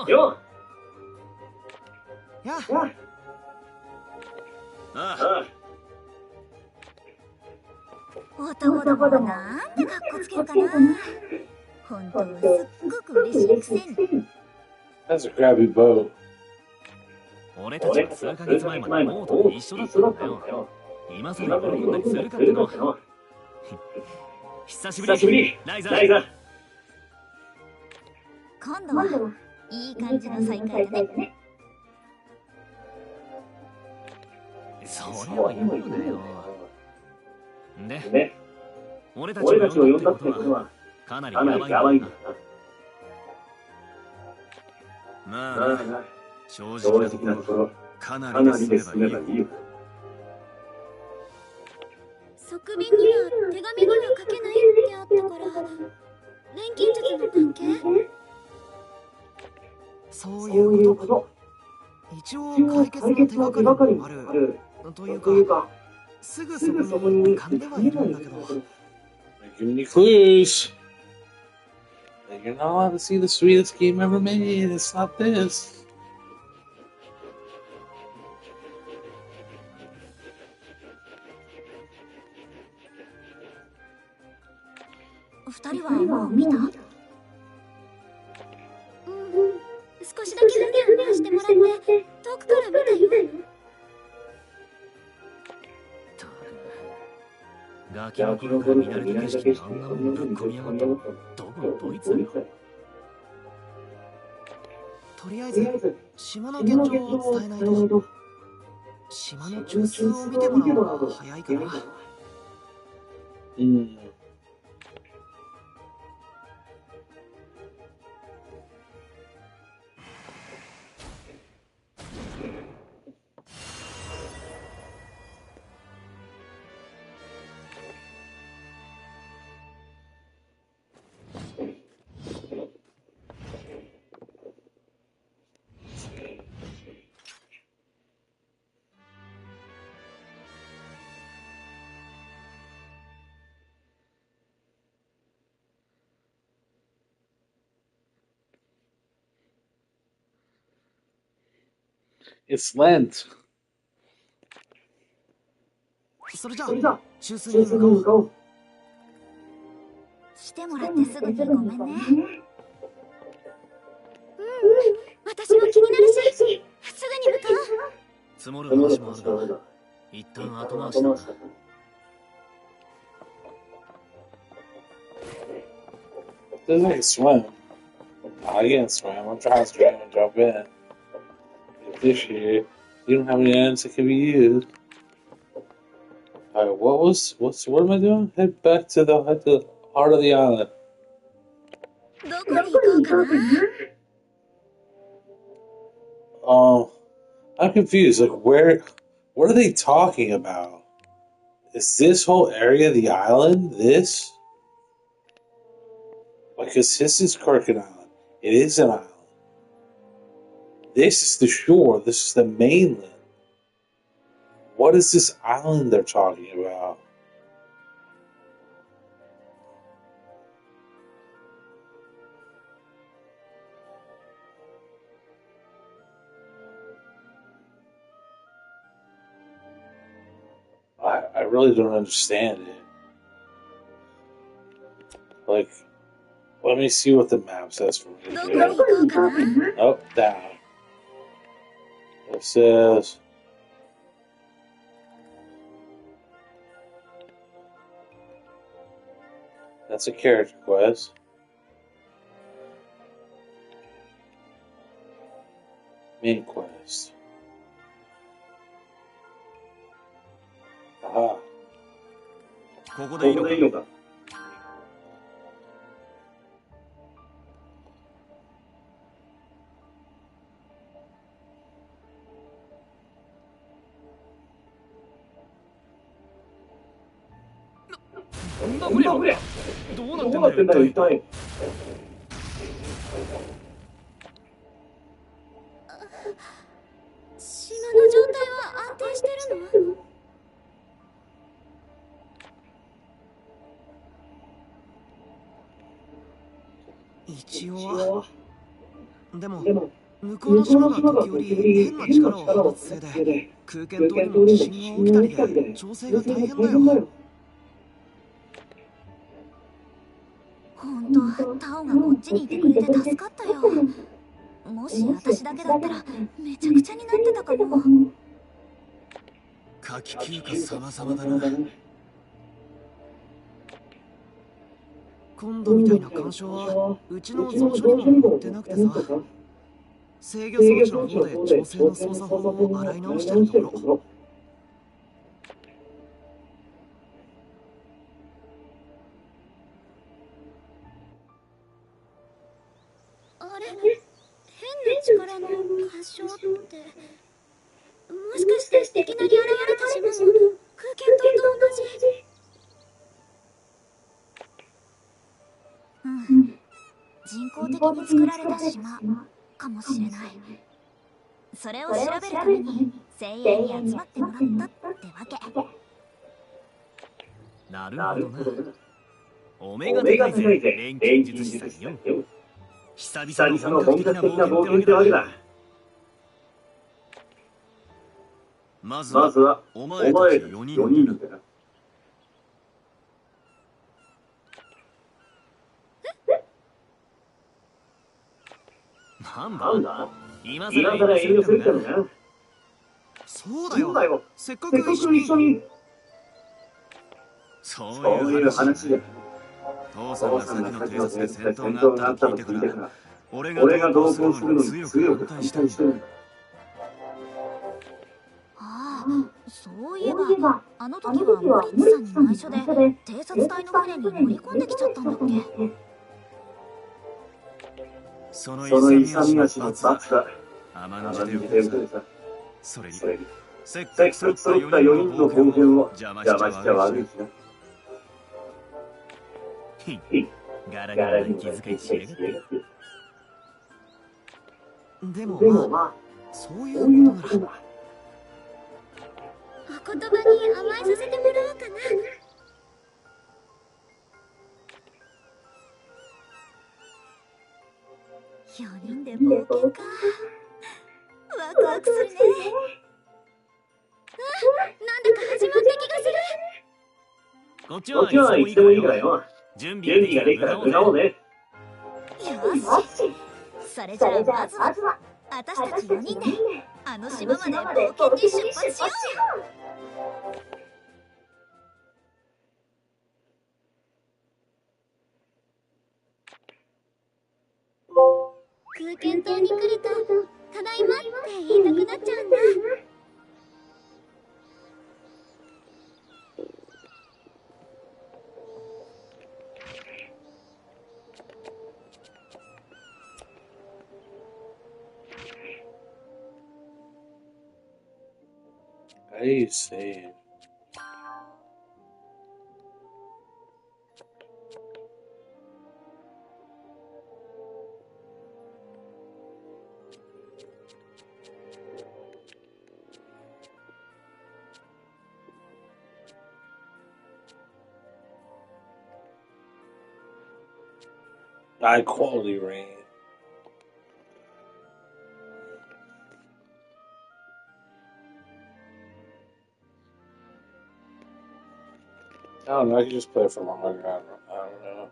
よやああ。男どもはなんでカッコつけるかな。本当すっごく嬉しいくせに。 That's a crappy boat. 俺たちは数ヶ月前までボートで一緒だったんだよ。今更喜んだりするかっての。久しぶり、ライザ。今度はいい感じの再会だね。それは言うなよ。で、俺たちを呼んだってことはかなりヤバいんだな。まあな、正直なところかなりで済めばいいよ。側面には手紙には書けないってあったから錬金術の関係？そういうこと。一応解決の手がかりもあるというか、すぐそこに浮かんではいるんだけど。 Giving you clues. Like, you're not allowed to see the sweetest game ever made. It's not this. 二人はもう見た？少しだけ船を回してもらって遠くから見たよ。ガキの頃から見慣れた景色にあんなもんぶっ込みやがったのどこのドイツよ。とりあえず島の現状を伝えないと。島の中枢を見てもらうのが早いかな。It's Lent. それじゃあ中枢に向かおう。来てもらってすぐにごめんね。私も気になるし、すぐに向かう。積もる話もあるが、一旦後回しだな。Doesn't he swim? I can't swim. I'm trying to swim and jump in. This year, you don't have any items that can be used. Alright, what am I doing? Head back to the heart of the island. どこに行こうかな。I'm confused. Like, what are they talking about? Is this whole area the island? This? Because this is Kirkin Island. It is an island. This is the shore. This is the mainland. What is this island they're talking about? I really don't understand it. Like, let me see what the map says for me. Oh, down. It says... That's a character quest. Main quest. Aha. ここでいいのか。なんだこれ。どうなってんだよ一体。島の状態は安定してるの？一応は。でも向こうの島が時折変な力を放つせいで空間島にも地震が起きたりで調整が大変だよ。ほんとタオがこっちにいてくれて助かったよ。もし私だけだったらめちゃくちゃになってたかも。夏季休暇様々だな。今度みたいな干渉はうちの蔵書にも載ってなくてさ、制御装置の方で調整の操作法を洗い直してるところ。あれ、変な力の干渉って、もしかしていきなり現れた島も空間島と同じ？うん、人工的に作られた島かもしれない。それを調べるために精鋭に集まってもらったってわけ。なるほどな。お目が高いぜ、錬金術師さんよ。久々の本格的な冒険ってわけだ。まずはお前たち4人だな。なんだ今さら遠慮するかな。そうだよ、せっかく一緒に。そういう話だ。父さんが先の偵察で戦闘があったと聞いてから、俺が同行するのに強く反対してる。ああ、そういえばあの時はモリッツさんに内緒で偵察隊の船に乗り込んできちゃったんだっけ。その勇み足の罰だ。天の地で受けてさ。それにせっかく揃った4人の冒険を邪魔しちゃ悪いしな。ガラガラに気遣いしやがって。でもまあ、そういうことならお言葉に甘えさせてもらおうかな。4人で冒険か。ワクワクするね。なんだか始まった気がする。こっちはいつでもいいからよ。準備ができたら向かおうね。よし、それじゃあまずは私たち4人であの島まで冒険に出発しよう。空間島に来るとただいまって言いたくなっちゃうんだ。I see. High quality rain. I don't know. I can just play it for longer. I don't know.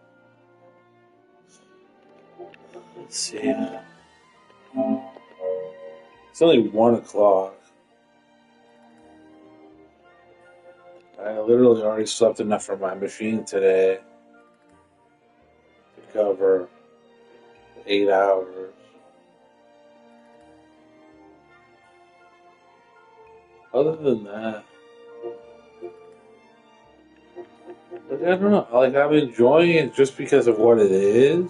Let's see. It's only 1 o'clock. I literally already slept enough for my machine today to cover 8 hours. Other than that, like, I don't know. Like, I'm enjoying it just because of what it is.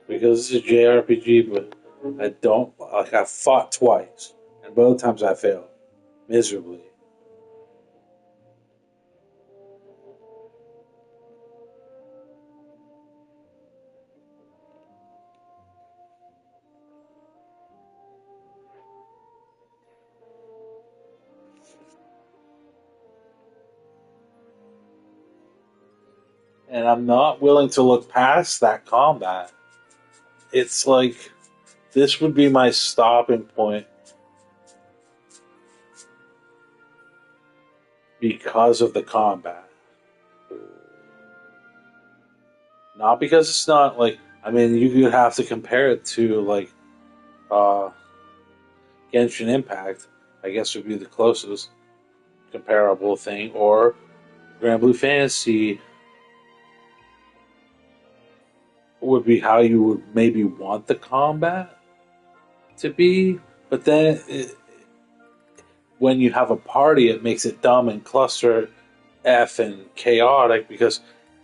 Because it's a JRPG, but I don't like. I fought twice, and both times I failed miserably. And I'm not willing to look past that combat. it's like this would be my stopping point because of the combat. Not because it's not like, I mean, you could have to compare it to like uh, Genshin Impact, I guess would be the closest comparable thing, or Grand Blue Fantasy would be how you would maybe want the combat to be. But then when you have a party, it makes it dumb and cluster F and chaotic because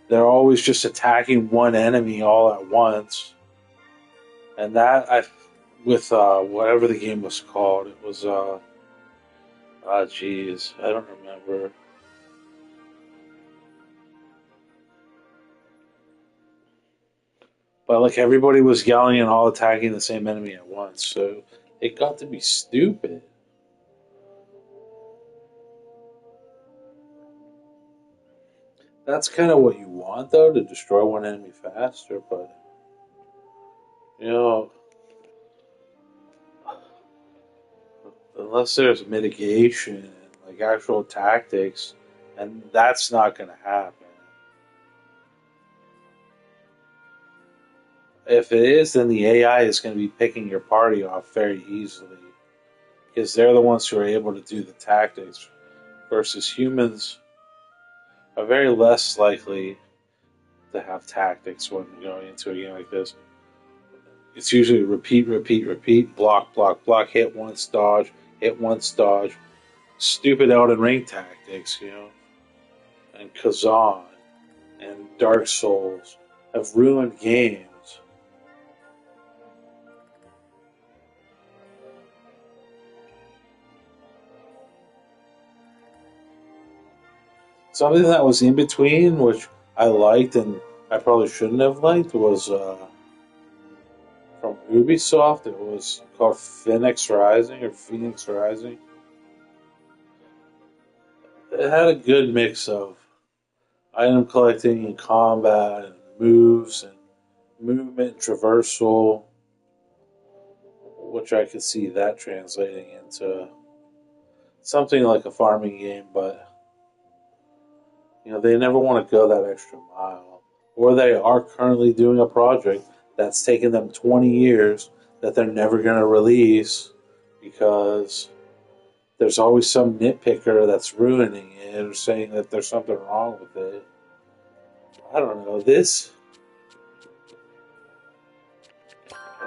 they're always just attacking one enemy all at once. And that I, with whatever the game was called, it was jeez, I don't remember. But like everybody was yelling and all attacking the same enemy at once, so it got to be stupid. That's kind of what you want, though, to destroy one enemy faster. But you know, unless there's mitigation and like actual tactics, and that's not going to happen. If it is, then the AI is going to be picking your party off very easily because they're the ones who are able to do the tactics, versus humans are very less likely to have tactics when going into a game like this. It's usually repeat, repeat, repeat, block, block, block, hit once, dodge. Stupid Elden Ring tactics, you know, and Kazan and Dark Souls have ruined games. Something that was in between, which I liked and I probably shouldn't have liked, was from Ubisoft. It was called Phoenix Rising. It had a good mix of item collecting and combat and moves and movement and traversal, which I could see that translating into something like a farming game, but you know they never want to go that extra mile. Or they are currently doing a project that's taken them 20 years that they're never going to release because there's always some nitpicker that's ruining it or saying that there's something wrong with it. I don't know. This,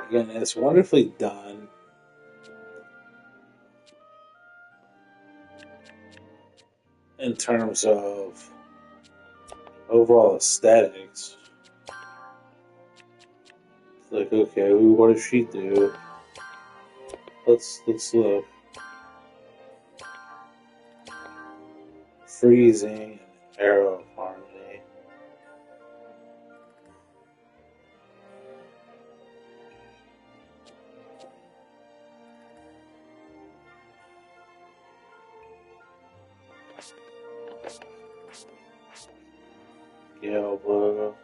again, it's wonderfully done. In terms of overall aesthetics. It's like, okay, what does she do? Let's look. Freezing and arrow of harmony. Gale logo.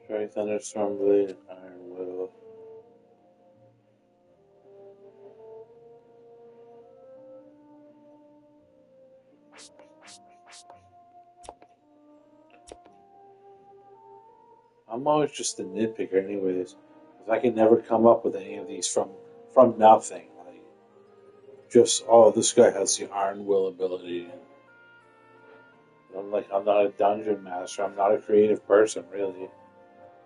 Strike Thunderstorm Blade, Iron Will. I'm always just a nitpicker, anyways, because I can never come up with any of these from nothing. Like, just this guy has the Iron Will ability. I'm like, I'm not a dungeon master. I'm not a creative person, really.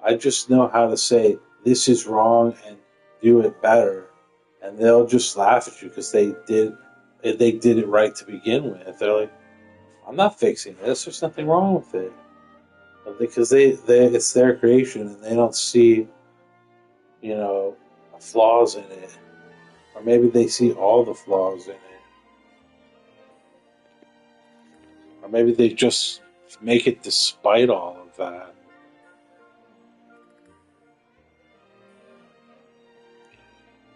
I just know how to say this is wrong and do it better, and they'll just laugh at you because they did it right to begin with. They're like, I'm not fixing this. There's nothing wrong with it because they it's their creation and they don't see you know flaws in it, or maybe they see all the flaws in it, or maybe they just make it despite all of that.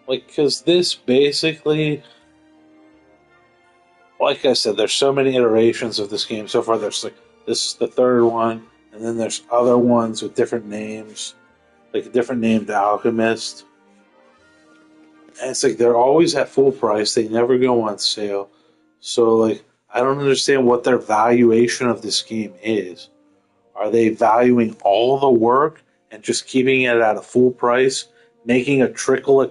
Like, because this basically like I said, there's so many iterations of this game so far. There's like this is the third one, and then there's other ones with different names, like a different named Alchemist. And it's like they're always at full price. They never go on sale. So like I don't understand what their valuation of this game is. Are they valuing all the work and just keeping it at a full price, making a trickle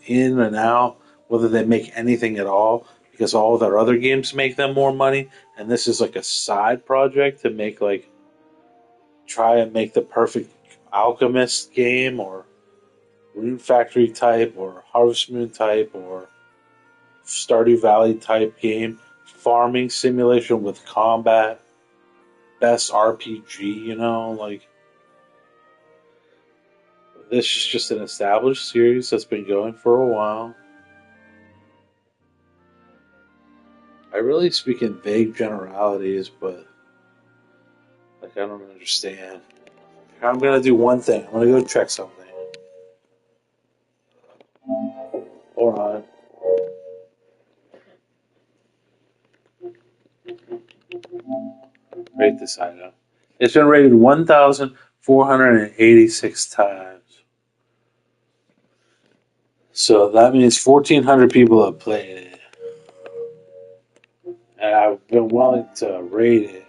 in and out, whether they make anything at all, because all their other games make them more money, and this is like a side project to make like try and make the perfect Alchemist game or Rune Factory type or Harvest Moon type or Stardew Valley type game, farming simulation with combat, best RPG, like this is just an established series that's been going for a while. I really speak in vague generalities, but like I don't understand. I'm gonna do one thing. I'm gonna go check something. Hold on. Rate this item. It's been rated 1,486 times. So that means 1,400 people have played it. And I've been willing to rate it.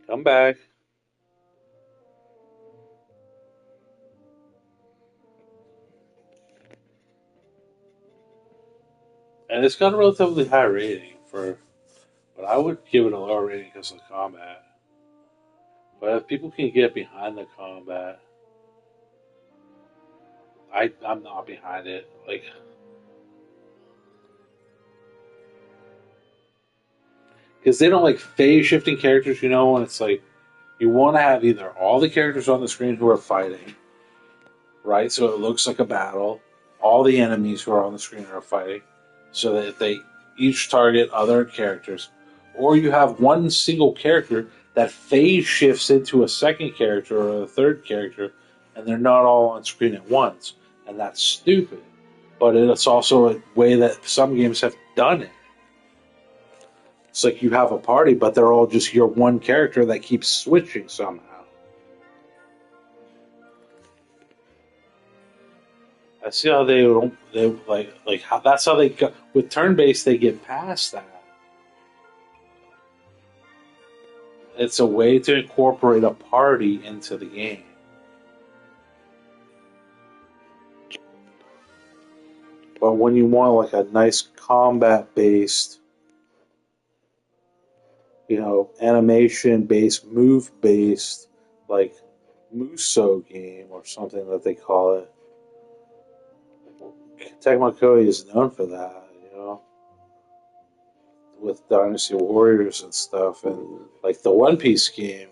Come back. And it's got a relatively high rating but I would give it a lower rating because of the combat. But if people can get behind the combat, I'm not behind it. Like, because they don't like phase shifting characters, when it's like you want to have either all the characters on the screen who are fighting, right? So it looks like a battle. All the enemies who are on the screen are fighting, so that they each target other characters. Or you have one single character that phase shifts into a second character or a third character, and they're not all on screen at once. And that's stupid. But it's also a way that some games have done it. It's like you have a party, but they're all just your one character that keeps switching somehow. I see how they like how that's how they go with turn based. They get past that. It's a way to incorporate a party into the game. But when you want like a nice combat based, animation based, move based, like Muso game or something that they call it. Tecmo Koei is known for that, with Dynasty Warriors and stuff, and like the One Piece game,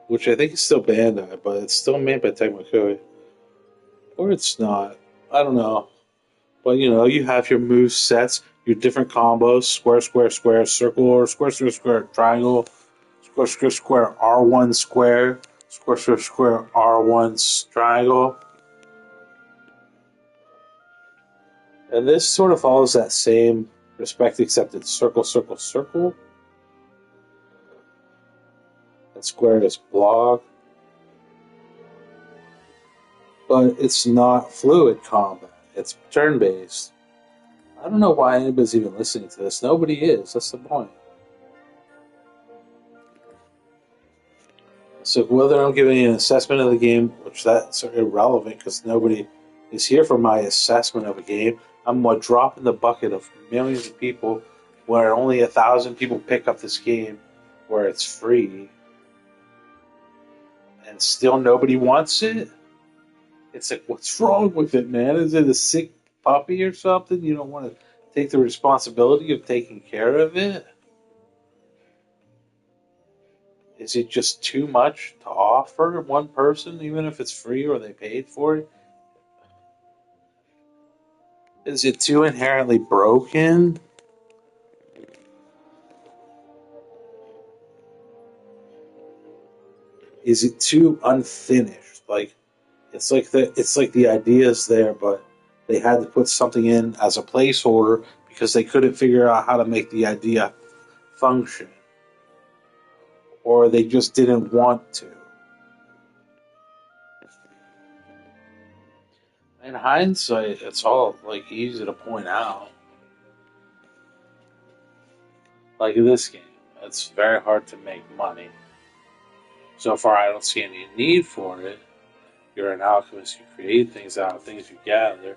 which I think is still Bandai, but it's still made by Tecmo Koei. Or it's not. I don't know. But you have your move sets, your different combos: square, square, square, circle, or square, square, square, triangle, square, square, square, R1 square, square, square, square, R1 triangle. And this sort of follows that same respect, except it's circle, circle, circle. And square is block. But it's not fluid combat. It's turn based. I don't know why anybody's even listening to this. Nobody is. That's the point. So whether I'm giving an assessment of the game, which that's irrelevant because nobody is here for my assessment of a game, I'm a drop in the bucket of millions of people where only 1,000 people pick up this game where it's free and still nobody wants it. It's like, what's wrong with it, man? Is it a sick puppy or something? You don't want to take the responsibility of taking care of it? Is it just too much to offer one person, even if it's free or they paid for it? Is it too inherently broken? Is it too unfinished? Like, it's like the idea is there, but they had to put something in as a placeholder because they couldn't figure out how to make the idea function, or they just didn't want to. In hindsight, it's all like easy to point out. Like in this game, it's very hard to make money. So far, I don't see any need for it. You're an alchemist, you create things out of things you gather.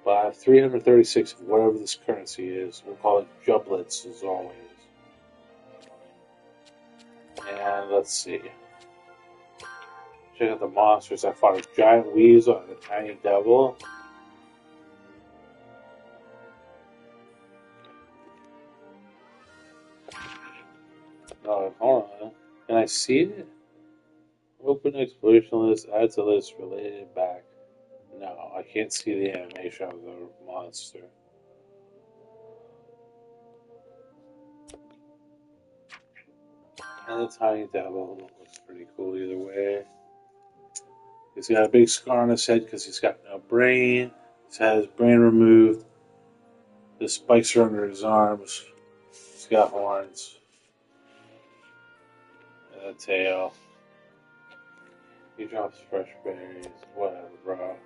But I have 336 of whatever this currency is. We'll call it jublets as always. And let's see. Check out the monsters. I fought a giant weasel and a tiny devil. Oh, hold on. Can I see it? Open exploration list, add to list, related back. No, I can't see the animation of the monster. And the tiny devil looks pretty cool either way. He's got a big scar on his head because he's got no brain. He's had his brain removed. The spikes are under his arms. He's got horns. And a tail. He drops fresh berries. Whatever, bro.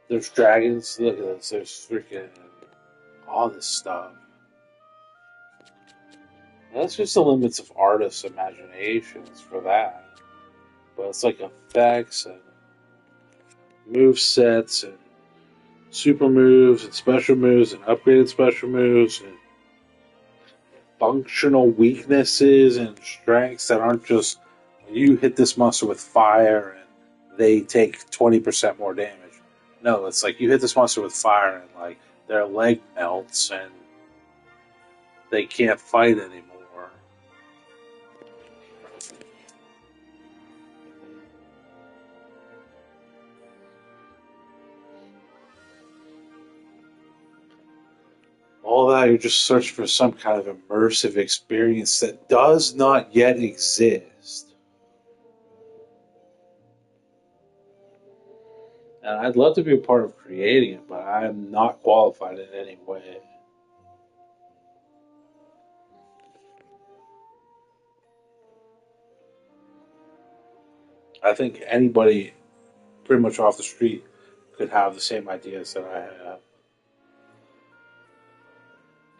There's dragons. Look at this. There's freaking all this stuff. That's just the limits of artists' imaginations for that. But it's like effects and move sets and super moves and special moves and upgraded special moves and functional weaknesses and strengths that aren't just you hit this monster with fire and they take 20% more damage. No, it's like you hit this monster with fire and like their leg melts and they can't fight anymore. All that, you're just searching for some kind of immersive experience that does not yet exist. And I'd love to be a part of creating it, but I'm not qualified in any way. I think anybody pretty much off the street could have the same ideas that I have.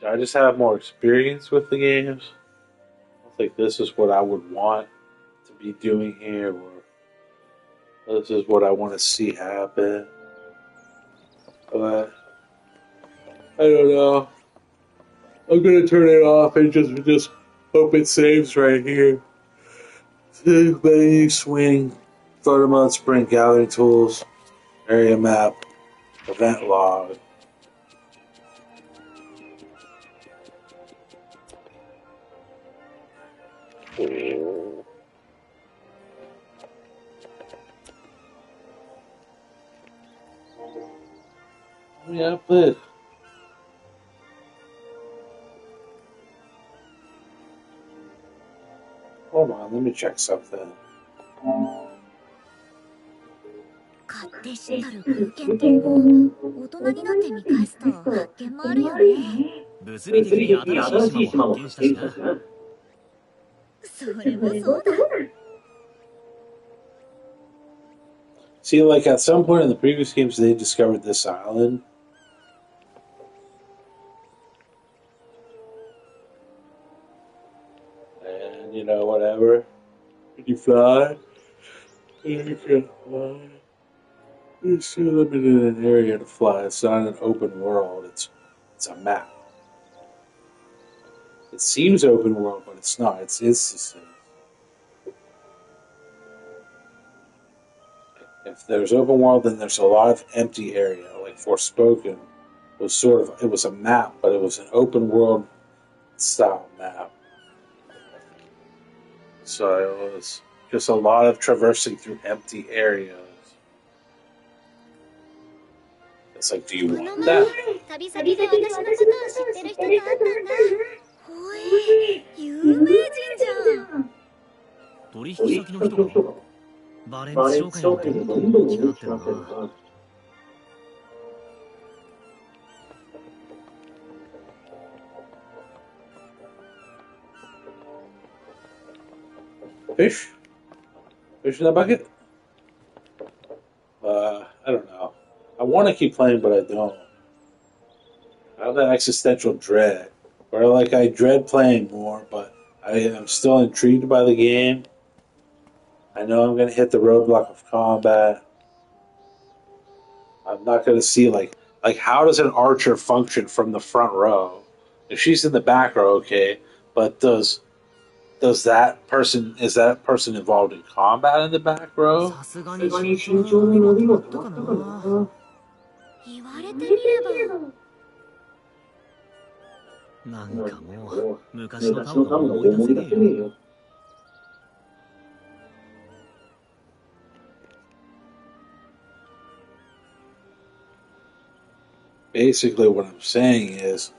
I just have more experience with the games. I think this is what I would want to be doing here, or this is what I want to see happen. But I don't know. I'm gonna turn it off and just hope it saves right here. Menu swing, photo mode, sprint, gathering tools, area map, event log. Yeah, but hold on, let me check something. 勝手知ったる空間って大人になって見返すと発見もあるよね。物理的に新しい島も発見したしな。それもそうだ。See, like at some point in the previous games, they discovered this island. And, you know, whatever. Can you fly? You can fly. It's too limited an area to fly. It's not an open world. It's a map. It seems open world, but it's not. It's instances. If there's open world, then there's a lot of empty area. Like Forspoken was it was a map, but it was an open world style map. So it was just a lot of traversing through empty areas. It's like, do you want that? 旅先で私のことを知ってる人と会ったんだ。ほえ、有名人じゃん。取引先の人か。バレンツ商会もどんどん大きくなってるな。Fish? Fish in the bucket? I don't know. I want to keep playing, but I don't. I have that existential dread. Where, like, I dread playing more, but I am still intrigued by the game. I know I'm going to hit the roadblock of combat. I'm not going to see, like, how does an archer function from the front row? If she's in the back row, okay, but is that person involved in combat in the back row? さすがに身長の伸びも止まったかな。言われてみれば。なんかもう昔のタムが思い出せねえよ。Basically, what I'm saying is,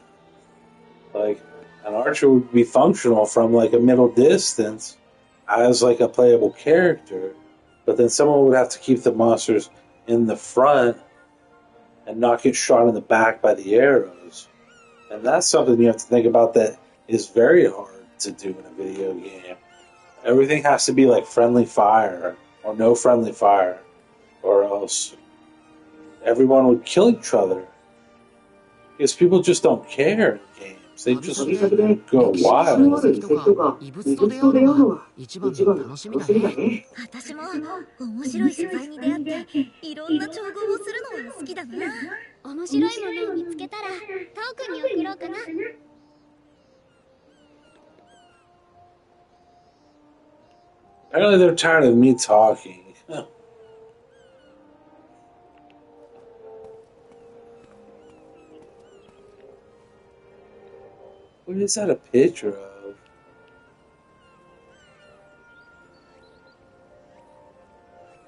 like, an archer would be functional from like a middle distance as like a playable character, but then someone would have to keep the monsters in the front and not get shot in the back by the arrows. And that's something you have to think about that is very hard to do in a video game. Everything has to be like friendly fire or no friendly fire, or else everyone would kill each other. Because people just don't care in games. They just go wild. 異物と出会うのが一番の楽しみだね。私も面白い素材に出会っていろんな調合をするのは好きだな。面白いものを見つけたらタオ君に送ろうかな。Apparently they're tired of me talking. What is that a picture of?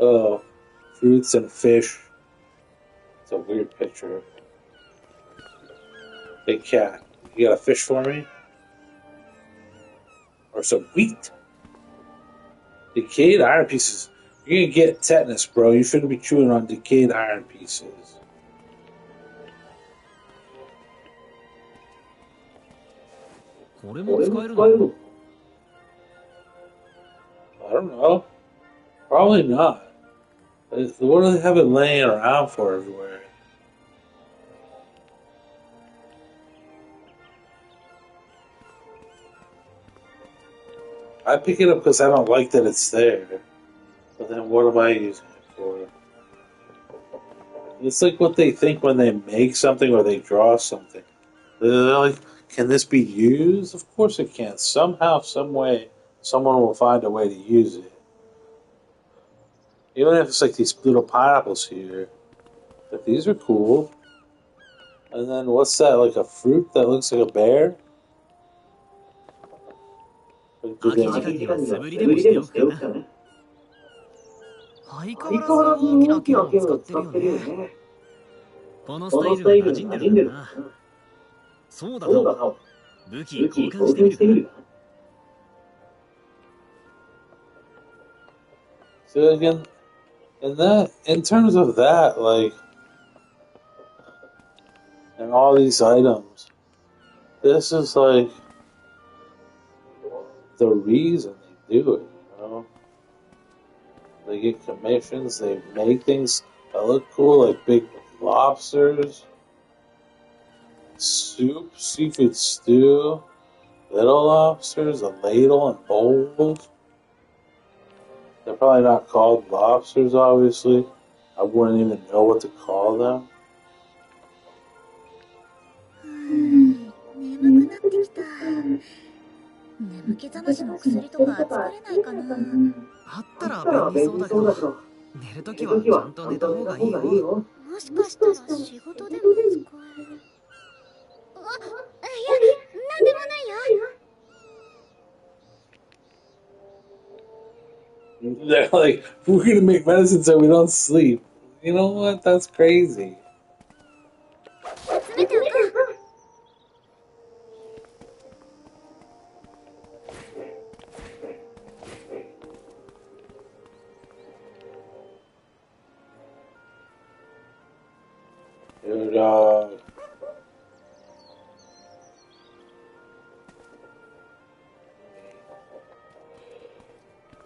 Oh, fruits and fish. It's a weird picture. Hey cat, you got a fish for me? Or some wheat? Decayed iron pieces. You're gonna get tetanus, bro. You shouldn't be chewing on decayed iron pieces. I don't know. Probably not. What do they have it laying around for everywhere? I pick it up because I don't like that it's there. But then what am I using it for? It's like what they think when they make something or they draw something. They're like, can this be used? Of course it can. Somehow, some way, someone will find a way to use it. Even if it's like these little pineapples here. But these are cool. And then what's that? Like a fruit that looks like a bear? 空き時間には素振りでもしておくかな。相変わらず大きな剣を使ってるよね。このスタイルが馴染んでるんだな。そうだな。武器交換してみるか。So again, in terms of that, like, and all these items, this is like the reason they do it, you know? They get commissions, they make things that look cool, like big lobsters, soup, seafood stew, little lobsters, a ladle, and bowls. They're probably not called lobsters, obviously. I wouldn't even know what to call them. 眠くなってきた。眠気覚ましの薬とか作れないかな。あったら便利そうだけど、寝るときはちゃんと寝た方がいいよ。もしかしたら仕事でも使える。あ、いや、なんでもないよ。They're like, we're gonna make medicine so we don't sleep. You know what? That's crazy. 集めておこう。Good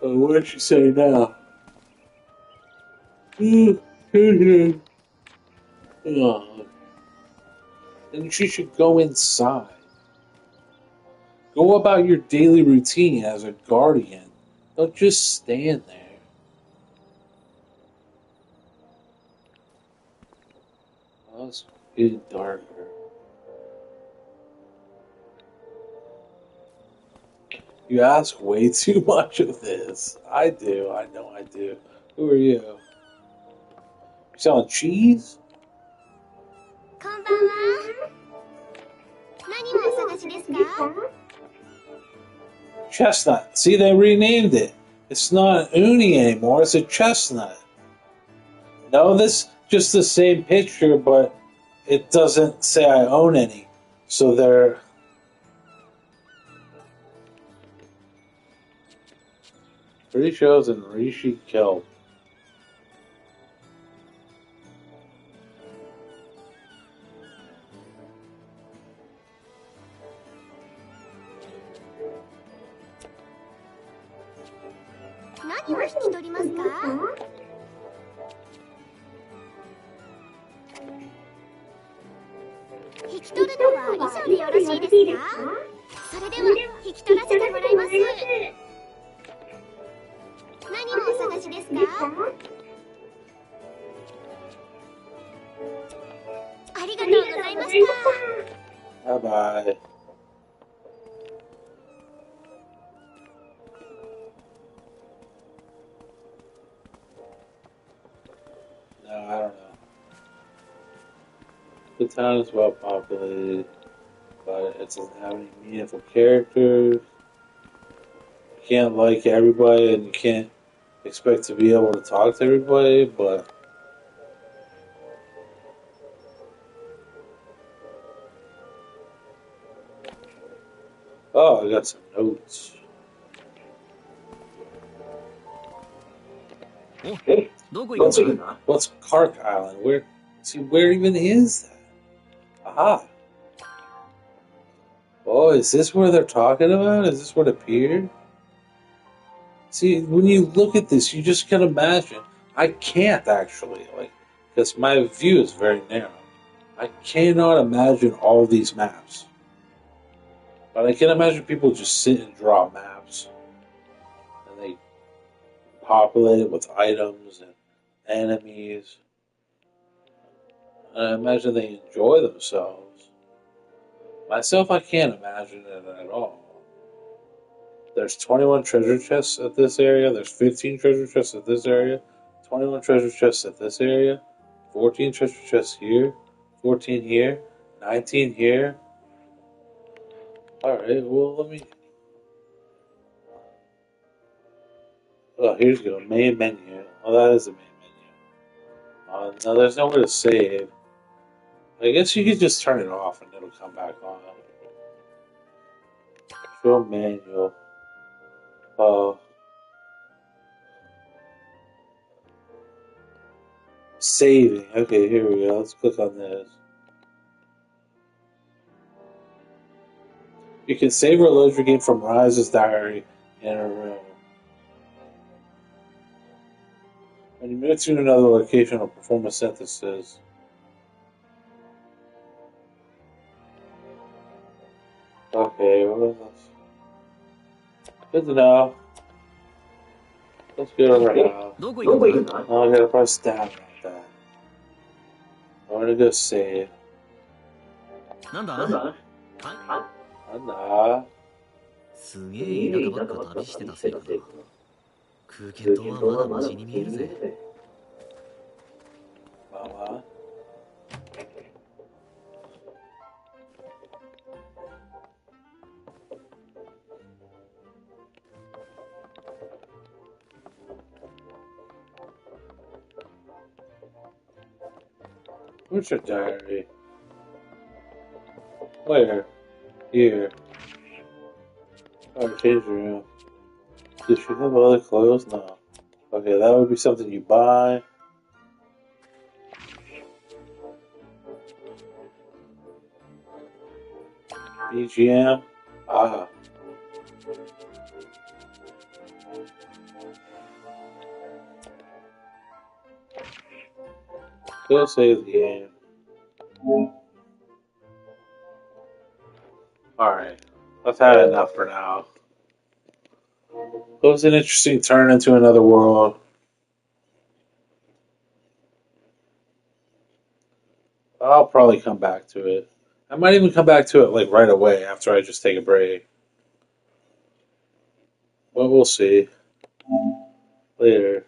what did she say now? Oh, then she should go inside. Go about your daily routine as a guardian. Don't just stand there. Oh, it's getting darker. You ask way too much of this. I do. I know I do. Who are you? You selling cheese? こんばんは。何をお探しですか? Chestnut. See, they renamed it. It's not uni anymore. It's a chestnut. No, this just the same picture, but it doesn't say I own any. So they're three shows and Rishi killed. What will you take? 引き取るのは以上でよろしいですか? それでは引き取らせてもらいます。何をお探しですか? ありがとうございました。Bye bye. No, I don't know. The town is well populated, but it doesn't have any meaningful characters. You can't like everybody, and you can't expect to be able to talk to everybody, but oh, I got some notes. Hey, what's Kark Island? Where even is that? Aha. Oh, is this where they're talking about? Is this what appeared? See, when you look at this, you just can imagine. I can't actually, because my view is very narrow. I cannot imagine all these maps. But I can imagine people just sit and draw maps. And they populate it with items and enemies. And I imagine they enjoy themselves. Myself, I can't imagine it at all. There's 21 treasure chests at this area. There's 15 treasure chests at this area. 21 treasure chests at this area. 14 treasure chests here. 14 here. 19 here. Alright, well, let me... Oh, here's the main menu. Oh, that is the main menu. No, there's nowhere to save. I guess you could just turn it off and it'll come back on. Show manual. Oh. Saving. Okay, here we go. Let's click on this. You can save or load your game from Rise's diary in a room. When you move to another location or perform a synthesis. Okay, what is this? Good to know. Let's go right now. Oh, I gotta press down like that. I'm gonna go save. Nanda. すげえ田舎ばっか旅してたせいかな。空間島はまだマシに見えるぜ。Mama. Where's your diary? Where? Here. Oh, change room. Does she have other clothes? No. Okay, that would be something you buy. BGM. Ah. Go save the game. Alright. I've had enough for now. It was an interesting turn into another world. I'll probably come back to it. I might even come back to it like right away after I just take a break. But we'll see. Later.